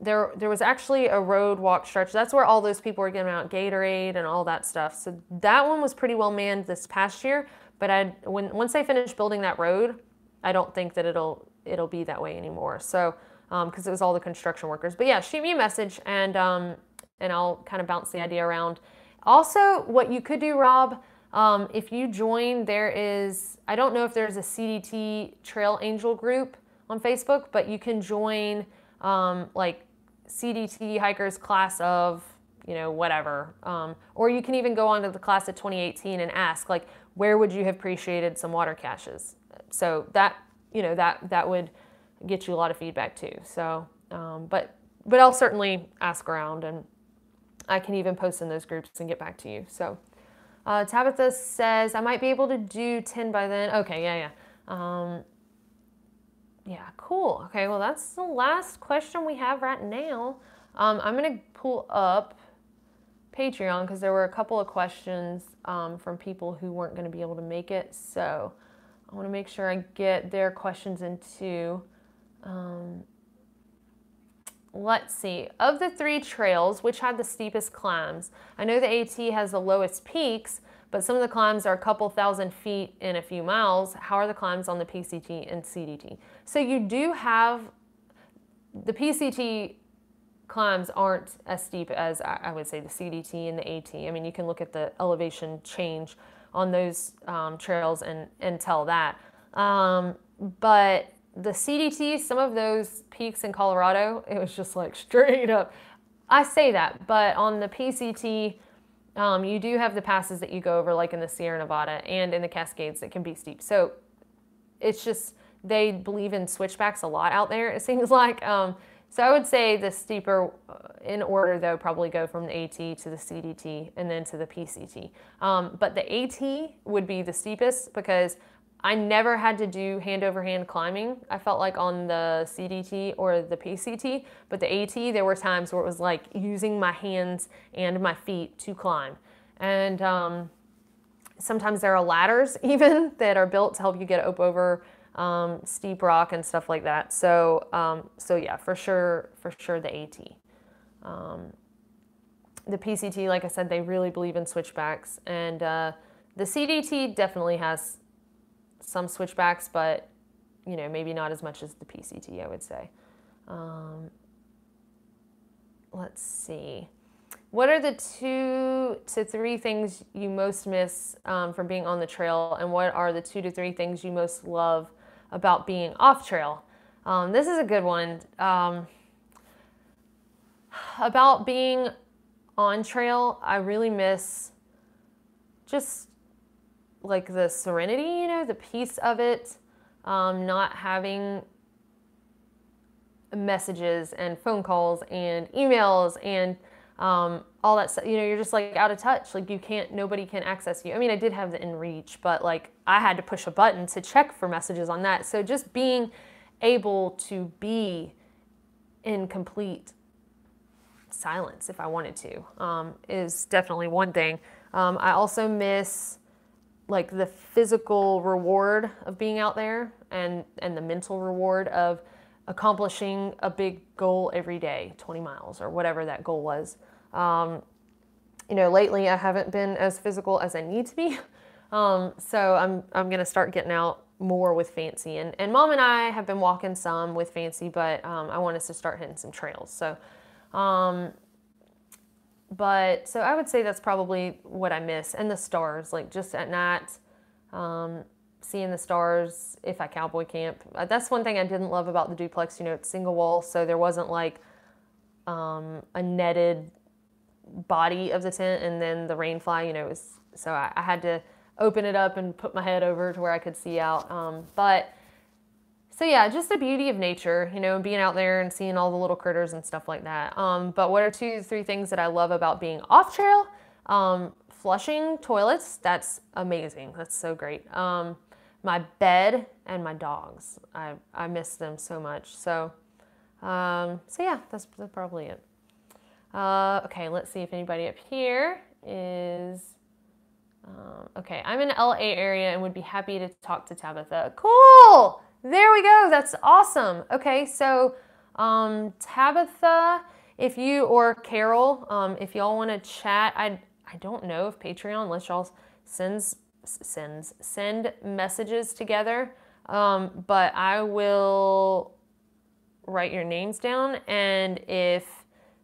there was actually a road walk stretch. That's where all those people were giving out Gatorade and all that stuff. So that one was pretty well manned this past year, but once they finish building that road, I don't think that it'll be that way anymore. So, because it was all the construction workers. But yeah, shoot me a message and I'll kind of bounce the idea around. Also, what you could do, Rob, if you join, there is, I don't know if there's a CDT Trail Angel group on Facebook, but you can join like CDT hikers class of, you know, whatever. Or you can even go on to the class of 2018 and ask, like, where would you have appreciated some water caches? So that, you know, that would get you a lot of feedback too. So, but I'll certainly ask around, and I can even post in those groups and get back to you. So Tabitha says, I might be able to do 10 by then. Okay, yeah. Yeah, cool. Okay, well, that's the last question we have right now. I'm going to pull up Patreon because there were a couple of questions from people who weren't going to be able to make it. So I want to make sure I get their questions in too. Let's see. Of the 3 trails, which had the steepest climbs? I know the AT has the lowest peaks, but some of the climbs are a couple thousand feet in a few miles. How are the climbs on the PCT and CDT? So you do have, the PCT climbs aren't as steep as I would say the CDT and the AT. I mean, you can look at the elevation change on those trails and tell that. But the CDT, some of those peaks in Colorado, it was just like straight up. I say that, but on the PCT, you do have the passes that you go over, like in the Sierra Nevada and in the Cascades, that can be steep. So it's just, they believe in switchbacks a lot out there, it seems like. So I would say the steeper, in order though, probably go from the AT to the CDT and then to the PCT. But the AT would be the steepest because I never had to do hand-over-hand climbing, I felt like, on the CDT or the PCT, but the AT, there were times where it was like using my hands and my feet to climb. And sometimes there are ladders even that are built to help you get up over steep rock and stuff like that. So yeah, for sure the AT. The PCT, like I said, they really believe in switchbacks, and the CDT definitely has some switchbacks, but you know, maybe not as much as the PCT, I would say. Let's see. What are the 2 to 3 things you most miss from being on the trail, and what are the 2 to 3 things you most love about being off trail? This is a good one. About being on trail, I really miss just like the serenity, you know, the peace of it, not having messages and phone calls and emails and all that stuff. You know, you're just like out of touch. Like nobody can access you. I mean, I did have the InReach, but like I had to push a button to check for messages on that. So just being able to be in complete silence if I wanted to is definitely one thing. I also miss like the physical reward of being out there and the mental reward of accomplishing a big goal every day, 20 miles or whatever that goal was. You know, lately I haven't been as physical as I need to be. So I'm going to start getting out more with Fancy, and Mom and I have been walking some with Fancy, but I want us to start hitting some trails. So, but so I would say that's probably what I miss, and the stars, like just at night, seeing the stars if I cowboy camp. That's one thing I didn't love about the duplex. You know, it's single wall, so there wasn't like a netted body of the tent, and then the rain fly, so I had to open it up and put my head over to where I could see out. So yeah, just the beauty of nature, being out there and seeing all the little critters and stuff like that. But what are 2 to 3 things that I love about being off trail? Flushing toilets, that's amazing. That's so great. My bed and my dogs, I miss them so much. So yeah, that's probably it. Okay, let's see if anybody up here is, okay, I'm in the LA area and would be happy to talk to Tabitha. Cool! There we go, that's awesome. Okay, so Tabitha, if you, or Carol, if y'all want to chat, I don't know if Patreon, unless y'all send messages together, but I will write your names down, and if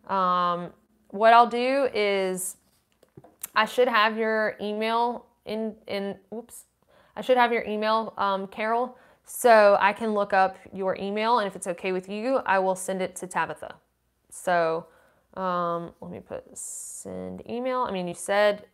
what I'll do is I should have your email I should have your email, Carol, so I can look up your email, and if it's okay with you, I will send it to Tabitha. So let me put send email. I mean, you said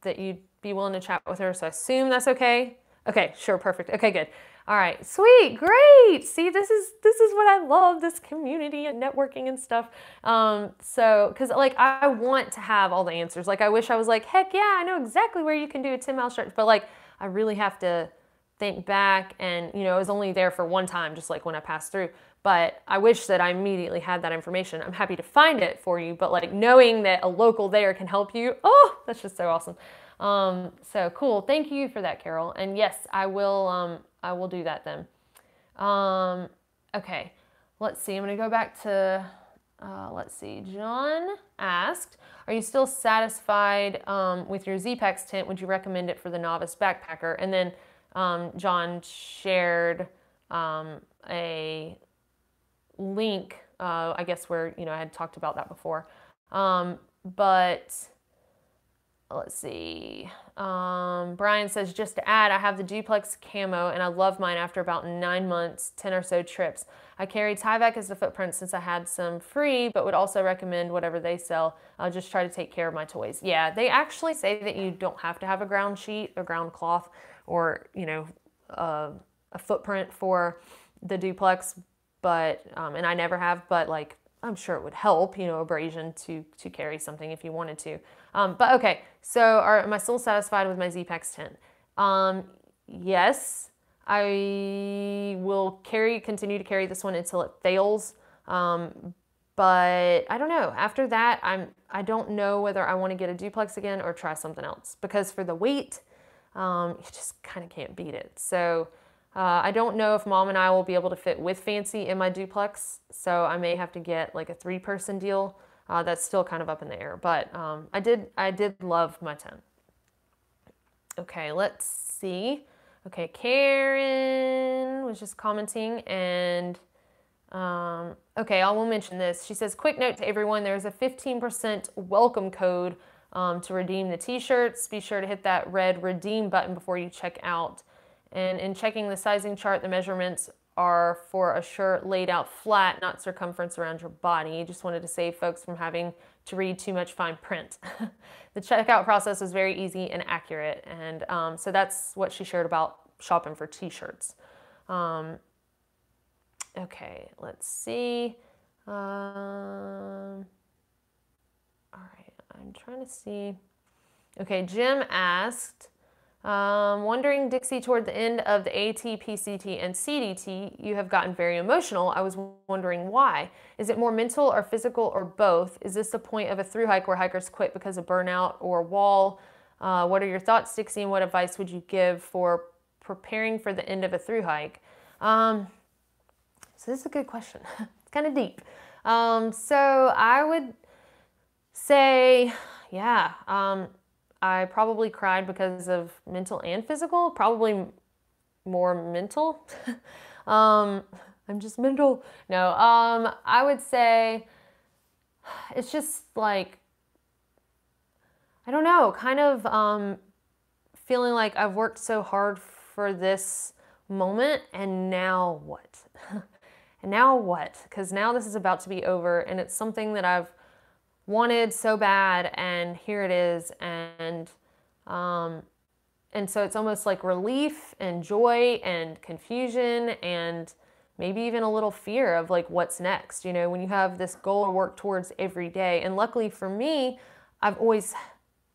that you'd be willing to chat with her, so I assume that's okay. Okay, sure, perfect. Okay, good. All right, sweet, great. See, this is what I love, this community and networking and stuff. So, because like I want to have all the answers. Like I wish I was like, heck yeah, I know exactly where you can do a 10-mile stretch, but like I really have to think back, and I was only there for one time, just like when I passed through. But I wish that I immediately had that information. I'm happy to find it for you, but like knowing that a local there can help you, oh, that's just so awesome. So cool. Thank you for that, Carol. And yes, I will do that then. Okay, let's see. I'm going to go back to, let's see. John asked, are you still satisfied with your Z-Packs tent? Would you recommend it for the novice backpacker? And then John shared a link, I guess where, I had talked about that before. But let's see. Brian says, just to add, I have the duplex camo and I love mine after about 9 months, 10 or so trips. I carry Tyvek as the footprint since I had some free, but would also recommend whatever they sell. I'll just try to take care of my toys. Yeah, they actually say that you don't have to have a ground sheet or ground cloth or, a footprint for the duplex, but, and I never have, but like, I'm sure it would help, abrasion to carry something if you wanted to. But okay, so am I still satisfied with my Z-Packs tent? Yes, I will continue to carry this one until it fails. But I don't know. After that, I don't know whether I want to get a duplex again or try something else, because for the weight, you just kind of can't beat it. So I don't know if Mom and I will be able to fit with Fancy in my duplex, so I may have to get like a 3-person deal. That's still kind of up in the air, but I did love my tent. Okay, let's see. Okay, Karen was just commenting, and okay, I will mention this. She says, quick note to everyone, there's a 15% welcome code to redeem the t-shirts. Be sure to hit that red redeem button before you check out. And in checking the sizing chart, the measurements are for a shirt laid out flat, not circumference around your body. Just wanted to save folks from having to read too much fine print. The checkout process was very easy and accurate. And so that's what she shared about shopping for t-shirts. Okay, let's see. All right, I'm trying to see. Okay, Jim asked, wondering, Dixie, toward the end of the AT, PCT, and CDT, you have gotten very emotional. I was wondering why. Is it more mental or physical or both? Is this the point of a through hike where hikers quit because of burnout or wall? What are your thoughts, Dixie, and what advice would you give for preparing for the end of a through hike? So this is a good question. It's kind of deep. So I would say, yeah, I probably cried because of mental and physical, probably more mental. I'm just mental. No, I would say it's just like, I don't know, kind of feeling like I've worked so hard for this moment and now what? and now what? Because now this is about to be over, and it's something that I've wanted so bad, and here it is. And so it's almost like relief and joy and confusion and maybe even a little fear of like what's next, you know, when you have this goal to work towards every day. And luckily for me, I've always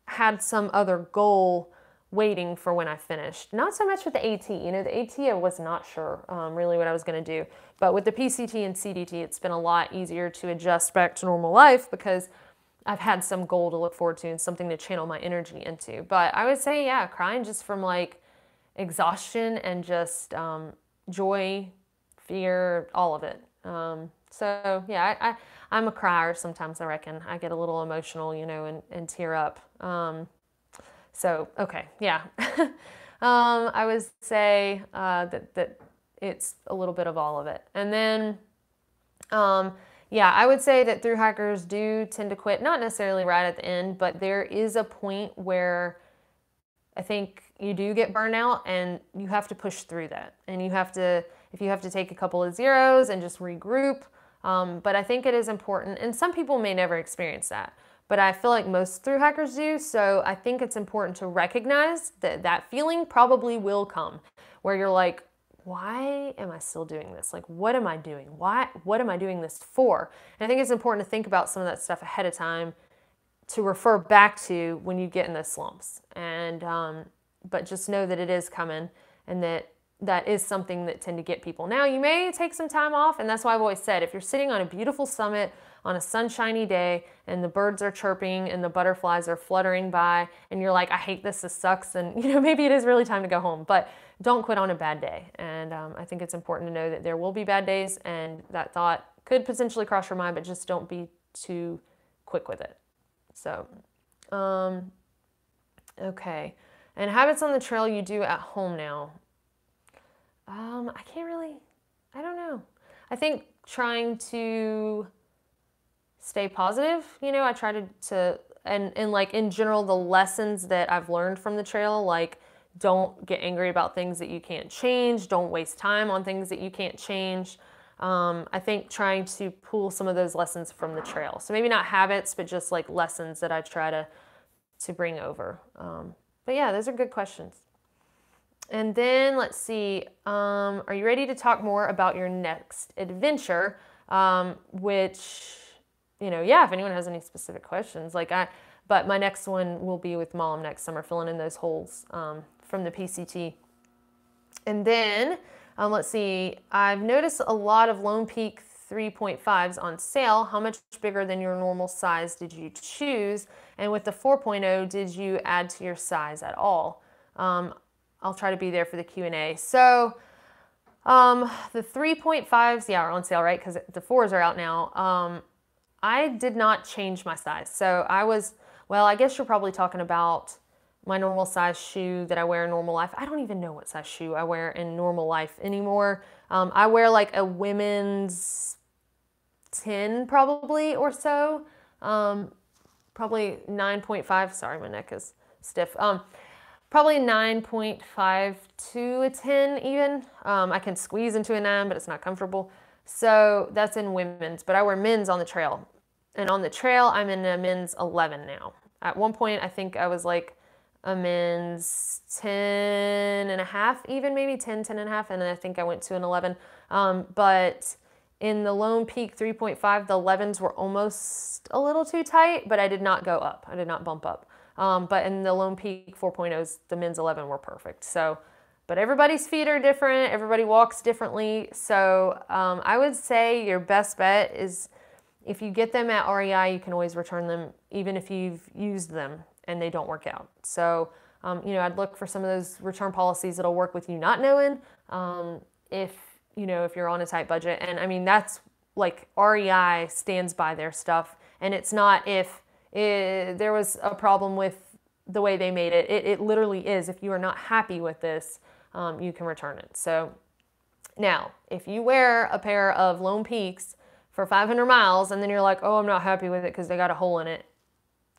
had some other goal waiting for when I finished. Not so much with the AT. You know, the AT I was not sure really what I was going to do. But with the PCT and CDT, it's been a lot easier to adjust back to normal life because I've had some goal to look forward to and something to channel my energy into. But I would say, yeah, crying just from like exhaustion and just joy, fear, all of it. So yeah, I'm a crier sometimes, I reckon. I get a little emotional, you know, and tear up. So, okay, yeah. I would say that it's a little bit of all of it. And then, yeah, I would say that thru-hikers do tend to quit, not necessarily right at the end, but there is a point where I think you do get burnout and you have to push through that. And you have to, if you have to take a couple of zeros and just regroup, but I think it is important, and some people may never experience that, but I feel like most thru-hikers do, so I think it's important to recognize that that feeling probably will come, where you're like, why am I still doing this? Like, what am I doing? What am I doing this for? And I think it's important to think about some of that stuff ahead of time to refer back to when you get in those slumps. And, but just know that it is coming and that is something that tend to get people. Now, you may take some time off, and that's why I've always said, if you're sitting on a beautiful summit on a sunshiny day and the birds are chirping and the butterflies are fluttering by and you're like, I hate this sucks, and you know, maybe it is really time to go home, but don't quit on a bad day. And I think it's important to know that there will be bad days, and that thought could potentially cross your mind, but just don't be too quick with it. So, okay. And habits on the trail you do at home now. I can't really, I don't know. I think trying to stay positive, you know, I try to and like in general, the lessons that I've learned from the trail, like don't get angry about things that you can't change. Don't waste time on things that you can't change. I think trying to pull some of those lessons from the trail. So maybe not habits, but just like lessons that I try to bring over. But yeah, those are good questions. And then let's see, are you ready to talk more about your next adventure? Which, you know, yeah, if anyone has any specific questions, but my next one will be with Mom next summer, filling in those holes from the PCT. And then, let's see, I've noticed a lot of Lone Peak 3.5s on sale. How much bigger than your normal size did you choose? And with the 4.0, did you add to your size at all? I'll try to be there for the Q&A. So the 3.5s, yeah, are on sale, right? Because the 4s are out now. I did not change my size. So I was, well, I guess you're probably talking about my normal size shoe that I wear in normal life. I don't even know what size shoe I wear in normal life anymore. I wear like a women's 10 probably or so. Probably 9.5. Sorry, my neck is stiff. Probably 9.5 to a 10 even. I can squeeze into a 9, but it's not comfortable. So that's in women's, but I wear men's on the trail. And on the trail, I'm in a men's 11 now. At one point, I think I was like a men's 10 and a half, even maybe 10 and a half, and then I think I went to an 11. But in the Lone Peak 3.5, the 11s were almost a little too tight, but I did not go up. I did not bump up. But in the Lone Peak 4.0s, the men's 11 were perfect. So, but everybody's feet are different. Everybody walks differently. So I would say your best bet is if you get them at REI, you can always return them, even if you've used them and they don't work out. So, you know, I'd look for some of those return policies that'll work with you not knowing if you're on a tight budget. And I mean, that's like REI stands by their stuff. And it's not if there was a problem with the way they made it. It literally is. If you are not happy with this, you can return it. So now, if you wear a pair of Lone Peaks for 500 miles and then you're like, oh, I'm not happy with it because they got a hole in it,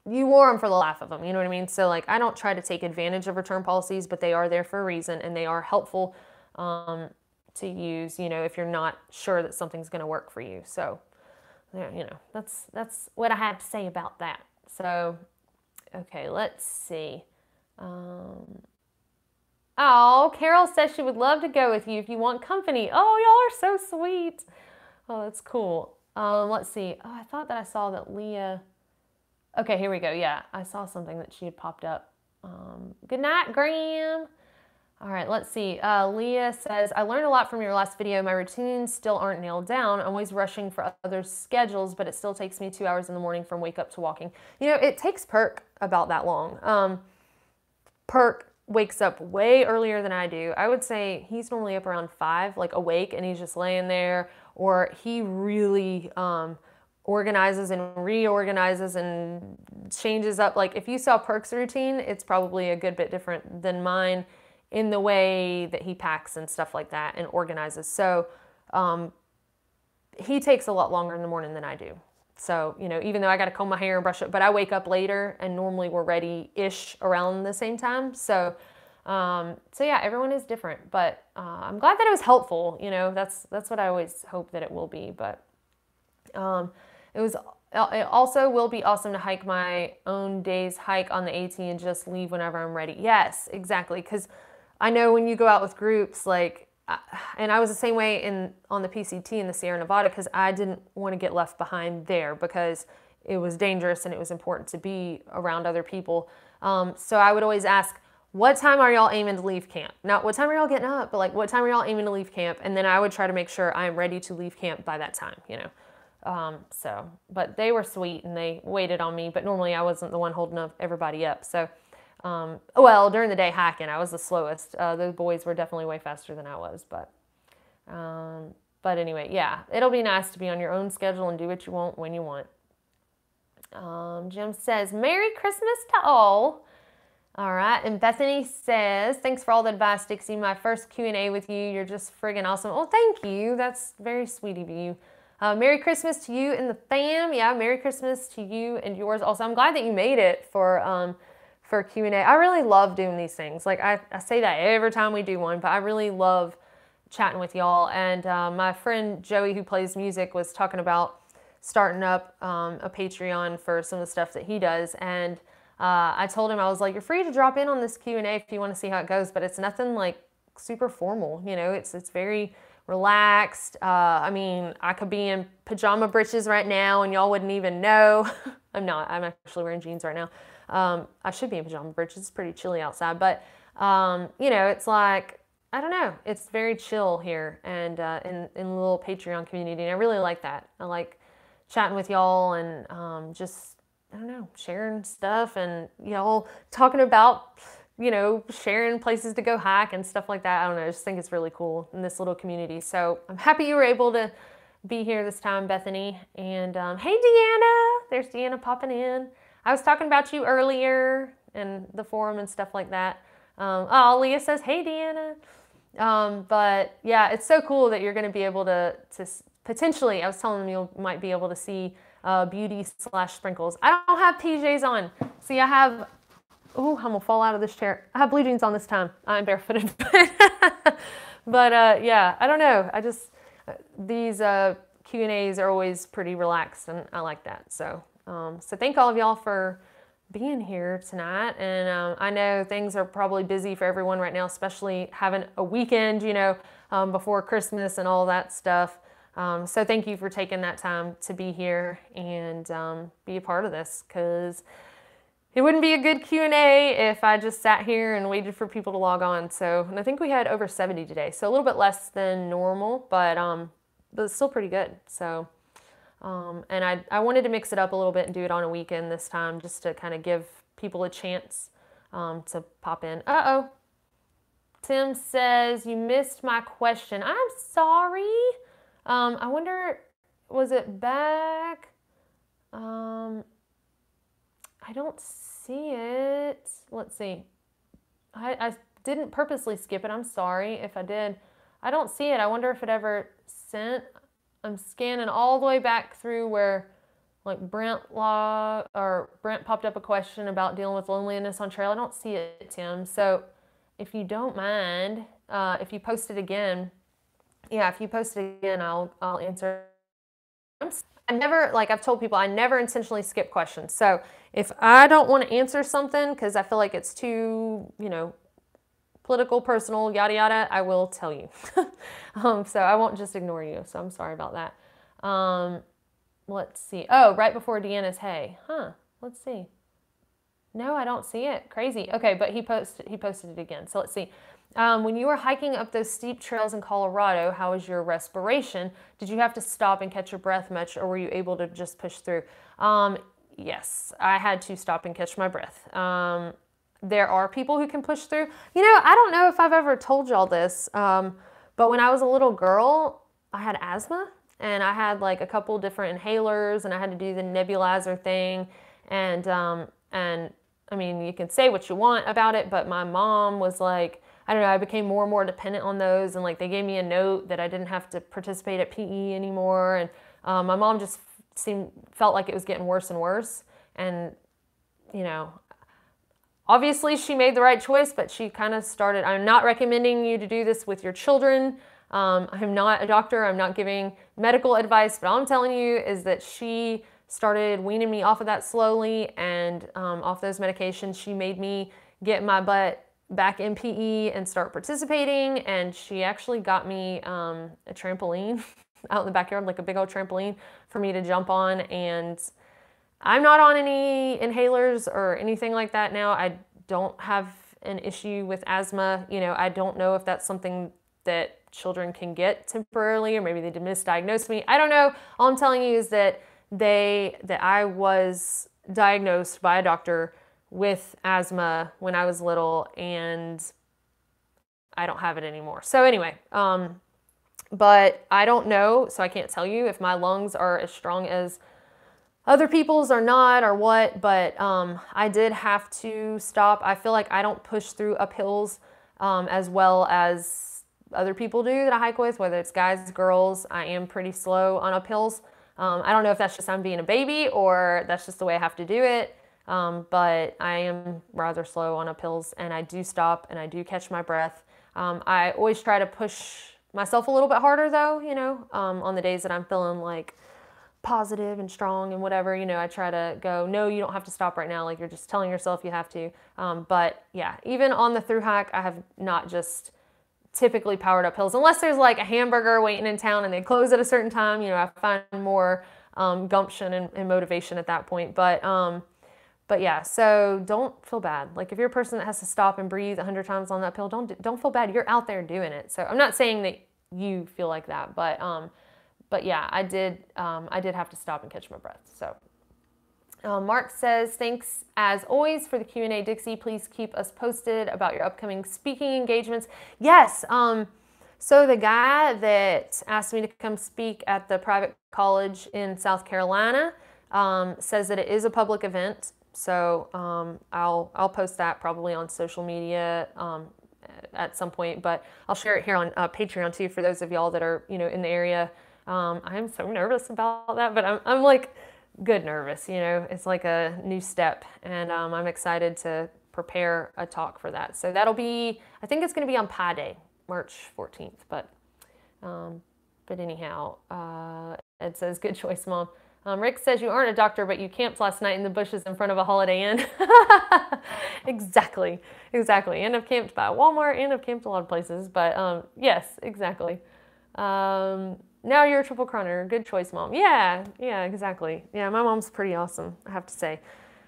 you wore them for the life of them. You know what I mean? So like, I don't try to take advantage of return policies, but they are there for a reason and they are helpful. to use, you know, if you're not sure that something's going to work for you. So, you know, that's what I have to say about that. So, okay, let's see. Oh, Carol says she would love to go with you if you want company. Oh, y'all are so sweet. Oh, that's cool. Let's see. Oh, I thought that I saw that Leah. Okay, here we go. Yeah, I saw something that she had popped up. Good night, Graham. All right, let's see. Leah says, I learned a lot from your last video. My routines still aren't nailed down. I'm always rushing for others' schedules, but it still takes me 2 hours in the morning from wake up to walking. You know, it takes Perk about that long. Perk wakes up way earlier than I do. I would say he's normally up around 5, like awake, and he's just laying there, or he really organizes and reorganizes and changes up. Like if you saw Perk's routine, it's probably a good bit different than mine in the way that he packs and stuff like that and organizes. So he takes a lot longer in the morning than I do. So, you know, even though I got to comb my hair and brush it, but I wake up later and normally we're ready-ish around the same time. So, so yeah, everyone is different, but I'm glad that it was helpful. You know, that's what I always hope that it will be. But it also will be awesome to hike my own day's hike on the AT and just leave whenever I'm ready. Yes, exactly. Because I know when you go out with groups, like, and I was the same way on the PCT in the Sierra Nevada, because I didn't want to get left behind there because it was dangerous and it was important to be around other people. So I would always ask, what time are y'all aiming to leave camp? Not what time are y'all getting up, but like what time are y'all aiming to leave camp? And then I would try to make sure I'm ready to leave camp by that time, you know. But they were sweet and they waited on me, but normally I wasn't the one holding everybody up. So, well, during the day hiking, I was the slowest. Those boys were definitely way faster than I was, but anyway, yeah, it'll be nice to be on your own schedule and do what you want when you want. Jim says, Merry Christmas to all. All right, and Bethany says, thanks for all the advice, Dixie. My first Q&A with you. You're just friggin' awesome. Oh, thank you. That's very sweet of you. Merry Christmas to you and the fam. Yeah, Merry Christmas to you and yours also. I'm glad that you made it for Q&A. I really love doing these things. Like I say that every time we do one, but I really love chatting with y'all. And my friend Joey, who plays music, was talking about starting up a Patreon for some of the stuff that he does. And I told him, I was like, you're free to drop in on this Q&A if you want to see how it goes, but it's nothing like super formal. You know, it's very relaxed. I mean, I could be in pajama breeches right now and y'all wouldn't even know. I'm not. I'm actually wearing jeans right now. I should be in pajama breeches. It's pretty chilly outside, but you know, it's like, I don't know. It's very chill here and in the little Patreon community, and I really like that. I like chatting with y'all and just, I don't know, sharing stuff and y'all talking about, you know, sharing places to go hike and stuff like that. I don't know. I just think it's really cool in this little community. So I'm happy you were able to be here this time, Bethany. And hey, Deanna. There's Deanna popping in. I was talking about you earlier in the forum and stuff like that. Oh, Leah says, hey, Deanna. But yeah, it's so cool that you're going to be able to potentially, I was telling them you might be able to see beauty/sprinkles. I don't have PJs on. See, I have, oh, I'm going to fall out of this chair. I have blue jeans on this time. I'm barefooted. But yeah, I don't know. I just, these Q&As are always pretty relaxed and I like that. So, so thank all of y'all for being here tonight. And I know things are probably busy for everyone right now, especially having a weekend, you know, before Christmas and all that stuff. So thank you for taking that time to be here and be a part of this, because it wouldn't be a good Q&A if I just sat here and waited for people to log on. So, and I think we had over 70 today, so a little bit less than normal, but it's still pretty good. So, and I wanted to mix it up a little bit and do it on a weekend this time, just to kind of give people a chance to pop in. Uh-oh. Tim says, you missed my question. I'm sorry. I wonder, was it back? I don't see it. Let's see. I didn't purposely skip it. I'm sorry if I did. I don't see it. I wonder if it ever sent. I'm scanning all the way back through where like Brent popped up a question about dealing with loneliness on trail. I don't see it, Tim. So if you don't mind, if you post it again, Yeah, if you post it again, I'll answer. I never, like I've told people, I never intentionally skip questions. So if I don't want to answer something because I feel like it's too, political, personal, yada yada, I will tell you. So I won't just ignore you. So I'm sorry about that. Let's see. Oh, right before Deanna's hey. Let's see. No, I don't see it. Crazy. Okay, but he posted it again. So let's see. When you were hiking up those steep trails in Colorado, how was your respiration? Did you have to stop and catch your breath much, or were you able to just push through? Yes, I had to stop and catch my breath. There are people who can push through. I don't know if I've ever told y'all this, but when I was a little girl, I had asthma, and I had like a couple different inhalers, and I had to do the nebulizer thing, and I mean, you can say what you want about it, but my mom was like, I don't know, I became more and more dependent on those, and like they gave me a note that I didn't have to participate at PE anymore, and my mom just felt like it was getting worse and worse, and obviously she made the right choice, but she kind of started, I'm not recommending you to do this with your children. I'm not a doctor, I'm not giving medical advice, but all I'm telling you is that she started weaning me off of that slowly, and off those medications. She made me get my butt back in PE and start participating, and she actually got me a trampoline out in the backyard, like a big old trampoline for me to jump on, and I'm not on any inhalers or anything like that now. I don't have an issue with asthma. I don't know if that's something that children can get temporarily, or maybe they did misdiagnose me. I don't know. All I'm telling you is that I was diagnosed by a doctor with asthma when I was little, and I don't have it anymore. So anyway, but I don't know, so I can't tell you if my lungs are as strong as other people's or not, or what, but I did have to stop. I feel like I don't push through uphills as well as other people do that I hike with, whether it's guys, girls. I am pretty slow on uphills. I don't know if that's just I'm being a baby or that's just the way I have to do it, but I am rather slow on uphills, and I do stop and I do catch my breath. I always try to push myself a little bit harder though, on the days that I'm feeling like positive and strong and whatever, I try to go, no, you don't have to stop right now. Like you're just telling yourself you have to. But yeah, even on the through hike, I have not just typically powered up hills, unless there's like a hamburger waiting in town and they close at a certain time. I find more gumption and motivation at that point. But yeah, so don't feel bad. Like if you're a person that has to stop and breathe 100 times on that uphill, don't feel bad. You're out there doing it. So I'm not saying that you feel like that, but yeah, I did have to stop and catch my breath. So Mark says, thanks as always for the Q&A, Dixie. Please keep us posted about your upcoming speaking engagements. Yes, so the guy that asked me to come speak at the private college in South Carolina says that it is a public event. So I'll post that probably on social media at some point, but I'll share it here on Patreon too for those of y'all that are in the area. I am so nervous about that, but I'm like good nervous, it's like a new step, and I'm excited to prepare a talk for that. So that'll be, I think it's going to be on Pi Day, March 14th, but anyhow, Ed says, good choice, Mom. Rick says, you aren't a doctor, but you camped last night in the bushes in front of a Holiday Inn. Exactly. And I've camped by Walmart, and I've camped a lot of places, but yes, exactly. Now you're a triple crowner. Good choice, Mom. Yeah, exactly. Yeah, my mom's pretty awesome, I have to say.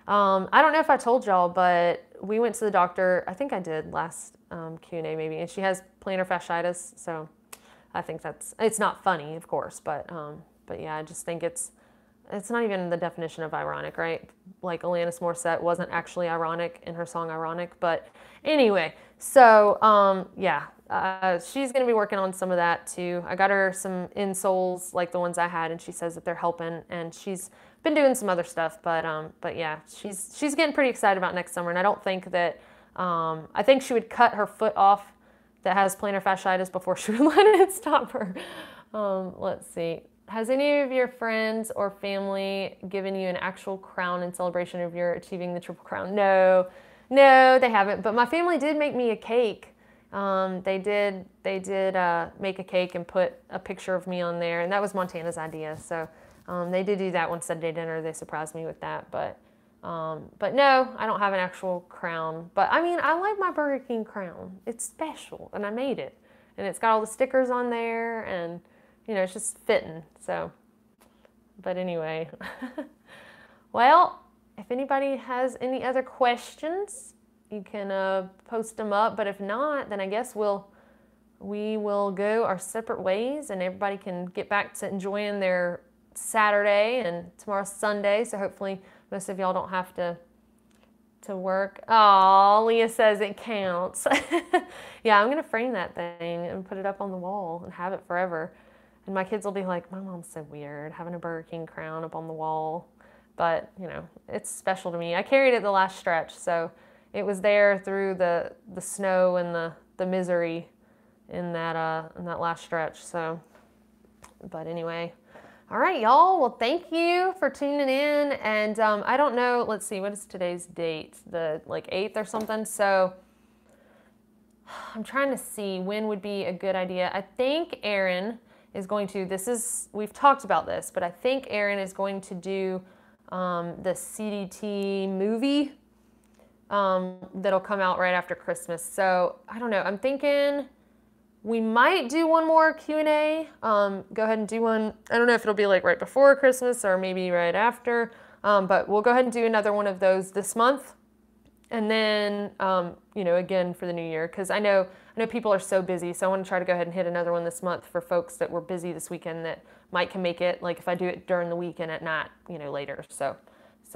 I don't know if I told y'all, but we went to the doctor, I think I did last Q&A maybe, and she has plantar fasciitis, so I think it's not funny, of course, but yeah, I just think it's not even the definition of ironic, right? Like Alanis Morissette wasn't actually ironic in her song Ironic, but anyway, so yeah, she's going to be working on some of that too. I got her some insoles like the ones I had, and she says that they're helping, and she's been doing some other stuff, but yeah, she's getting pretty excited about next summer, and I don't think that, I think she would cut her foot off that has plantar fasciitis before she would let it stop her. Let's see. Has any of your friends or family given you an actual crown in celebration of your achieving the triple crown? No, they haven't. But my family did make me a cake They did make a cake and put a picture of me on there, and that was Montana's idea. So they did do that one Sunday dinner. They surprised me with that, but no, I don't have an actual crown. But I mean, I like my Burger King crown. It's special, and I made it, and it's got all the stickers on there, and you know, it's just fitting. So, but anyway, well, if anybody has any other questions, you can post them up. But if not, then I guess we will go our separate ways, and everybody can get back to enjoying their Saturday, and tomorrow's Sunday. So hopefully most of y'all don't have to work. Oh, Leah says it counts. Yeah, I'm gonna frame that thing and put it up on the wall and have it forever. And my kids will be like, my mom's so weird having a Burger King crown up on the wall. But you know, it's special to me. I carried it the last stretch, so it was there through the snow and the misery in that last stretch. So, but anyway, all right, y'all. Well, thank you for tuning in. And I don't know. Let's see. What is today's date? The 8th or something. So I'm trying to see when would be a good idea. I think Aaron is going to. We've talked about this, but I think Aaron is going to do the CDT movie. That'll come out right after Christmas. So I don't know. I'm thinking we might do one more Q&A. Go ahead and do one. I don't know if it'll be like right before Christmas or maybe right after. But we'll go ahead and do another one of those this month. And then, you know, again for the new year, because I know people are so busy. So I want to try to go ahead and hit another one this month for folks that were busy this weekend that can make it. Like if I do it during the week and at night, you know, later. So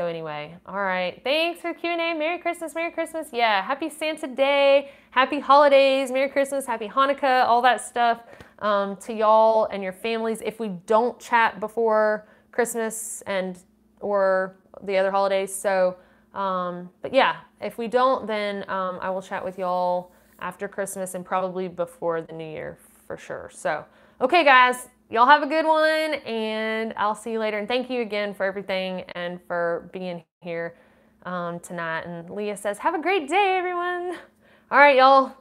anyway, all right. Thanks for Q&A. Merry Christmas, Merry Christmas. Yeah, happy Santa Day, happy holidays, Merry Christmas, happy Hanukkah, all that stuff to y'all and your families. If we don't chat before Christmas or the other holidays. So, but yeah, if we don't, then I will chat with y'all after Christmas and probably before the new year for sure. So, okay, guys. Y'all have a good one, and I'll see you later. And thank you again for everything and for being here tonight. And Leah says, have a great day, everyone. All right, y'all.